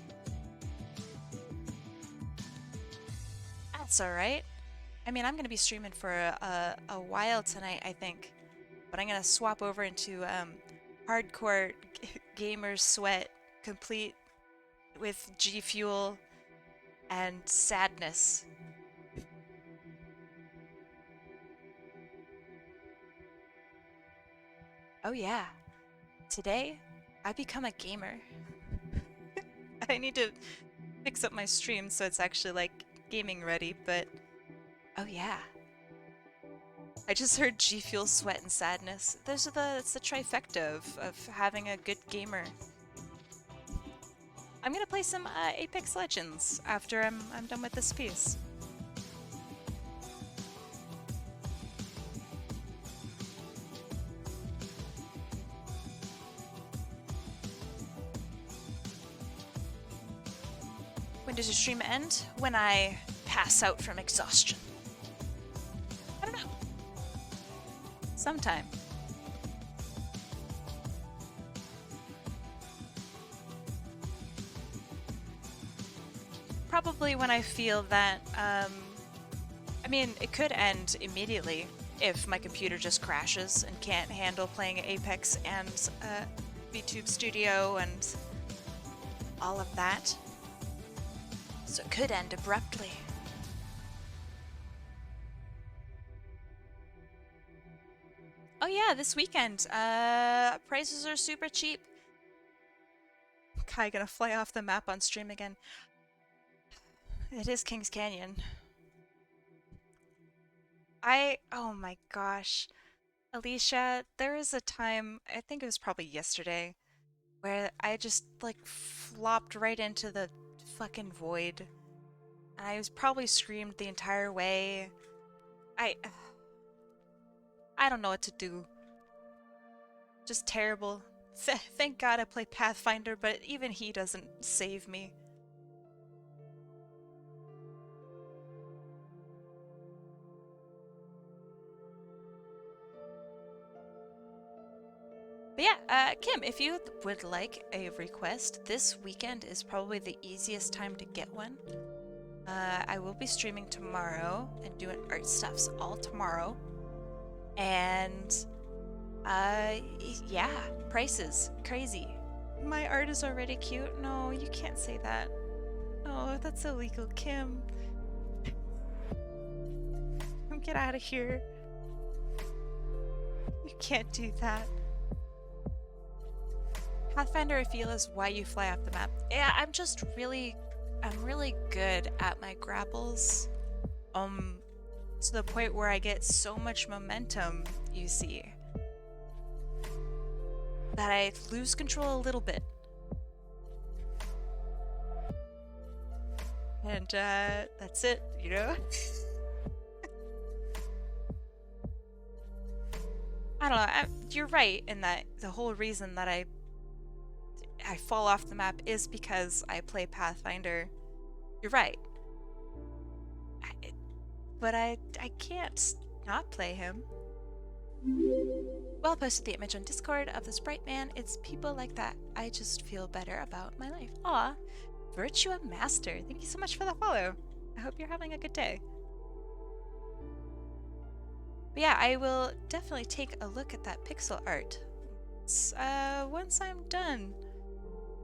That's alright. I mean, I'm gonna be streaming for a while tonight, I think. But I'm gonna swap over into hardcore gamer sweat, complete with G Fuel and sadness. Oh yeah. Today, I become a gamer. I need to fix up my stream so it's actually like gaming ready, but oh yeah. I just heard G Fuel, Sweat, and Sadness. It's the trifecta of having a good gamer. I'm gonna play some Apex Legends after I'm done with this piece. When does your stream end? When I pass out from exhaustion. I don't know. Sometime. Probably when I feel that, I mean, it could end immediately if my computer just crashes and can't handle playing Apex and VTube Studio and all of that. So it could end abruptly. Oh yeah, this weekend. Prices are super cheap. Kai gonna fly off the map on stream again. It is Kings Canyon. Oh my gosh. Alicia, there was a time, I think it was probably yesterday, where I just like flopped right into the fucking void. And I was probably screamed the entire way. I don't know what to do. Just terrible. Thank God I play Pathfinder, but even he doesn't save me. But But yeah, Kim, if you would like a request, this weekend is probably the easiest time to get one. I will be streaming tomorrow and doing art stuffs all tomorrow. And, yeah, prices, crazy. My art is already cute. No, you can't say that. No, that's illegal, Kim. Get out of here. You can't do that. Pathfinder, I feel, is why you fly off the map. Yeah, I'm really good at my grapples. To the point where I get so much momentum, you see, that I lose control a little bit. And, that's it, you know? I don't know, you're right in that the whole reason that I fall off the map is because I play Pathfinder. You're right. But I can't not play him. Well, posted the image on Discord of the Sprite Man. It's people like that. I just feel better about my life. Aw, Virtua Master. Thank you so much for the follow. I hope you're having a good day. But yeah, I will definitely take a look at that pixel art once I'm done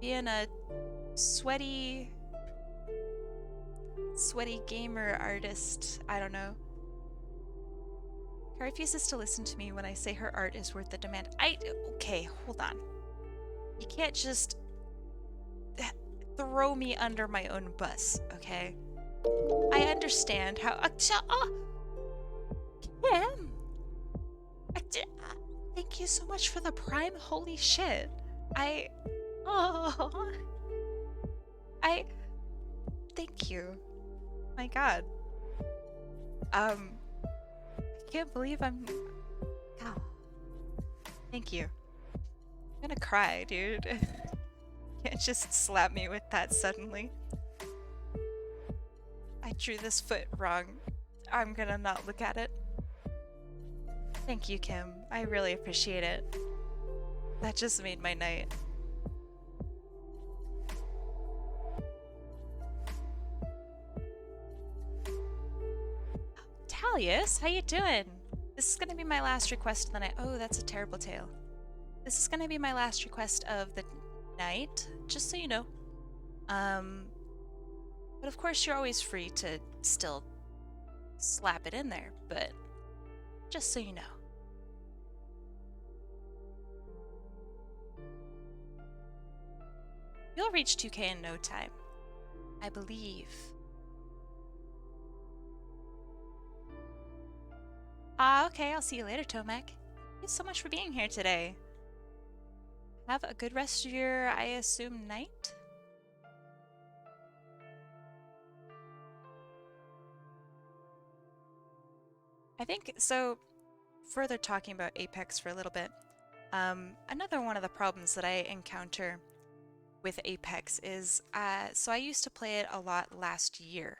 being a sweaty gamer artist. I don't know. Her refuses to listen to me when I say her art is worth the demand. Okay, hold on. You can't just throw me under my own bus, okay? I understand how... Kim! Thank you so much for the Prime. Holy shit. Thank you. My god. I can't believe I'm... Oh. Thank you. I'm gonna cry, dude. You can't just slap me with that suddenly. I drew this foot wrong. I'm gonna not look at it. Thank you, Kim. I really appreciate it. That just made my night. Talius, how you doing? This is gonna be my last request of the night. Oh, that's a terrible tale. This is gonna be my last request of the night, just so you know. But of course you're always free to still slap it in there, but just so you know. You'll reach 2K in no time, I believe. Okay, I'll see you later, Tomek. Thank you so much for being here today. Have a good rest of your, I assume, night? I think, so, further talking about Apex for a little bit, another one of the problems that I encounter with Apex is, so I used to play it a lot last year,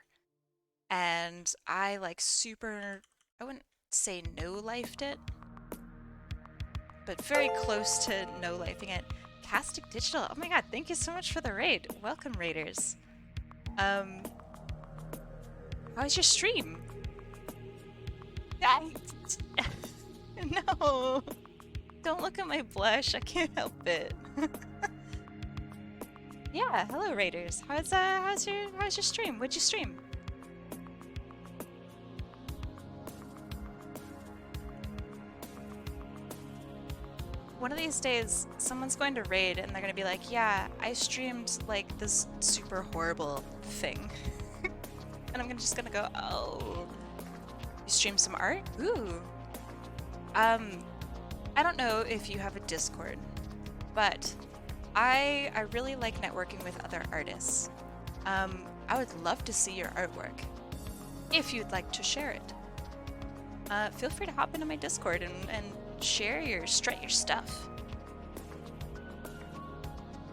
and I I wouldn't say no-lifed it, but very close to no-lifing it. Castic Digital, oh my god, thank you so much for the raid. Welcome, raiders. How was your stream? No, don't look at my blush, I can't help it. Yeah, hello raiders. How's your stream? What'd you stream? One of these days, someone's going to raid and they're gonna be like, yeah, I streamed like this super horrible thing. And I'm just gonna go, oh, you streamed some art? Ooh. I don't know if you have a Discord, but I really like networking with other artists. I would love to see your artwork. If you'd like to share it, feel free to hop into my Discord and share your stuff.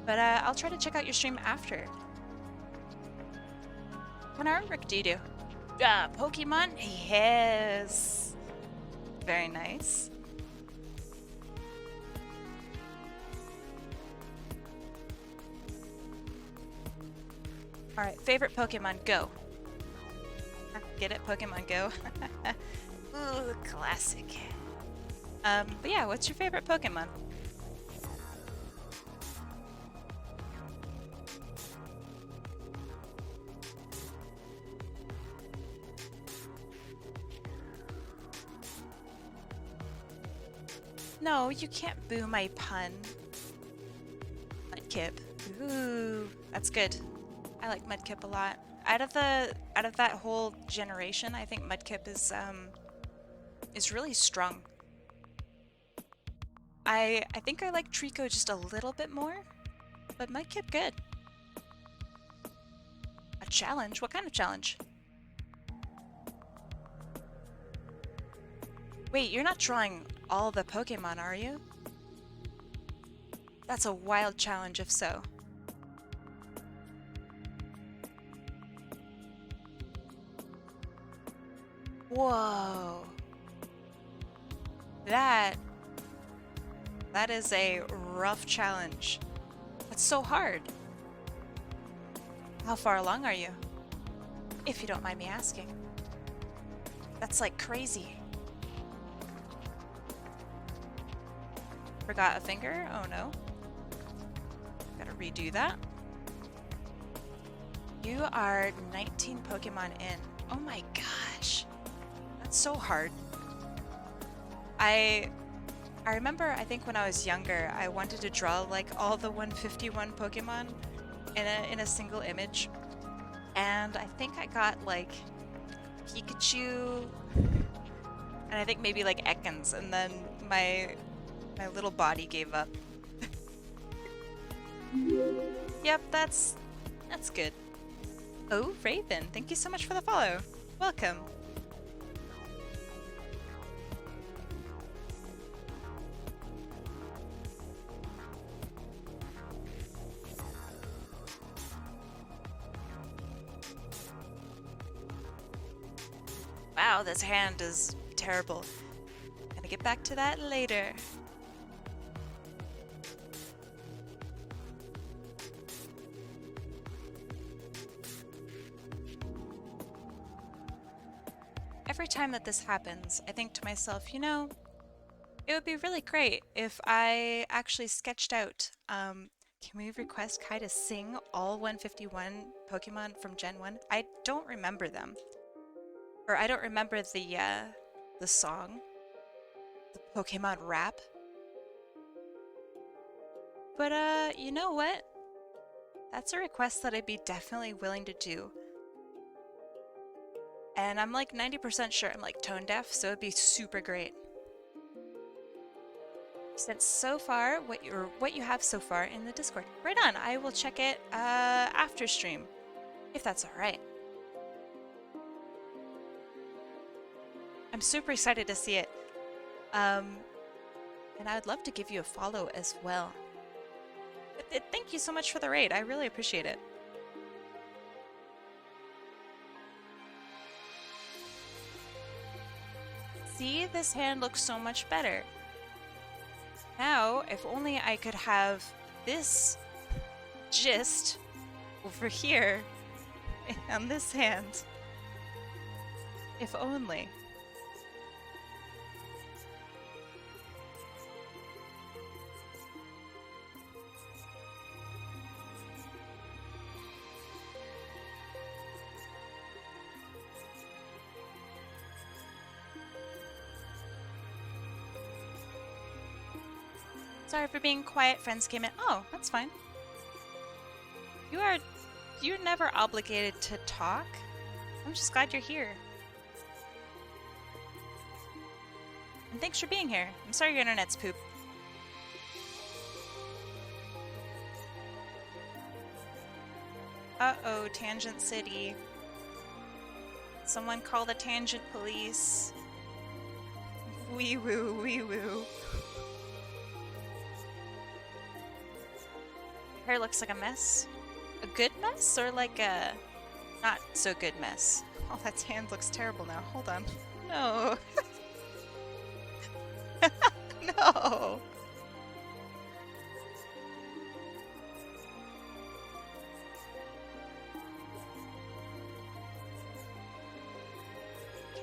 But I'll try to check out your stream after. What kind of artwork do you do? Pokemon? Yes. Very nice. Alright, favorite Pokemon, go. Get it? Pokemon Go? Ooh, classic. But yeah, what's your favorite Pokemon? No, you can't boo my pun. Mudkip. Ooh, that's good. I like Mudkip a lot. Out of that whole generation, I think Mudkip is really strong. I think I like Trico just a little bit more, but Mudkip good. A challenge? What kind of challenge? Wait, you're not drawing all the Pokemon, are you? That's a wild challenge if so. Whoa. That is a rough challenge. That's so hard. How far along are you? If you don't mind me asking. That's like crazy. Forgot a finger? Oh no. Gotta redo that. You are 19 Pokemon in. Oh my gosh. That's so hard. I remember, I think when I was younger, I wanted to draw like all the 151 Pokemon in a single image. And I think I got like Pikachu and I think maybe like Ekans, and then my little body gave up. Yep, that's good. Oh, Raven, thank you so much for the follow. Welcome. Wow, this hand is terrible. Gonna get back to that later. Every time that this happens, I think to myself, you know, it would be really great if I actually sketched out, can we request Kai to sing all 151 Pokemon from Gen 1? I don't remember them. Or I don't remember the song. The Pokemon rap. But, you know what? That's a request that I'd be definitely willing to do. And I'm like 90% sure I'm like tone deaf, so it'd be super great. Since so far, what you have so far in the Discord. Right on, I will check it after stream, if that's alright. I'm super excited to see it. And I would love to give you a follow as well. Thank you so much for the raid, I really appreciate it. See, this hand looks so much better. Now, if only I could have this gist over here on this hand. If only. Sorry for being quiet, friends came in. Oh, that's fine. You're never obligated to talk. I'm just glad you're here. And thanks for being here. I'm sorry your internet's poop. Uh-oh, Tangent City. Someone call the Tangent Police. Wee woo, wee woo. Hair looks like a mess. A good mess or like a not so good mess? Oh, that hand looks terrible now. Hold on. No. No.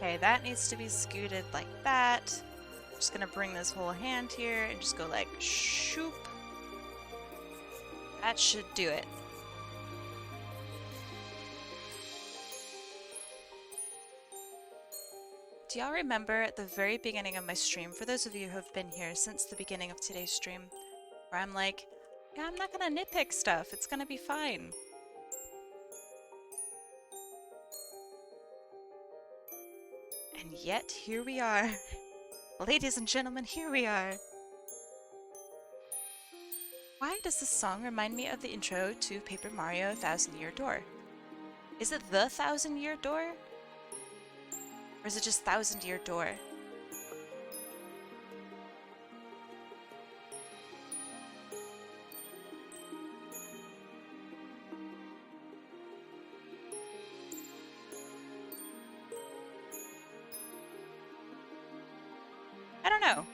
Okay, that needs to be scooted like that. Just gonna bring this whole hand here and just go like shoop. That should do it. Do y'all remember at the very beginning of my stream, for those of you who have been here since the beginning of today's stream, where I'm like, yeah, I'm not gonna nitpick stuff, it's gonna be fine. And yet, here we are. Ladies and gentlemen, here we are. Why does this song remind me of the intro to Paper Mario Thousand Year Door? Is it the Thousand Year Door? Or is it just Thousand Year Door? I don't know.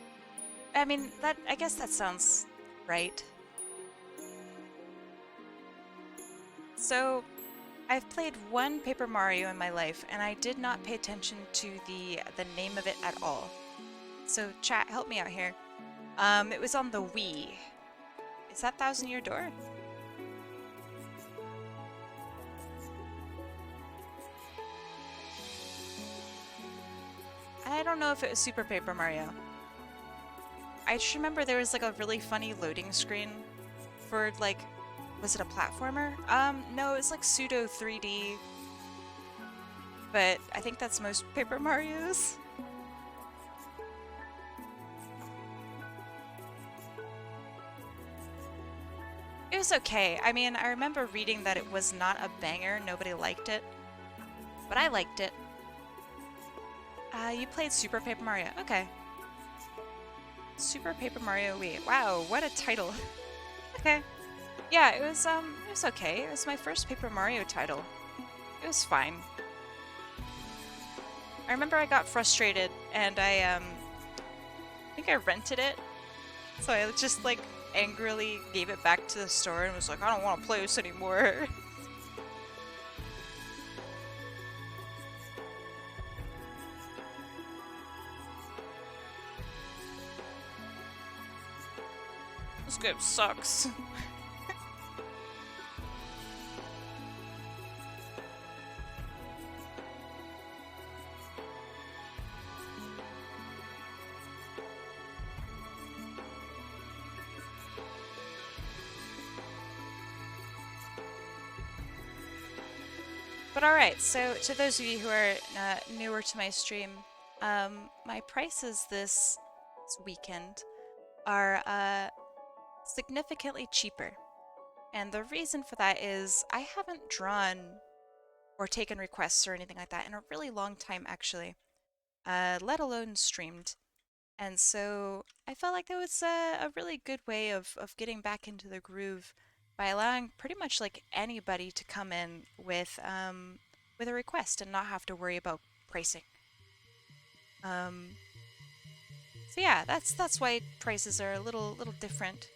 I mean, I guess that sounds right. So, I've played one Paper Mario in my life, and I did not pay attention to the name of it at all. So, chat, help me out here. It was on the Wii. Is that Thousand Year Door? I don't know if it was Super Paper Mario. I just remember there was like a really funny loading screen for like, was it a platformer? No, it's like pseudo 3D. But I think that's most Paper Marios. It was okay. I mean, I remember reading that it was not a banger, nobody liked it. But I liked it. You played Super Paper Mario. Okay. Super Paper Mario Wii. Wow, what a title. Okay. Yeah, it was okay. It was my first Paper Mario title. It was fine. I remember I got frustrated and I think I rented it. So I just like angrily gave it back to the store and was like, I don't want to play this anymore. This game sucks. But alright, so to those of you who are newer to my stream, my prices this weekend are significantly cheaper. And the reason for that is I haven't drawn or taken requests or anything like that in a really long time, actually, let alone streamed. And so I felt like that was a really good way of getting back into the groove by allowing pretty much like anybody to come in with a request and not have to worry about pricing. So yeah, that's why prices are a little different.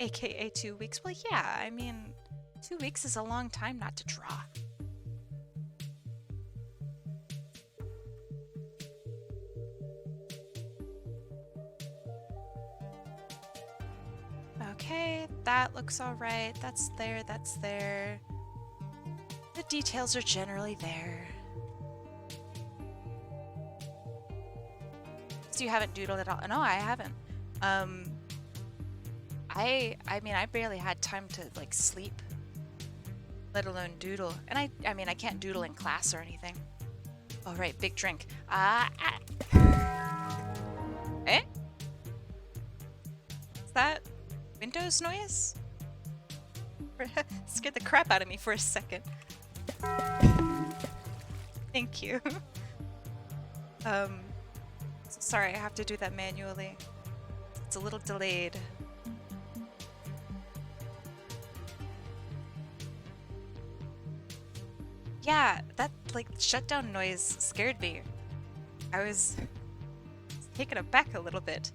AKA 2 weeks. Well, yeah, I mean, 2 weeks is a long time not to draw. Okay, that looks alright. That's there, that's there. The details are generally there. So you haven't doodled at all? No, I haven't. I mean, I barely had time to like sleep, let alone doodle. And I mean, I can't doodle in class or anything. All right, big drink. Eh? Is that Windows noise? Scared the crap out of me for a second. Thank you. Sorry, I have to do that manually. It's a little delayed. Yeah, that like shutdown noise scared me. I was taken aback a little bit.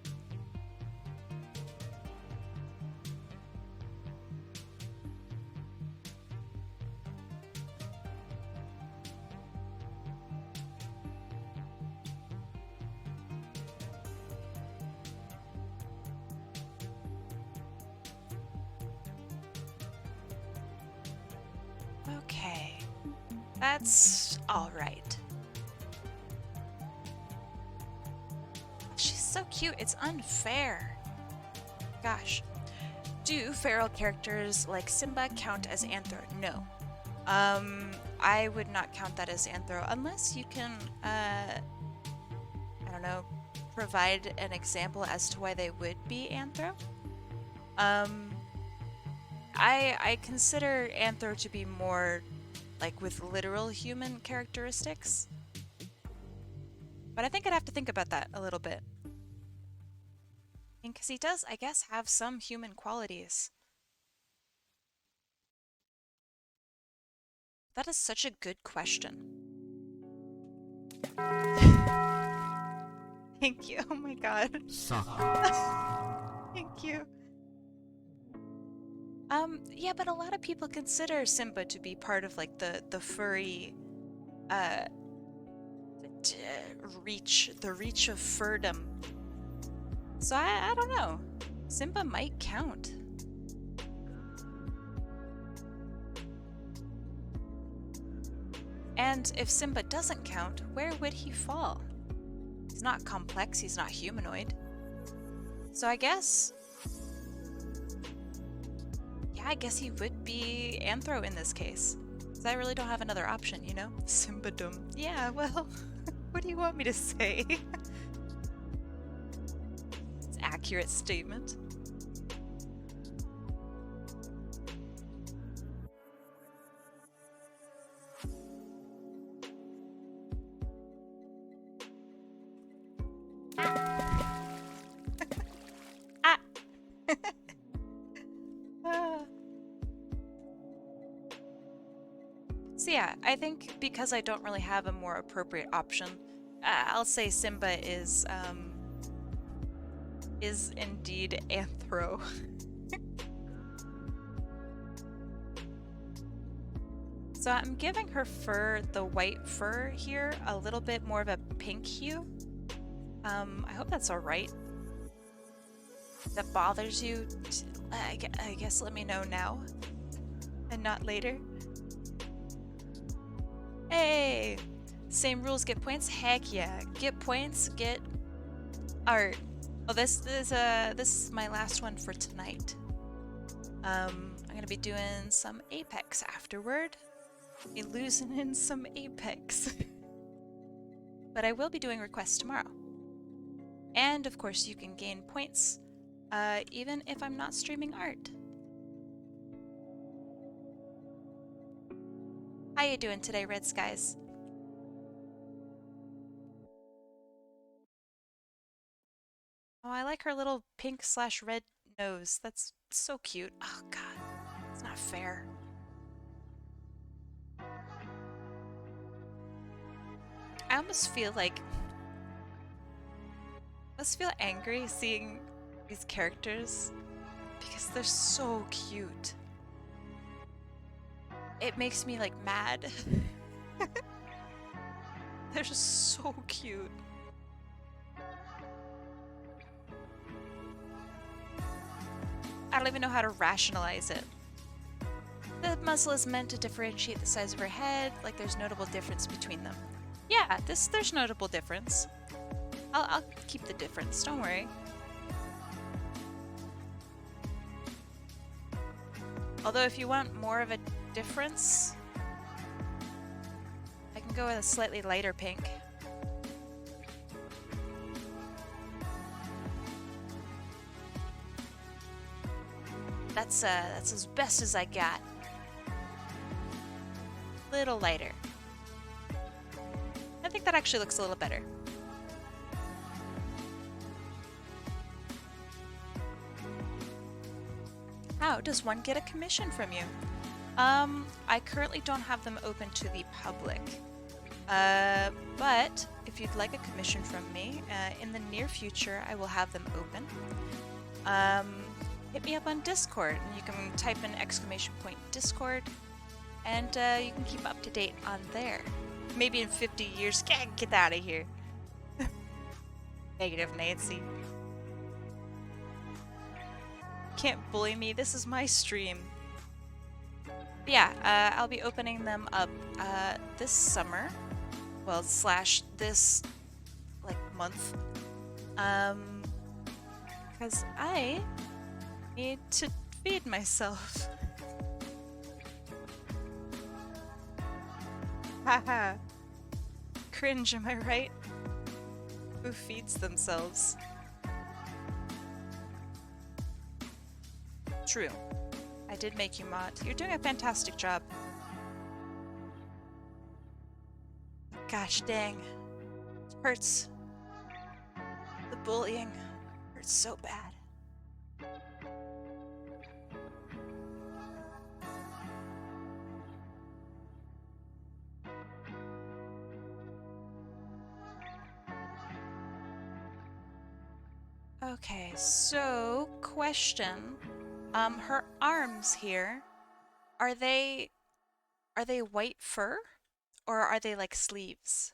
Okay. That's alright. She's so cute, it's unfair. Gosh. Do feral characters like Simba count as anthro? No. I would not count that as anthro unless you can, I don't know, provide an example as to why they would be anthro. I consider anthro to be more like with literal human characteristics. But I think I'd have to think about that a little bit. Because he does, I guess, have some human qualities. That is such a good question. Thank you. Oh my god. Thank you. Yeah, but a lot of people consider Simba to be part of like the furry reach of furdom. So I don't know. Simba might count. And if Simba doesn't count, where would he fall? He's not complex, he's not humanoid. So I guess... yeah, I guess he would be anthro in this case. Because I really don't have another option, you know? Simba-dum. Yeah, well, what do you want me to say? It's an accurate statement. So yeah, I think because I don't really have a more appropriate option, I'll say Simba is indeed anthro. So I'm giving her fur, the white fur here, a little bit more of a pink hue. I hope that's alright. If that bothers you, I guess let me know now and not later. Hey! Same rules, get points? Heck yeah. Get points, get art. Oh, this is my last one for tonight. I'm gonna be doing some Apex afterward. Be losing in some Apex. But I will be doing requests tomorrow. And of course you can gain points, even if I'm not streaming art. How you doing today, Red Skies? Oh, I like her little pink/red nose. That's so cute. Oh god, it's not fair. I almost feel like... I almost feel angry seeing these characters because they're so cute. It makes me like mad. They're just so cute. I don't even know how to rationalize it. The muzzle is meant to differentiate the size of her head, like there's notable difference between them. Yeah, there's notable difference. I'll keep the difference, don't worry. Although if you want more of a difference, I can go with a slightly lighter pink. That's as best as I got. Little lighter. I think that actually looks a little better. How does one get a commission from you? I currently don't have them open to the public. But if you'd like a commission from me, in the near future I will have them open. Hit me up on Discord, and you can type in !Discord, and you can keep up to date on there. Maybe in 50 years, get out of here. Negative Nancy. Can't bully me, this is my stream. Yeah, I'll be opening them up this summer. Well, slash this like month. Because I need to feed myself. Haha. Cringe, am I right? Who feeds themselves? True. I did make you mod. You're doing a fantastic job. Gosh dang. It hurts. The bullying hurts so bad. Okay, so question. Her arms here, are they white fur? Or are they like sleeves?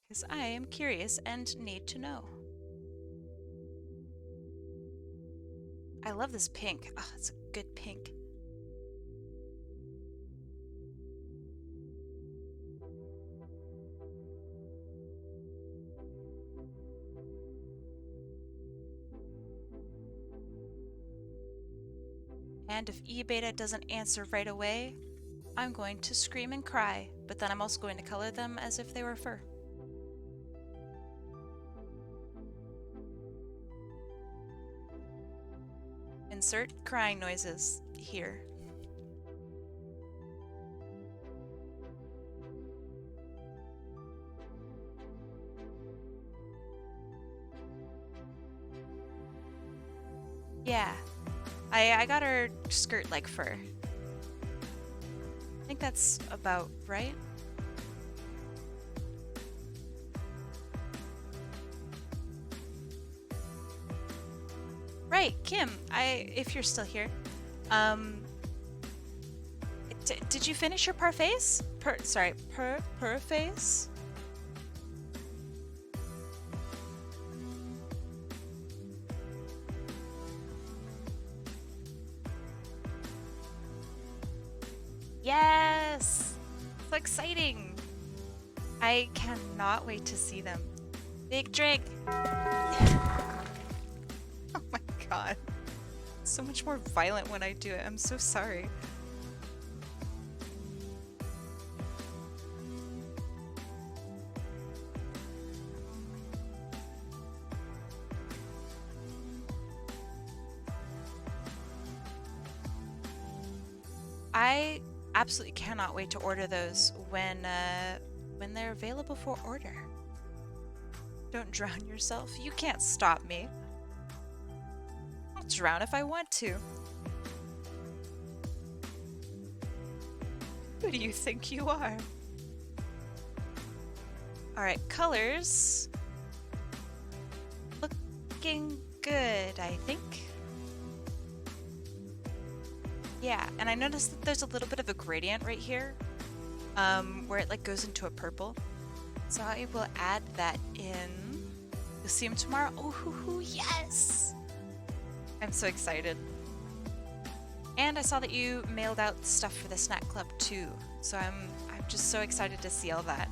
Because I am curious and need to know. I love this pink. Oh, it's a good pink. And if E-beta doesn't answer right away, I'm going to scream and cry, but then I'm also going to color them as if they were fur. Insert crying noises here. Yeah, I got her skirt like fur. I think that's about right. Right, Kim, if you're still here, did you finish your parfaits? Parfaits? Yes! So exciting! I cannot wait to see them. Big drink! Oh my god. So much more violent when I do it. I'm so sorry. I absolutely cannot wait to order those when they're available for order. Don't drown yourself. You can't stop me. I'll drown if I want to. Who do you think you are? Alright, colors. Looking good, I think. Yeah, and I noticed that there's a little bit of a gradient right here, where it like goes into a purple. So I will add that in. You'll see him tomorrow. Oh, yes! I'm so excited. And I saw that you mailed out stuff for the snack club too. So I'm just so excited to see all that.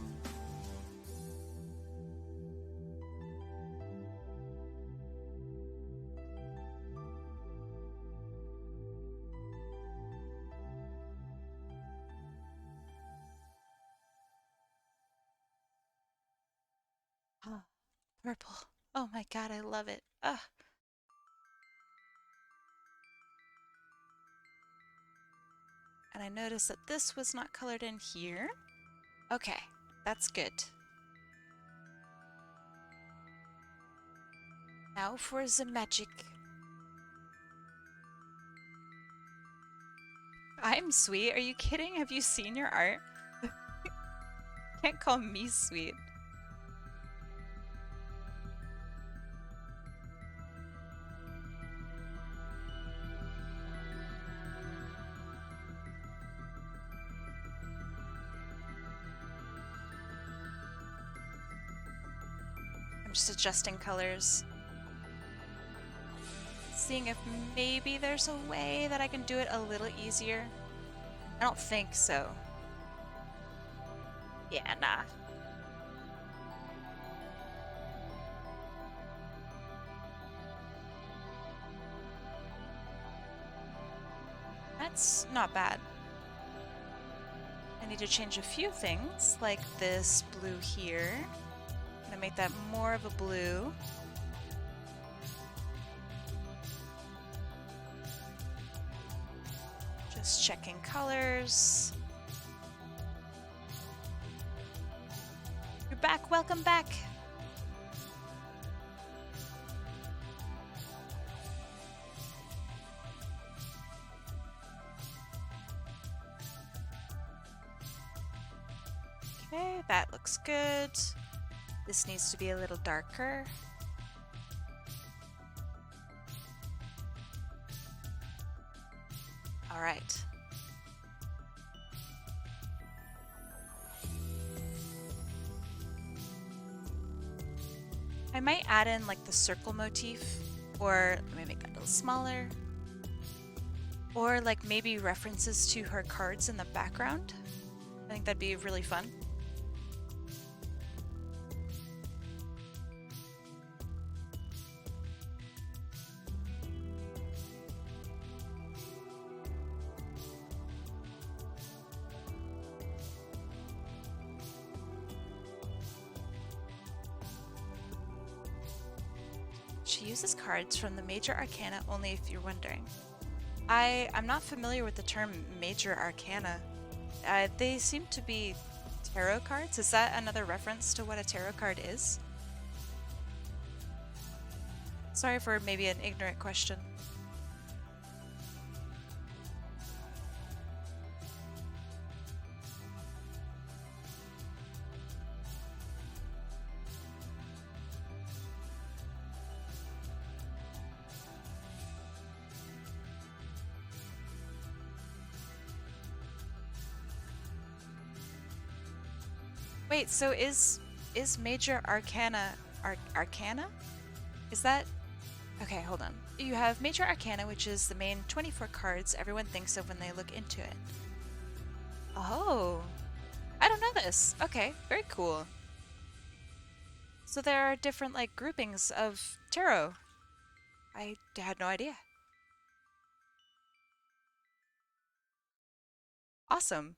Oh, purple. Oh my god, I love it. Ugh. And I noticed that this was not colored in here. Okay, that's good. Now for the magic. I'm sweet. Are you kidding? Have you seen your art? Can't call me sweet. I'm just adjusting colors. seeing if maybe there's a way that I can do it a little easier. I don't think so. Yeah, nah. That's not bad. I need to change a few things, like this blue here. I'm gonna make that more of a blue. Just checking colors. You're back, welcome back. Okay, that looks good. This needs to be a little darker. All right. I might add in like the circle motif, or let me make that a little smaller. Or like maybe references to her cards in the background. I think that'd be really fun. She uses cards from the Major Arcana only, if you're wondering. I'm not familiar with the term Major Arcana. They seem to be tarot cards. Is that another reference to what a tarot card is? Sorry for maybe an ignorant question. Wait, so is Major Arcana Arcana? Is that... Okay, hold on. You have Major Arcana, which is the main 24 cards everyone thinks of when they look into it. Oh, I don't know this. Okay, very cool. So there are different like groupings of tarot. I had no idea. Awesome.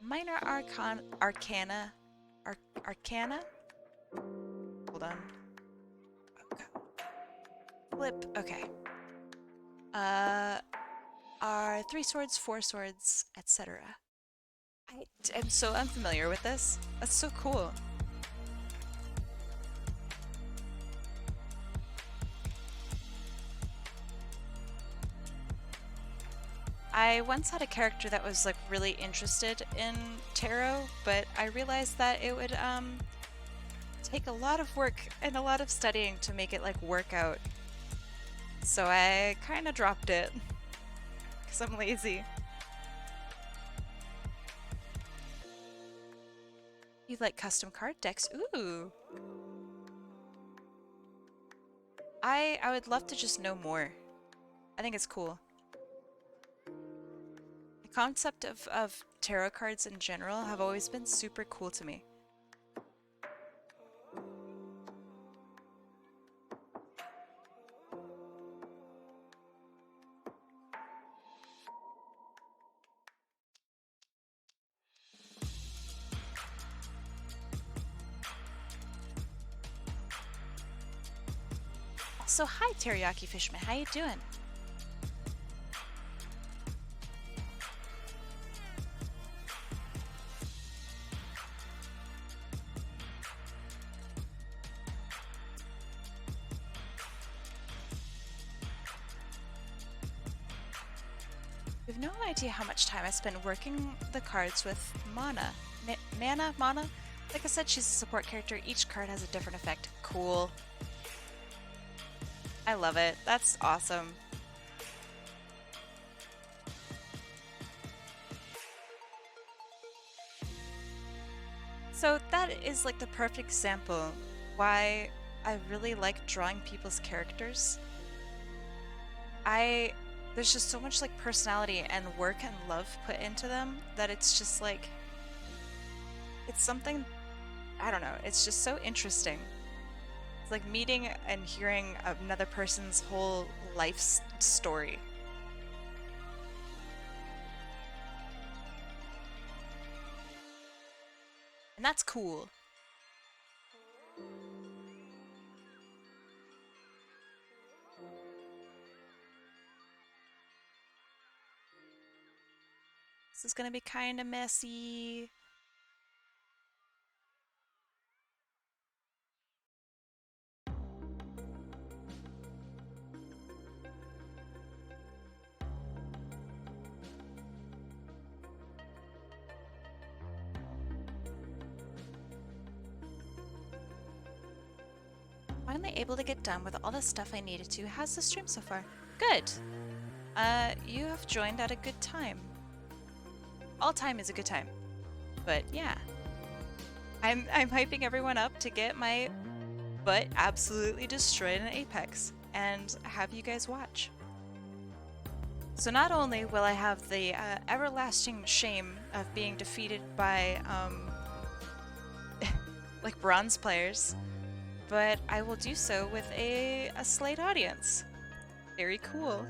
Minor Arcana. Arcana? Hold on. Okay. Flip. Okay. Are 3 swords, 4 swords, etc. I am so unfamiliar with this. That's so cool. I once had a character that was like really interested in tarot, but I realized that it would take a lot of work and a lot of studying to make it like work out. So I kind of dropped it because I'm lazy. You like custom card decks? Ooh. I would love to just know more. I think it's cool. The concept of tarot cards in general have always been super cool to me. So hi Teriyaki Fishman, how you doing? You have no idea how much time I spent working the cards with Mana. Mana? Like I said, she's a support character. Each card has a different effect. Cool. I love it. That's awesome. So that is like the perfect example why I really like drawing people's characters. There's just so much like personality and work and love put into them that it's just like, it's something, I don't know, it's just so interesting. It's like meeting and hearing another person's whole life story. And that's cool. This is gonna be kind of messy. Finally able to get done with all the stuff I needed to. How's the stream so far? Good. You have joined at a good time. All time is a good time. But yeah. I'm hyping everyone up to get my butt absolutely destroyed in Apex and have you guys watch. So not only will I have the everlasting shame of being defeated by like bronze players, but I will do so with a Slate audience. Very cool.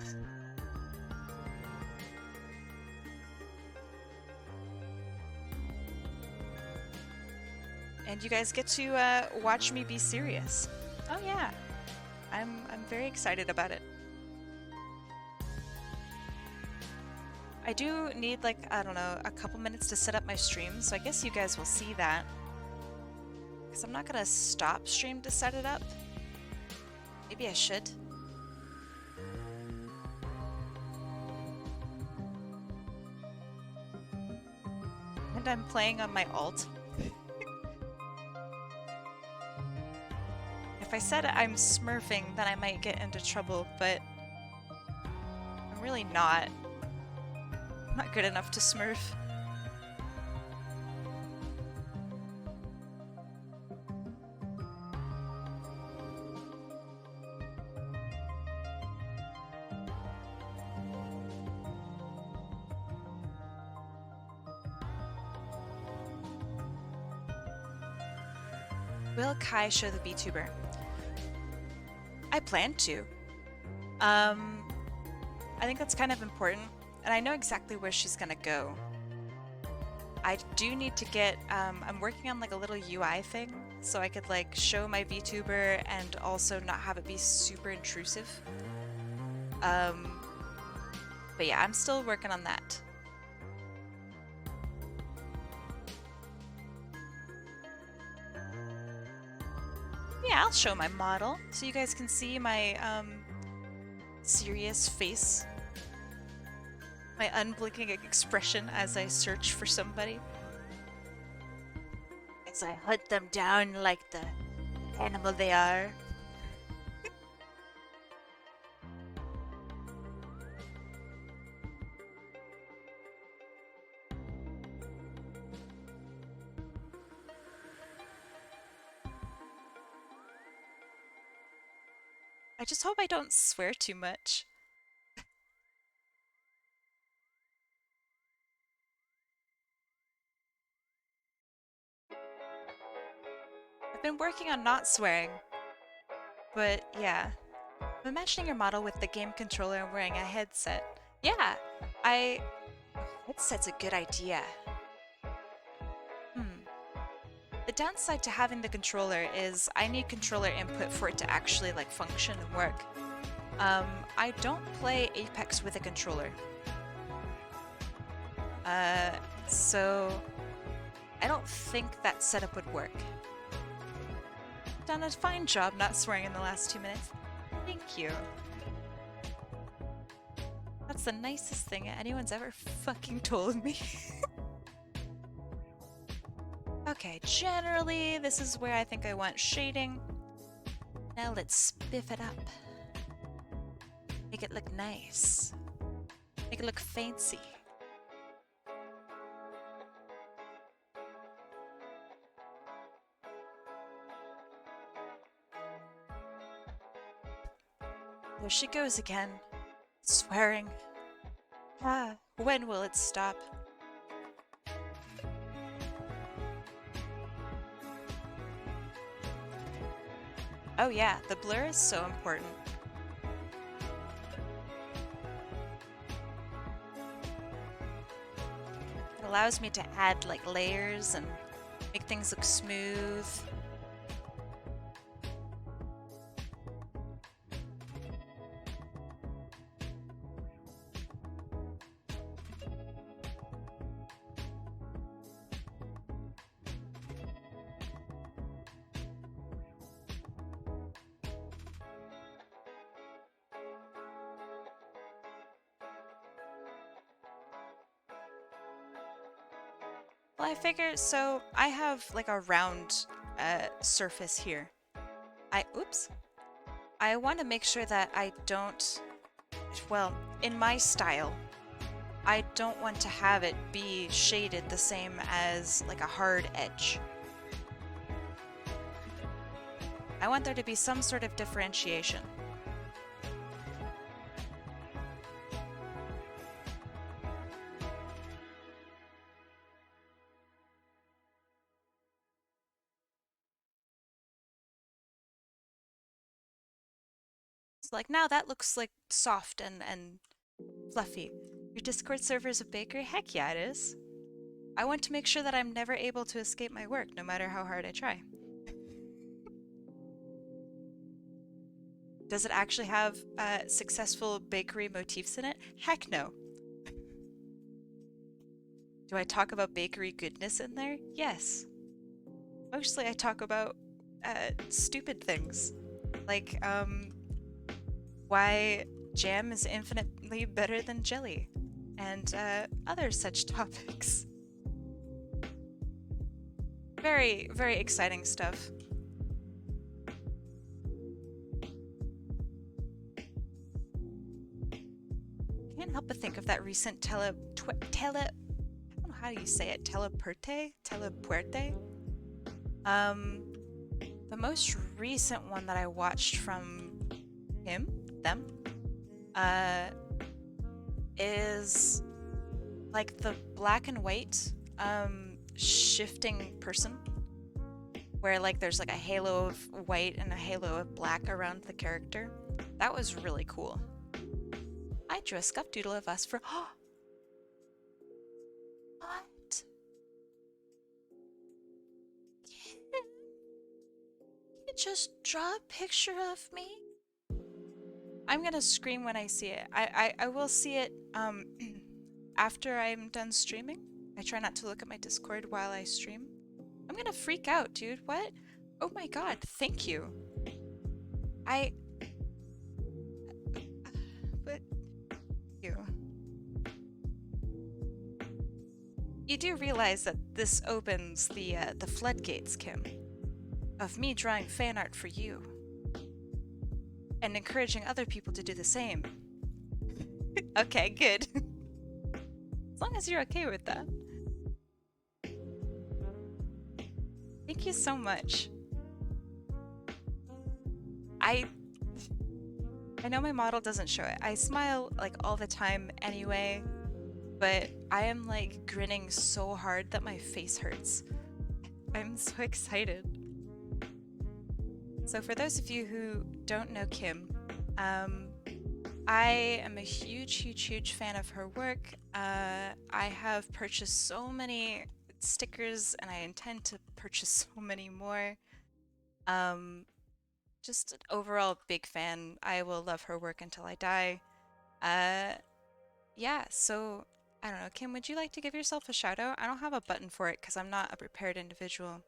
And you guys get to watch me be serious. Oh yeah, I'm very excited about it. I do need like, I don't know, a couple minutes to set up my stream, so I guess you guys will see that. Because I'm not gonna stop stream to set it up. Maybe I should. And I'm playing on my alt. If I said I'm smurfing, then I might get into trouble, but I'm really not. I'm not good enough to smurf. Will Kai show the VTuber? I plan to. I think that's kind of important, and I know exactly where she's gonna go. I do need to get, I'm working on like a little UI thing, so I could like show my VTuber and also not have it be super intrusive. But yeah, I'm still working on that. Yeah, I'll show my model so you guys can see my serious face. My unblinking expression as I search for somebody. As I hunt them down like the animal they are. I just hope I don't swear too much. I've been working on not swearing. But yeah. I'm imagining your model with the game controller and wearing a headset. Yeah, headset's a good idea. The downside to having the controller is I need controller input for it to actually like function and work. I don't play Apex with a controller. So I don't think that setup would work. Done a fine job not swearing in the last 2 minutes. Thank you. That's the nicest thing anyone's ever fucking told me. Okay, generally this is where I think I want shading. Now let's spiff it up. Make it look nice. Make it look fancy. There she goes again, swearing. Ah, when will it stop? Oh yeah, the blur is so important. It allows me to add like layers and make things look smooth. Well, I figure, so I have like a round surface here. Oops. I want to make sure that I don't, well, in my style, I don't want to have it be shaded the same as like a hard edge. I want there to be some sort of differentiation. It's like, now that looks like soft and fluffy. Your Discord server is a bakery? Heck yeah, it is. I want to make sure that I'm never able to escape my work, no matter how hard I try. Does it actually have successful bakery motifs in it? Heck no. Do I talk about bakery goodness in there? Yes. Mostly I talk about stupid things. Like, why jam is infinitely better than jelly. And other such topics. Very, very exciting stuff. Can't help but think of that recent I don't know how you say it, telepuerte? The most recent one that I watched from them, is like the black and white shifting person, where like there's like a halo of white and a halo of black around the character. That was really cool. I drew a scuff doodle of us for what? You just draw a picture of me? I'm gonna scream when I see it. I will see it after I'm done streaming. I try not to look at my Discord while I stream. I'm gonna freak out, dude. What? Oh my god, thank you. But you do realize that this opens the floodgates, Kim, of me drawing fan art for you and encouraging other people to do the same. Okay, good. As long as you're okay with that. Thank you so much. I know my model doesn't show it. I smile like all the time anyway, but I am like grinning so hard that my face hurts. I'm so excited. So for those of you who don't know Kim, I am a huge fan of her work. I have purchased so many stickers and I intend to purchase so many more. Just an overall big fan. I will love her work until I die. Yeah, so I don't know. Kim, would you like to give yourself a shout out? I don't have a button for it because I'm not a prepared individual.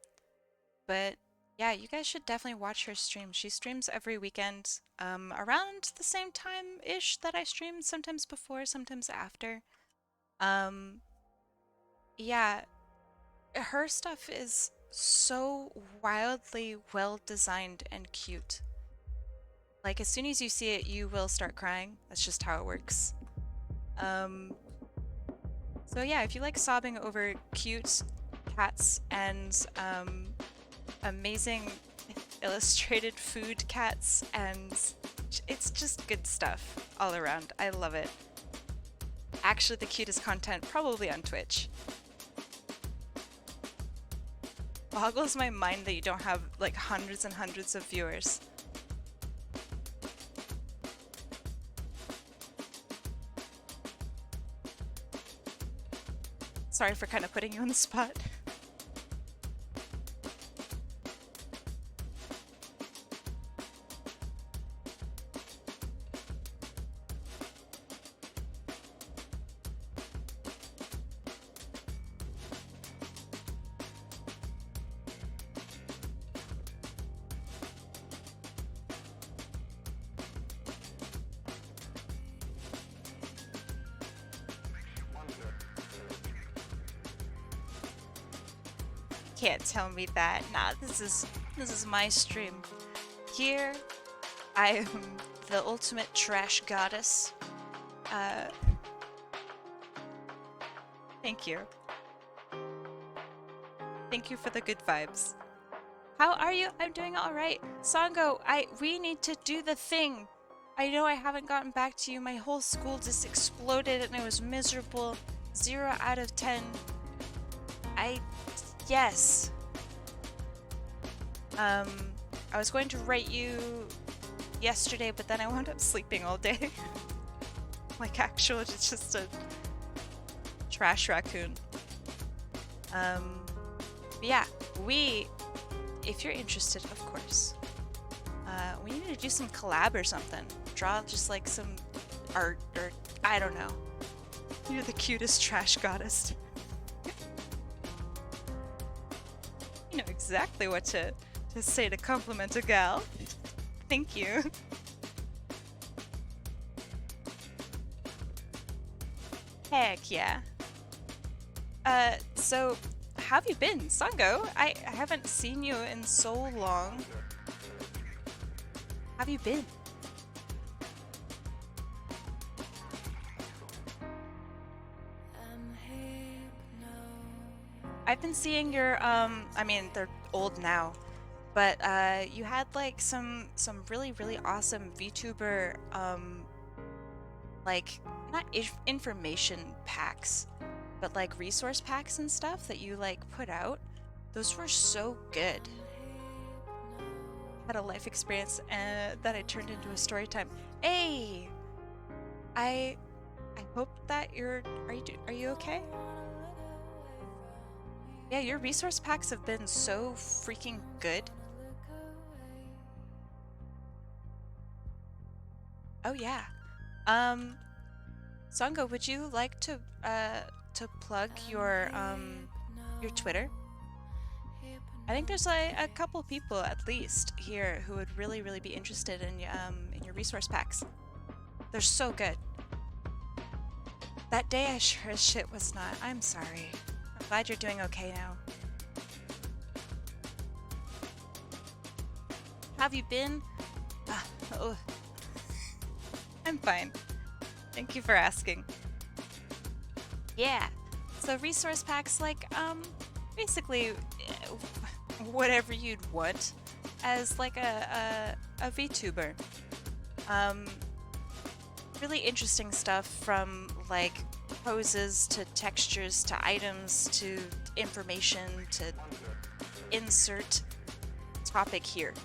But yeah, you guys should definitely watch her stream. She streams every weekend, around the same time-ish that I stream, sometimes before, sometimes after. Yeah, her stuff is so wildly well designed and cute. Like, as soon as you see it, you will start crying. That's just how it works. So yeah, if you like sobbing over cute cats and amazing illustrated food cats, and it's just good stuff all around. I love it. Actually, the cutest content probably on Twitch. Boggles my mind that you don't have like hundreds and hundreds of viewers. Sorry for kind of putting you on the spot. Can't tell me that. Nah, this is my stream. Here, I am the ultimate trash goddess. Thank you. Thank you for the good vibes. How are you? I'm doing all right. Sango, we need to do the thing. I know I haven't gotten back to you. My whole school just exploded and it was miserable. 0 out of 10. Yes. I was going to write you yesterday, but then I wound up sleeping all day. Like it's just a trash raccoon. Yeah, if you're interested, of course, we need to do some collab or something. Draw just like some art or I don't know. You're the cutest trash goddess. You know exactly what to say to compliment a gal. Thank you. Heck yeah. So how have you been, Sango? I haven't seen you in so long. How have you been? I've been seeing your, I mean, they're old now, but you had like some really, really awesome VTuber, like, not information packs, but like resource packs and stuff that you like put out. Those were so good. Had a life experience that I turned into a story time. Hey! I hope that are you okay? Yeah, your resource packs have been so freaking good. Oh yeah. Sango, would you like to plug your Twitter? I think there's like a couple people at least here who would really, really be interested in your resource packs. They're so good. That day I sure as shit was not. I'm sorry. I'm glad you're doing okay now. Have you been? Oh. I'm fine. Thank you for asking. Yeah. So resource packs, like, basically whatever you'd want as like a VTuber. Really interesting stuff from like poses to textures to items to information to insert topic here.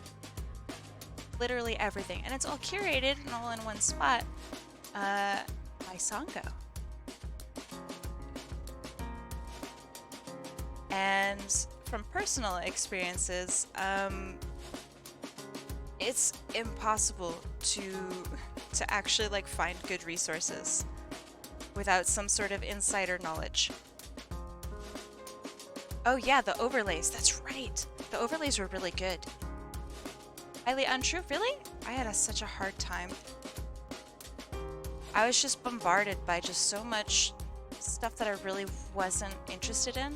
Literally everything. And it's all curated and all in one spot by Sango. And from personal experiences, it's impossible to actually like find good resources without some sort of insider knowledge. Oh yeah, the overlays, that's right. The overlays were really good. Highly untrue, really? I had such a hard time. I was just bombarded by just so much stuff that I really wasn't interested in.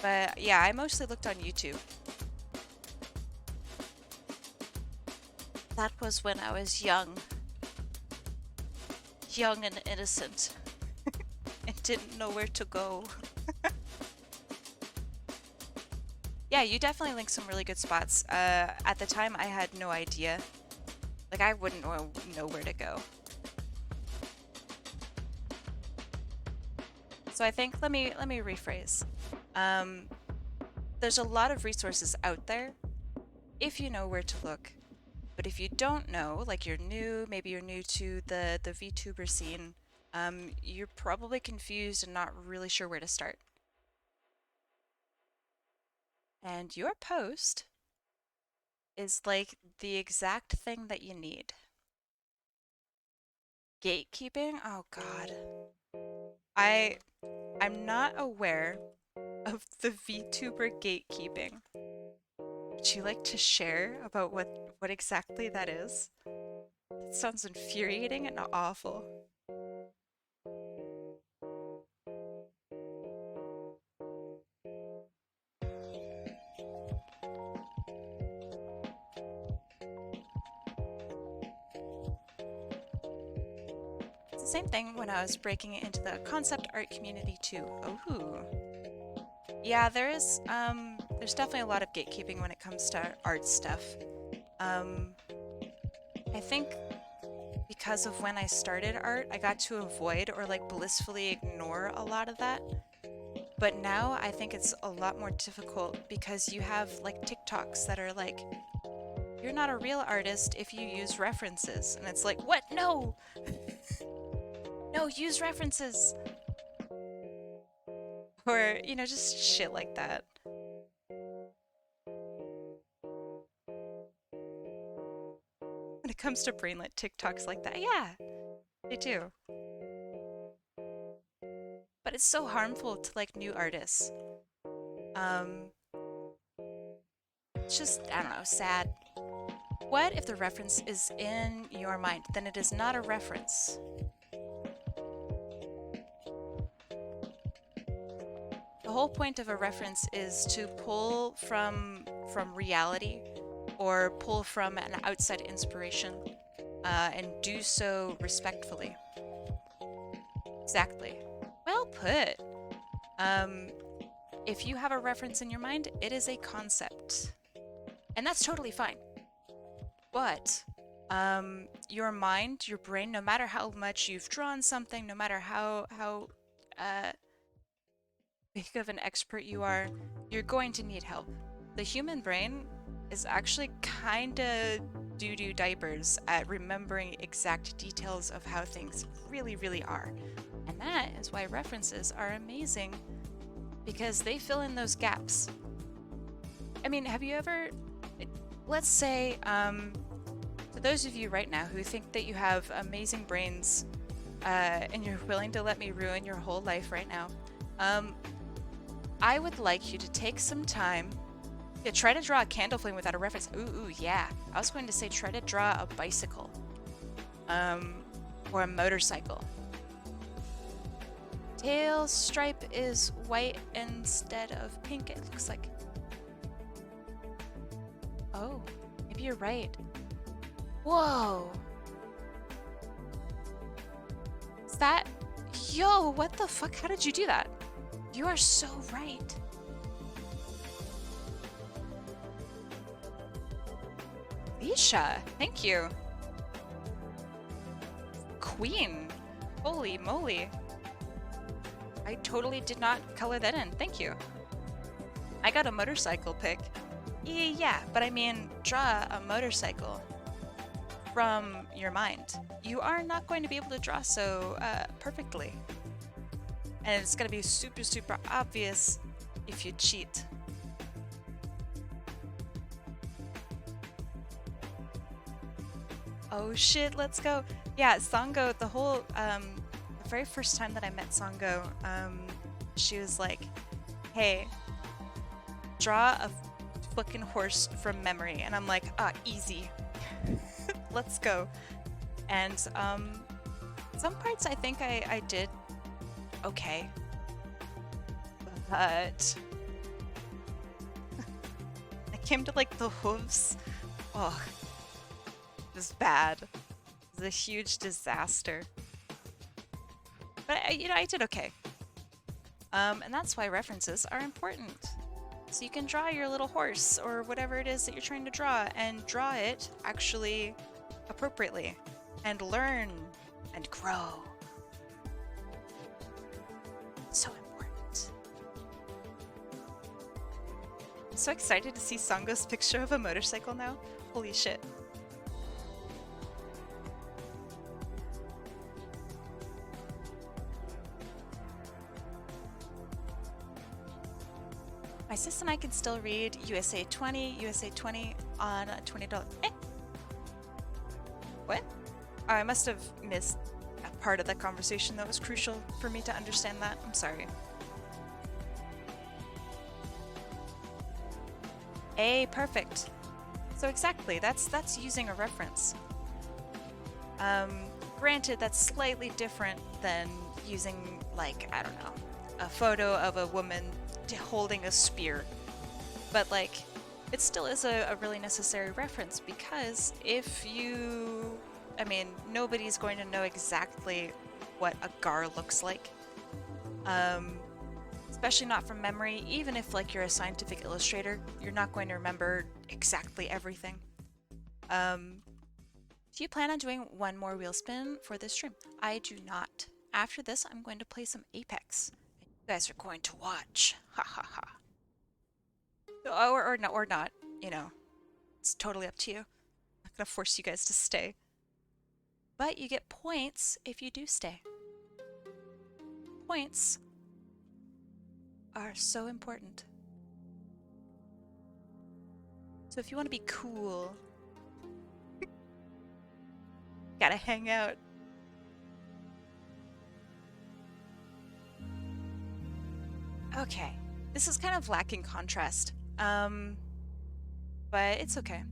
But yeah, I mostly looked on YouTube. That was when I was young. Young and innocent. And didn't know where to go. Yeah, you definitely linked some really good spots. At the time, I had no idea. Like, I wouldn't know where to go. So I think, let me rephrase. There's a lot of resources out there if you know where to look. But if you don't know, like you're new, maybe you're new to the VTuber scene, you're probably confused and not really sure where to start. And your post is like the exact thing that you need. Gatekeeping? Oh God. I'm not aware of the VTuber gatekeeping. Would you like to share about what exactly that is? It sounds infuriating and awful. It's the same thing when I was breaking it into the concept art community too. Oh. Yeah, there's definitely a lot of gatekeeping when it comes to art stuff. I think because of when I started art, I got to avoid or like blissfully ignore a lot of that. But now I think it's a lot more difficult because you have like TikToks that are like, you're not a real artist if you use references. And it's like, what? No! No, use references! Or, you know, just shit like that. When it comes to brainlet TikToks like that, yeah, they do. But it's so harmful to like new artists. It's just, I don't know, sad. What if the reference is in your mind? Then it is not a reference. The whole point of a reference is to pull from reality or pull from an outside inspiration and do so respectfully. Exactly. Well put. If you have a reference in your mind, it is a concept. And that's totally fine. But your mind, your brain, no matter how much you've drawn something, no matter how big of an expert you are, you're going to need help. The human brain is actually kinda doo-doo diapers at remembering exact details of how things really, really are. And that is why references are amazing, because they fill in those gaps. I mean, have you ever, let's say, to those of you right now who think that you have amazing brains and you're willing to let me ruin your whole life right now, I would like you to take some time to try to draw a candle flame without a reference. Ooh, yeah. I was going to say try to draw a bicycle. Or a motorcycle. Tail stripe is white instead of pink, it looks like. Oh, maybe you're right. Whoa. Is that... Yo, what the fuck? How did you do that? You are so right. Alicia, thank you. Queen. Holy moly. I totally did not color that in. Thank you. I got a motorcycle pic. Yeah, but I mean, draw a motorcycle from your mind. You are not going to be able to draw so perfectly. And it's gonna be super, super obvious if you cheat. Oh shit, let's go. Yeah, Sango, the whole, the very first time that I met Sango, she was like, hey, draw a fucking horse from memory. And I'm like, easy. Let's go. And some parts I think I did okay. But I came to like the hooves. Oh, was bad. It was a huge disaster. But, you know, I did okay. And that's why references are important. So you can draw your little horse or whatever it is that you're trying to draw and draw it actually appropriately and learn and grow. So important. I'm so excited to see Sango's picture of a motorcycle now. Holy shit. My sis and I can still read USA 20 on a $20. Eh? What? Oh, I must have missed a part of that conversation that was crucial for me to understand that. I'm sorry. Perfect. So exactly, that's using a reference. Granted, that's slightly different than using, like, I don't know, a photo of a woman holding a spear. But, like, it still is a really necessary reference because if you... I mean, nobody's going to know exactly what a gar looks like. Especially not from memory. Even if, like, you're a scientific illustrator, you're not going to remember exactly everything. Do you plan on doing one more wheel spin for this stream? I do not. After this, I'm going to play some Apex. And you guys are going to watch. Ha ha ha. Or not, you know. It's totally up to you. I'm not gonna force you guys to stay. But you get points if you do stay. Points are so important. So if you want to be cool, gotta hang out. Okay, this is kind of lacking contrast, but it's okay.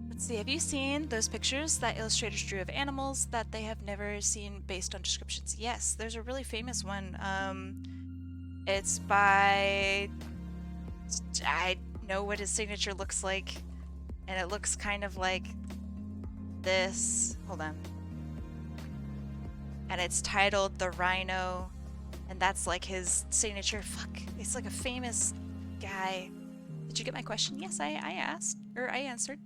Let's see, have you seen those pictures that illustrators drew of animals that they have never seen based on descriptions? Yes, there's a really famous one. It's by... I know what his signature looks like, and it looks kind of like this. Hold on. And it's titled The Rhino, and that's like his signature. Fuck, it's like a famous guy. Did you get my question? Yes, I asked, or I answered.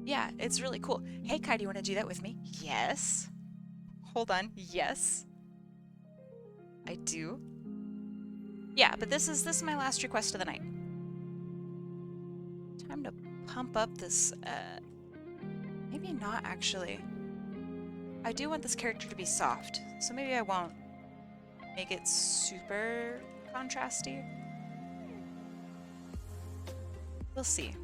Yeah, it's really cool. Hey Kai, do you want to do that with me? Yes. Hold on, yes. I do. Yeah, but this is my last request of the night. Time to pump up this, maybe not actually. I do want this character to be soft, so maybe I won't make it super contrasty. We'll see.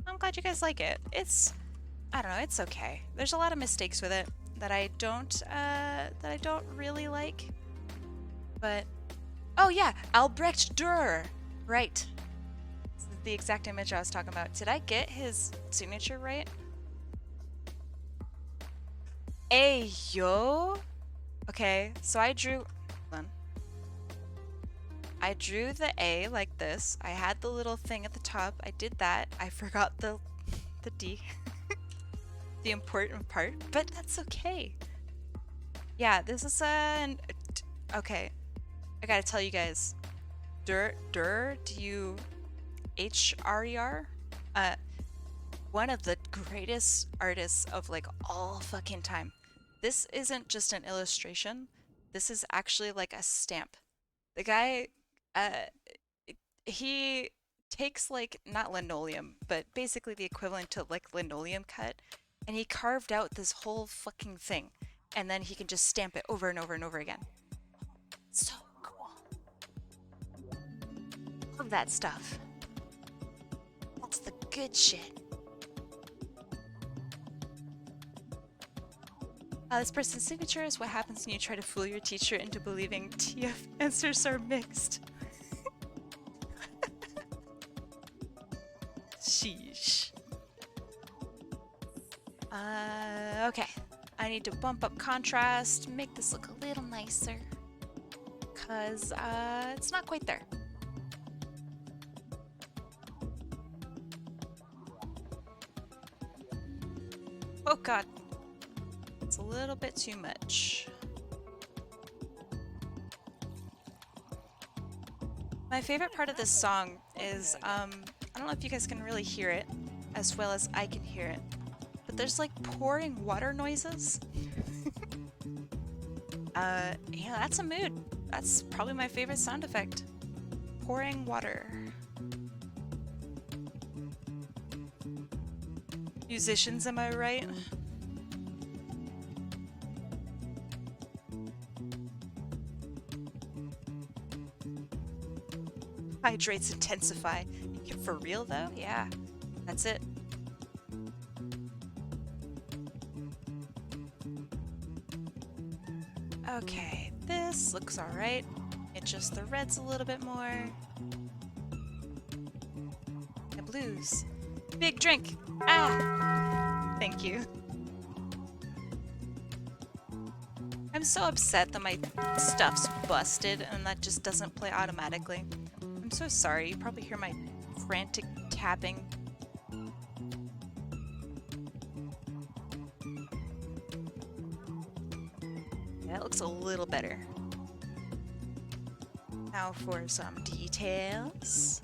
I'm glad you guys like it. I don't know, it's okay. There's a lot of mistakes with it that I don't really like. But oh yeah, Albrecht Dürer. Right. This is the exact image I was talking about. Did I get his signature right? Ayo. Okay, so I drew, hold on. I drew the A like this. I had the little thing at the top. I did that. I forgot the D. The important part, but that's okay. Yeah, this is okay. I gotta tell you guys. Dürer, D-U-H-R-E-R? One of the greatest artists of like all fucking time. This isn't just an illustration. This is actually like a stamp. The guy, he takes like, not linoleum, but basically the equivalent to like linoleum cut, and he carved out this whole fucking thing, and then he can just stamp it over and over and over again. So cool. Love that stuff. That's the good shit. This person's signature is what happens when you try to fool your teacher into believing TF answers are mixed. Sheesh. Okay. I need to bump up contrast, make this look a little nicer. Cause, it's not quite there. Oh god. It's a little bit too much. My favorite part of this song is, I don't know if you guys can really hear it as well as I can hear it, but there's like pouring water noises. Yeah, that's a mood. That's probably my favorite sound effect. Pouring water. Musicians, am I right? Hydrates intensify. For real though? Yeah, that's it. Okay, this looks alright. Adjust the reds a little bit more. The blues. Big drink! Ah! Thank you. I'm so upset that my stuff's busted and that just doesn't play automatically. I'm so sorry, you probably hear my frantic tapping. Yeah, it looks a little better. Now for some details.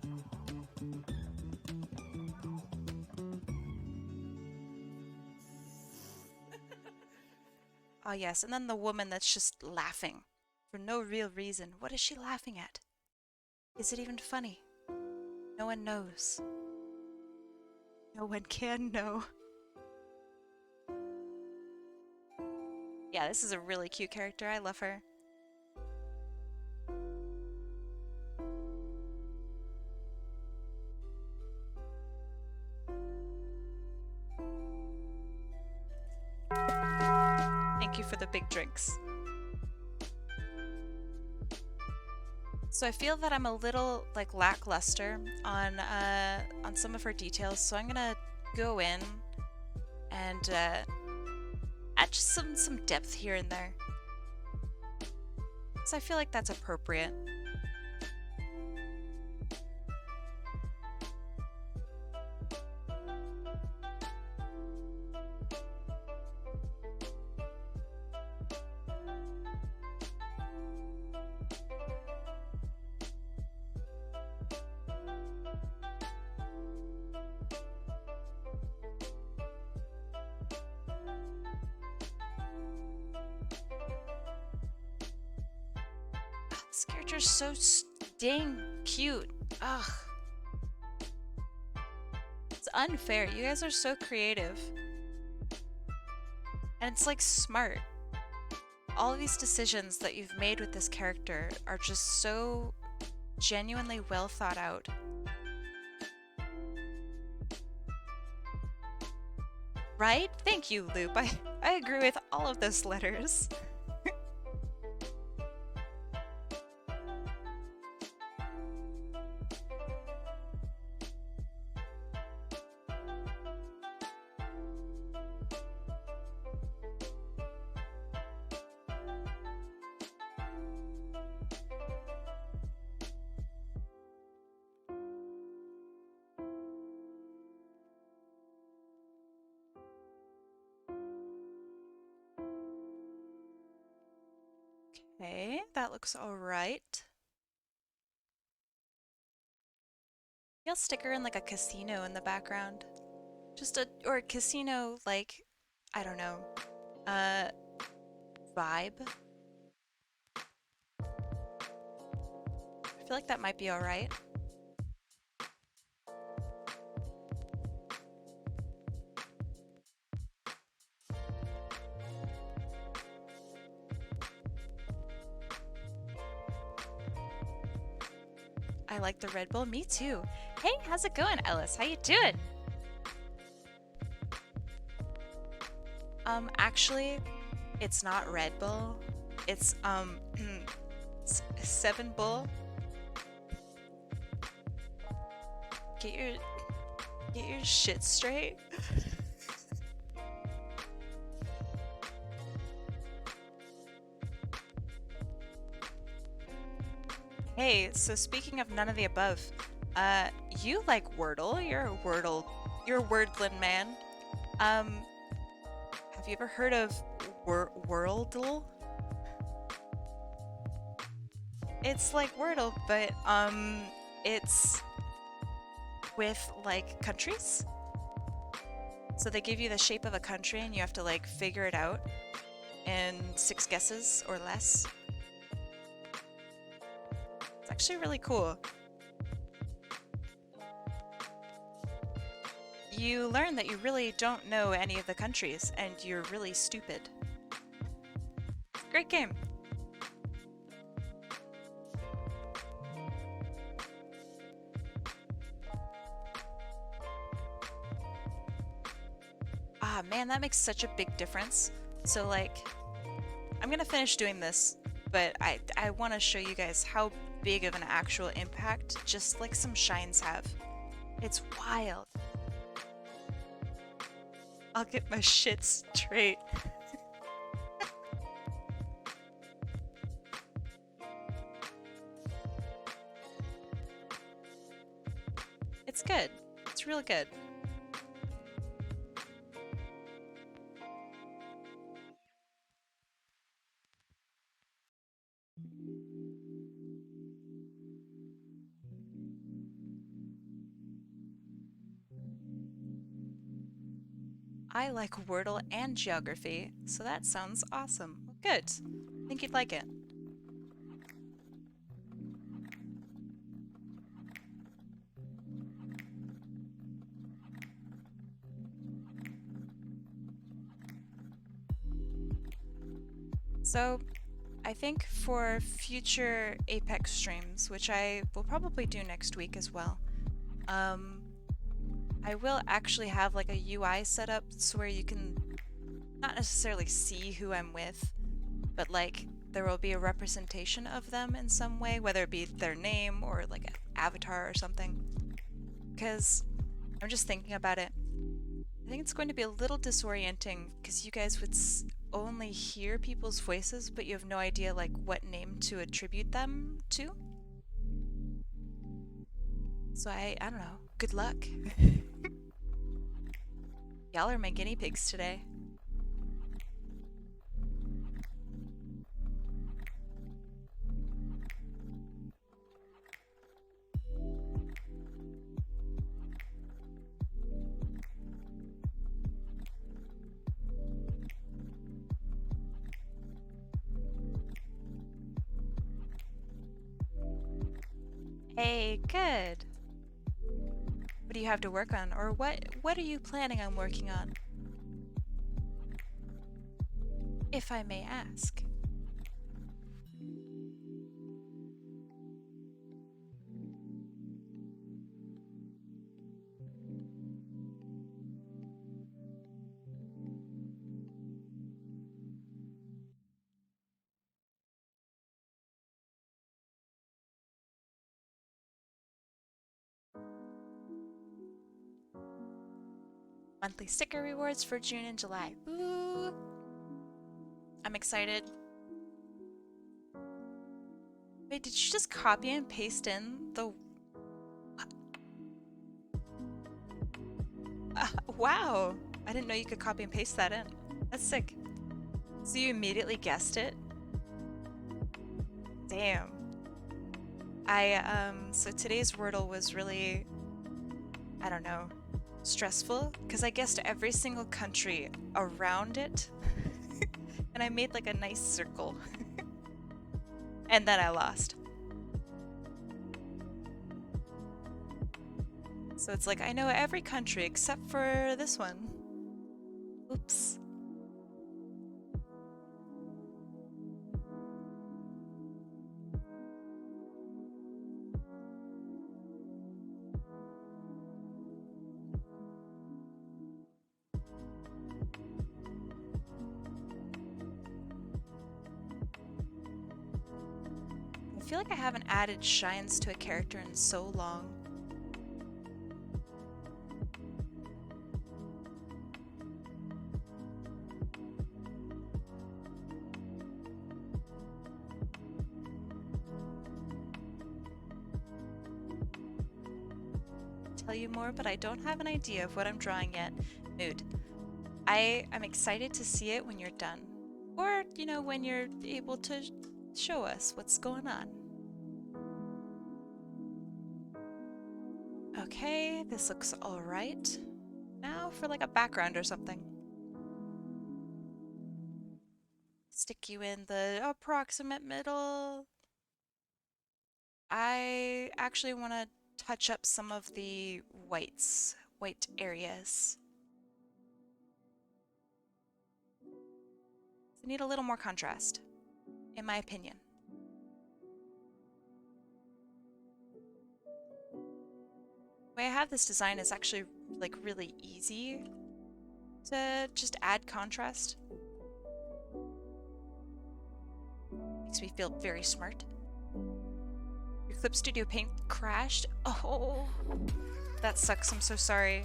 Oh yes, and then the woman that's just laughing for no real reason. What is she laughing at? Is it even funny? No one knows. No one can know. Yeah, this is a really cute character. I love her. Thank you for the big drinks. So I feel that I'm a little like lackluster on some of her details, so I'm gonna go in and add just some depth here and there. So I feel like that's appropriate. This character's so dang cute. Ugh. It's unfair. You guys are so creative. And it's like smart. All of these decisions that you've made with this character are just so genuinely well thought out. Right? Thank you, Loop. I agree with all of those letters. Okay, that looks alright. I'll stick her in like a casino in the background. Or a casino, like, I don't know, vibe. I feel like that might be alright. I like the Red Bull. Me too. Hey, how's it going, Ellis? How you doing? Actually, it's not Red Bull. It's, 7 Bull. Get your... Get your shit straight. Hey, so speaking of none of the above, you like Wordle. You're a Wordlin man. Um, have you ever heard of Wordle? It's like Wordle, but it's with like countries. So they give you the shape of a country and you have to like figure it out in 6 guesses or less. It's actually really cool. You learn that you really don't know any of the countries and you're really stupid. Great game. Ah, man, that makes such a big difference. So like, I'm gonna finish doing this, but I want to show you guys how big of an actual impact just like some shines have. It's wild. I'll get my shit straight. It's good. It's real good. I like Wordle and geography, so that sounds awesome. Good. I think you'd like it. So, I think for future Apex streams, which I will probably do next week as well, I will actually have like a UI set up so where you can not necessarily see who I'm with, but like there will be a representation of them in some way, whether it be their name or like an avatar or something. Because I'm just thinking about it. I think it's going to be a little disorienting because you guys would only hear people's voices, but you have no idea like what name to attribute them to. So I don't know. Good luck. Y'all are my guinea pigs today. Hey, good. What do you have to work on, or what are you planning on working on? If I may ask. Monthly sticker rewards for June and July. Ooh! I'm excited. Wait, did you just copy and paste in the... wow! I didn't know you could copy and paste that in. That's sick. So you immediately guessed it? Damn. So today's Wordle was really, I don't know, stressful, because I guessed every single country around it, and I made like a nice circle. And then I lost. So it's like, I know every country except for this one. Oops. I feel like I haven't added shines to a character in so long. tell you more, but I don't have an idea of what I'm drawing yet. Mood. I am excited to see it when you're done. Or, you know, when you're able to show us what's going on. Okay, this looks alright. Now for like a background or something. Stick you in the approximate middle. I actually want to touch up some of the white areas. I need a little more contrast, in my opinion. The way I have this design is actually like really easy to just add contrast. Makes me feel very smart. Your Clip Studio Paint crashed? Oh, that sucks. I'm so sorry.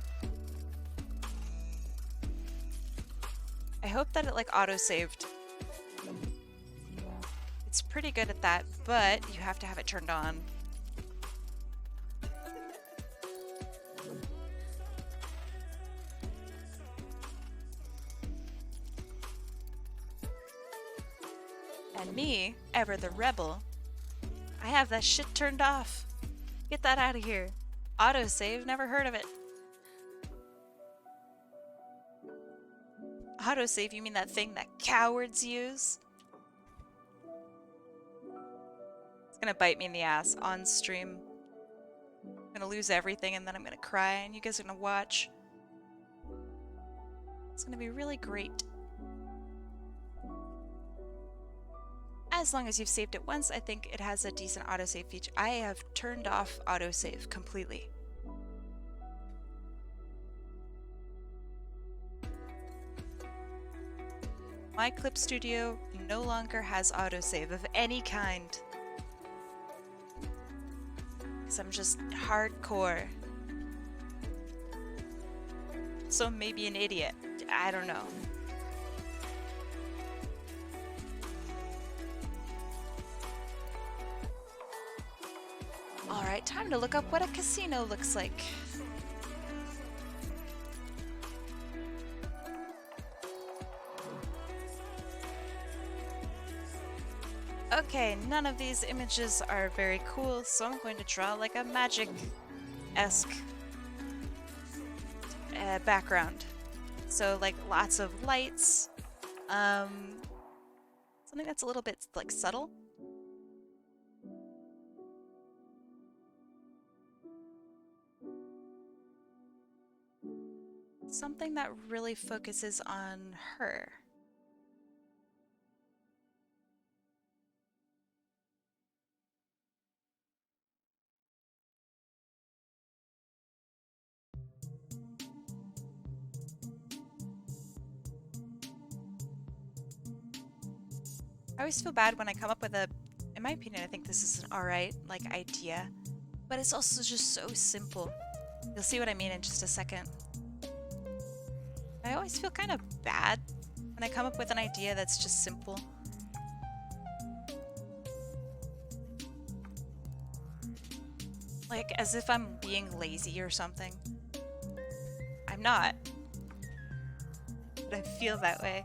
I hope that it like auto-saved. It's pretty good at that, but you have to have it turned on. And me, ever the rebel, I have that shit turned off. Get that out of here. Autosave, never heard of it. Autosave, you mean that thing that cowards use? It's gonna bite me in the ass on stream. I'm gonna lose everything and then I'm gonna cry and you guys are gonna watch. It's gonna be really great. As long as you've saved it once, I think it has a decent autosave feature. I have turned off autosave completely. My Clip Studio no longer has autosave of any kind. Because I'm just hardcore. So maybe an idiot. I don't know. Alright, time to look up what a casino looks like. Okay, none of these images are very cool, so I'm going to draw like a magic-esque background. So like lots of lights, something that's a little bit like subtle. Something that really focuses on her. I always feel bad when I come up with in my opinion, I think this is an alright, like, idea, but it's also just so simple. You'll see what I mean in just a second. I always feel kind of bad when I come up with an idea that's just simple. Like, as if I'm being lazy or something. I'm not. But I feel that way.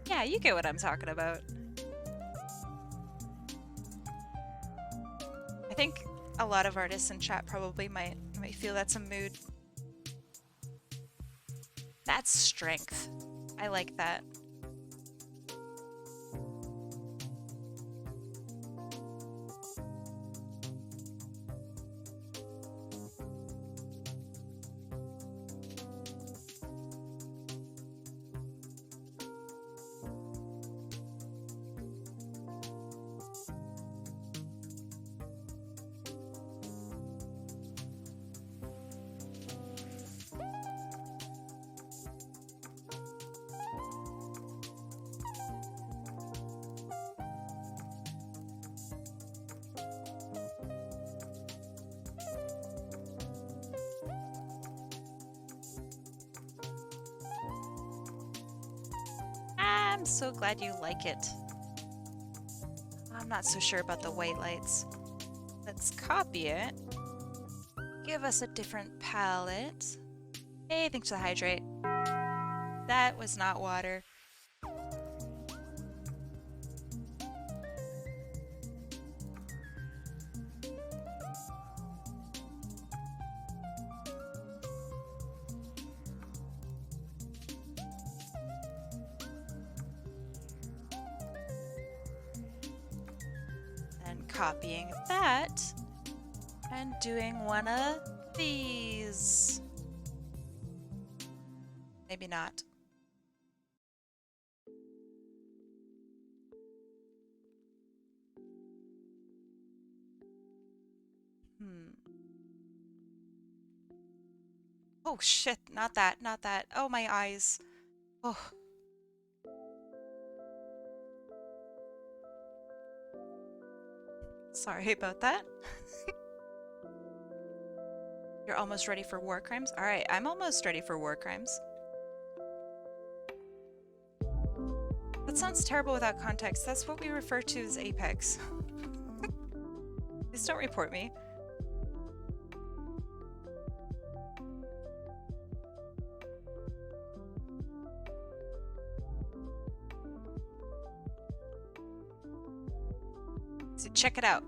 Yeah, you get what I'm talking about. I think a lot of artists in chat probably might feel that's a mood. That's strength. I like that. I'm so glad you like it. I'm not so sure about the white lights. Let's copy it. Give us a different palette. Hey, thanks for the hydrate. That was not water. And copying that and doing one of these. Maybe not. Oh shit, not that, not that. Oh, my eyes. Oh. Sorry about that. You're almost ready for war crimes? Alright, I'm almost ready for war crimes. That sounds terrible without context. That's what we refer to as Apex. Please don't report me. So check it out.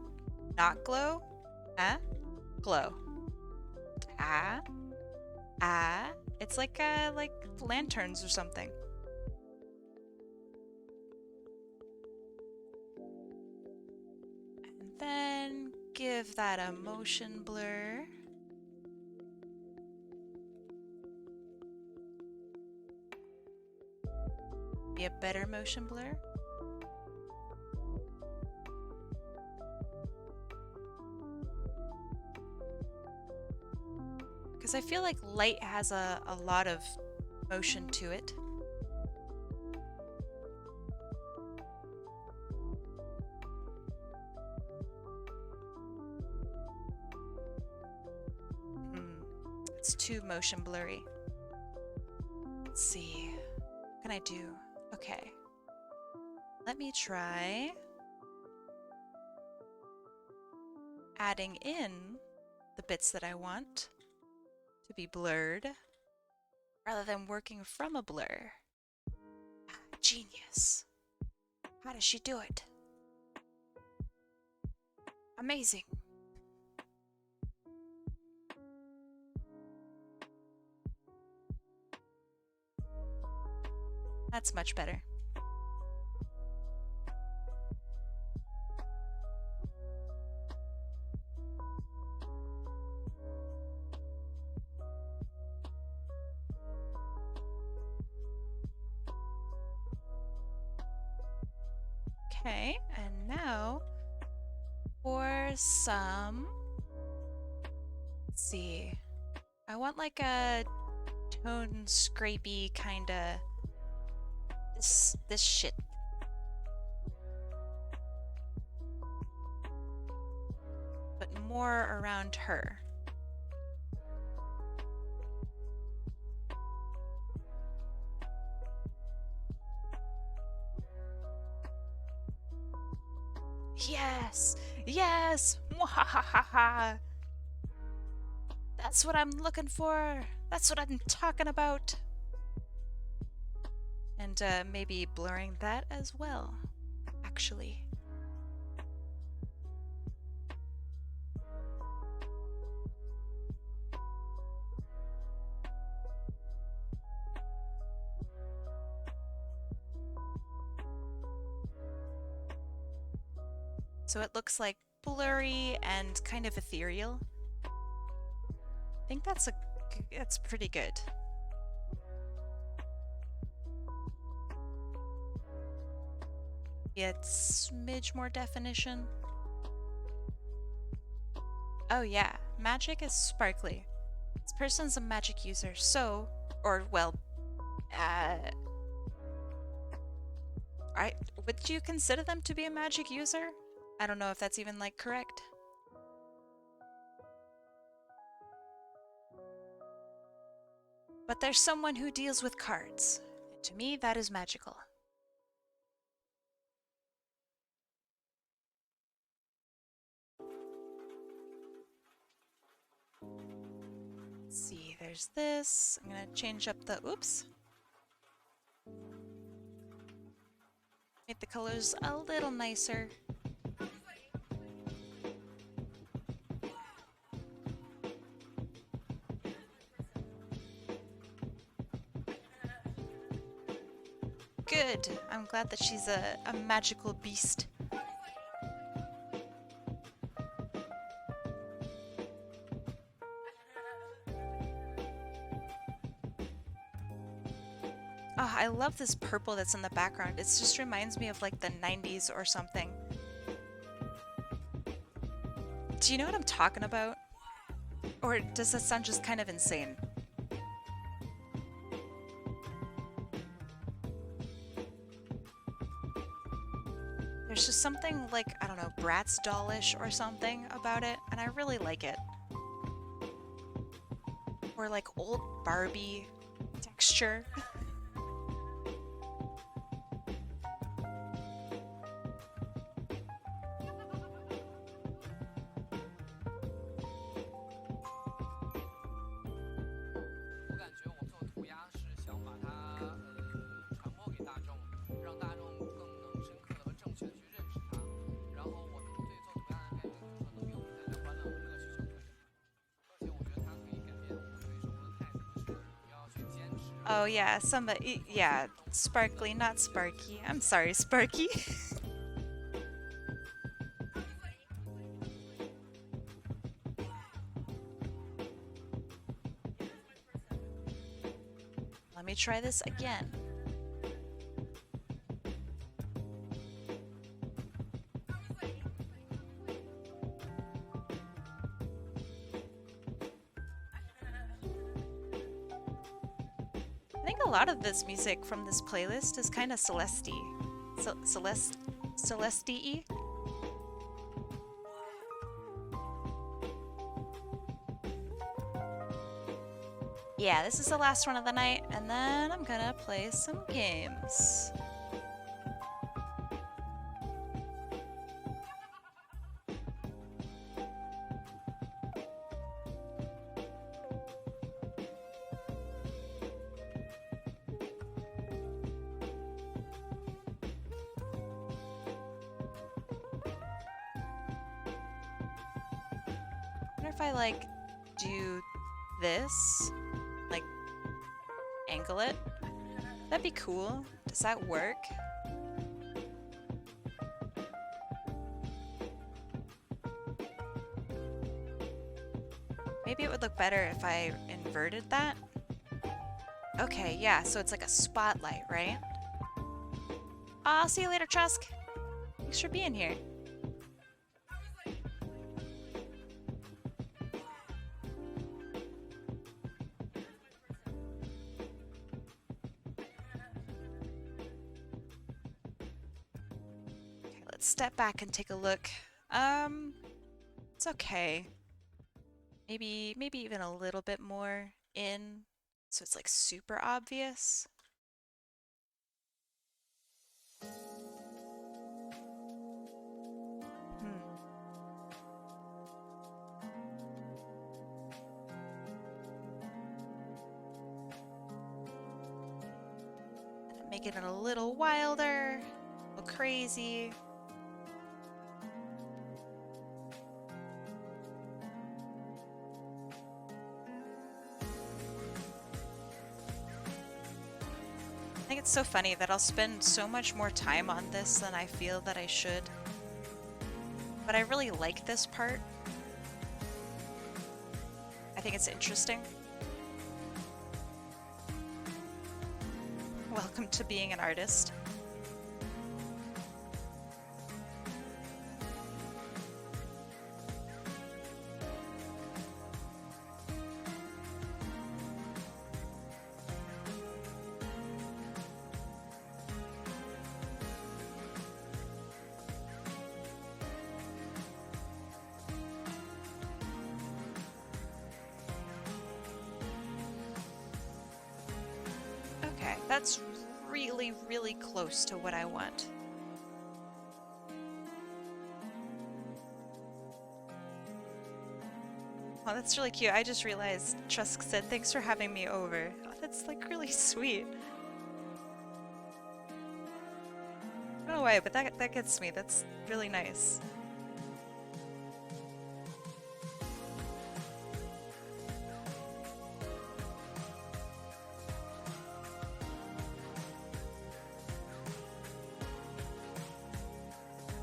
Not glow. Ah. Glow. Ah. Ah. It's like lanterns or something. And then give that a motion blur. Be a better motion blur. Because I feel like light has a lot of motion to it. It's too motion blurry. Let's see. What can I do? Okay. Let me try adding in the bits that I want to be blurred rather than working from a blur. Genius. How does she do it? Amazing. That's much better. Okay, and now for some, let's see, I want like a tone scrapey kinda this shit. But more around her. Yes! Yes! Mwahahaha! That's what I'm looking for! That's what I'm talking about! And maybe blurring that as well, actually. So it looks like blurry and kind of ethereal. I think that's pretty good. Get smidge more definition. Oh yeah, magic is sparkly. This person's a magic user, so, or well, would you consider them to be a magic user? I don't know if that's even like correct. But there's someone who deals with cards. And to me, that is magical. There's this. I'm gonna change up the, oops. Make the colors a little nicer. Good. I'm glad that she's a magical beast. Oh, I love this purple that's in the background. It just reminds me of like the 90s or something. Do you know what I'm talking about? Or does that sound just kind of insane? There's just something like, I don't know, Bratz dollish or something about it, and I really like it. Or like old Barbie texture. Oh yeah, somebody, yeah, sparkly, not Sparky. I'm sorry, Sparky. Let me try this again. I think a lot of this music from this playlist is kind of Celeste-y. Yeah, this is the last one of the night, and then I'm gonna play some games. I wonder if I like do this, like angle it. That'd be cool. Does that work? Maybe it would look better if I inverted that. Okay, yeah, so it's like a spotlight, right? I'll see you later, Trusk. Thanks for being here. Okay, let's step back and take a look. It's okay. Maybe even a little bit more in, so it's like super obvious. Make it a little wilder, a little crazy. I think it's so funny that I'll spend so much more time on this than I feel that I should. But I really like this part. I think it's interesting. Welcome to being an artist. Okay, that's really, really close to what I want. Oh, that's really cute. I just realized Trusk said, thanks for having me over. Oh, that's like really sweet. I don't know why, but that gets me. That's really nice.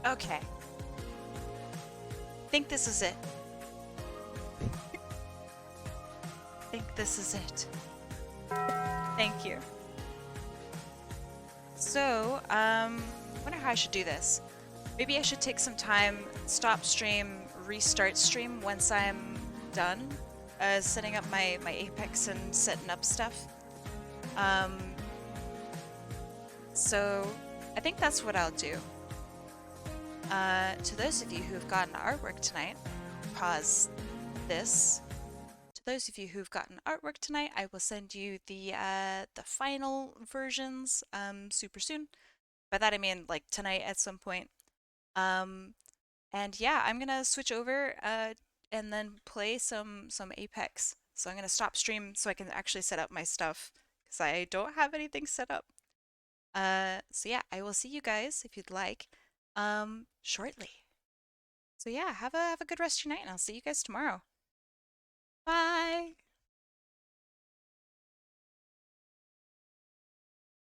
Okay, think this is it. Think this is it. Thank you. So, wonder how I should do this. Maybe I should take some time, stop stream, restart stream once I'm done setting up my Apex and setting up stuff. Um, so I think that's what I'll do. To those of you who've gotten artwork tonight, pause this. To those of you who've gotten artwork tonight, I will send you the final versions super soon. By that I mean like tonight at some point. Um, and yeah, I'm gonna switch over and then play some Apex. So I'm gonna stop stream so I can actually set up my stuff because I don't have anything set up. So yeah, I will see you guys if you'd like shortly. So yeah, have a good rest of your night and I'll see you guys tomorrow. Bye.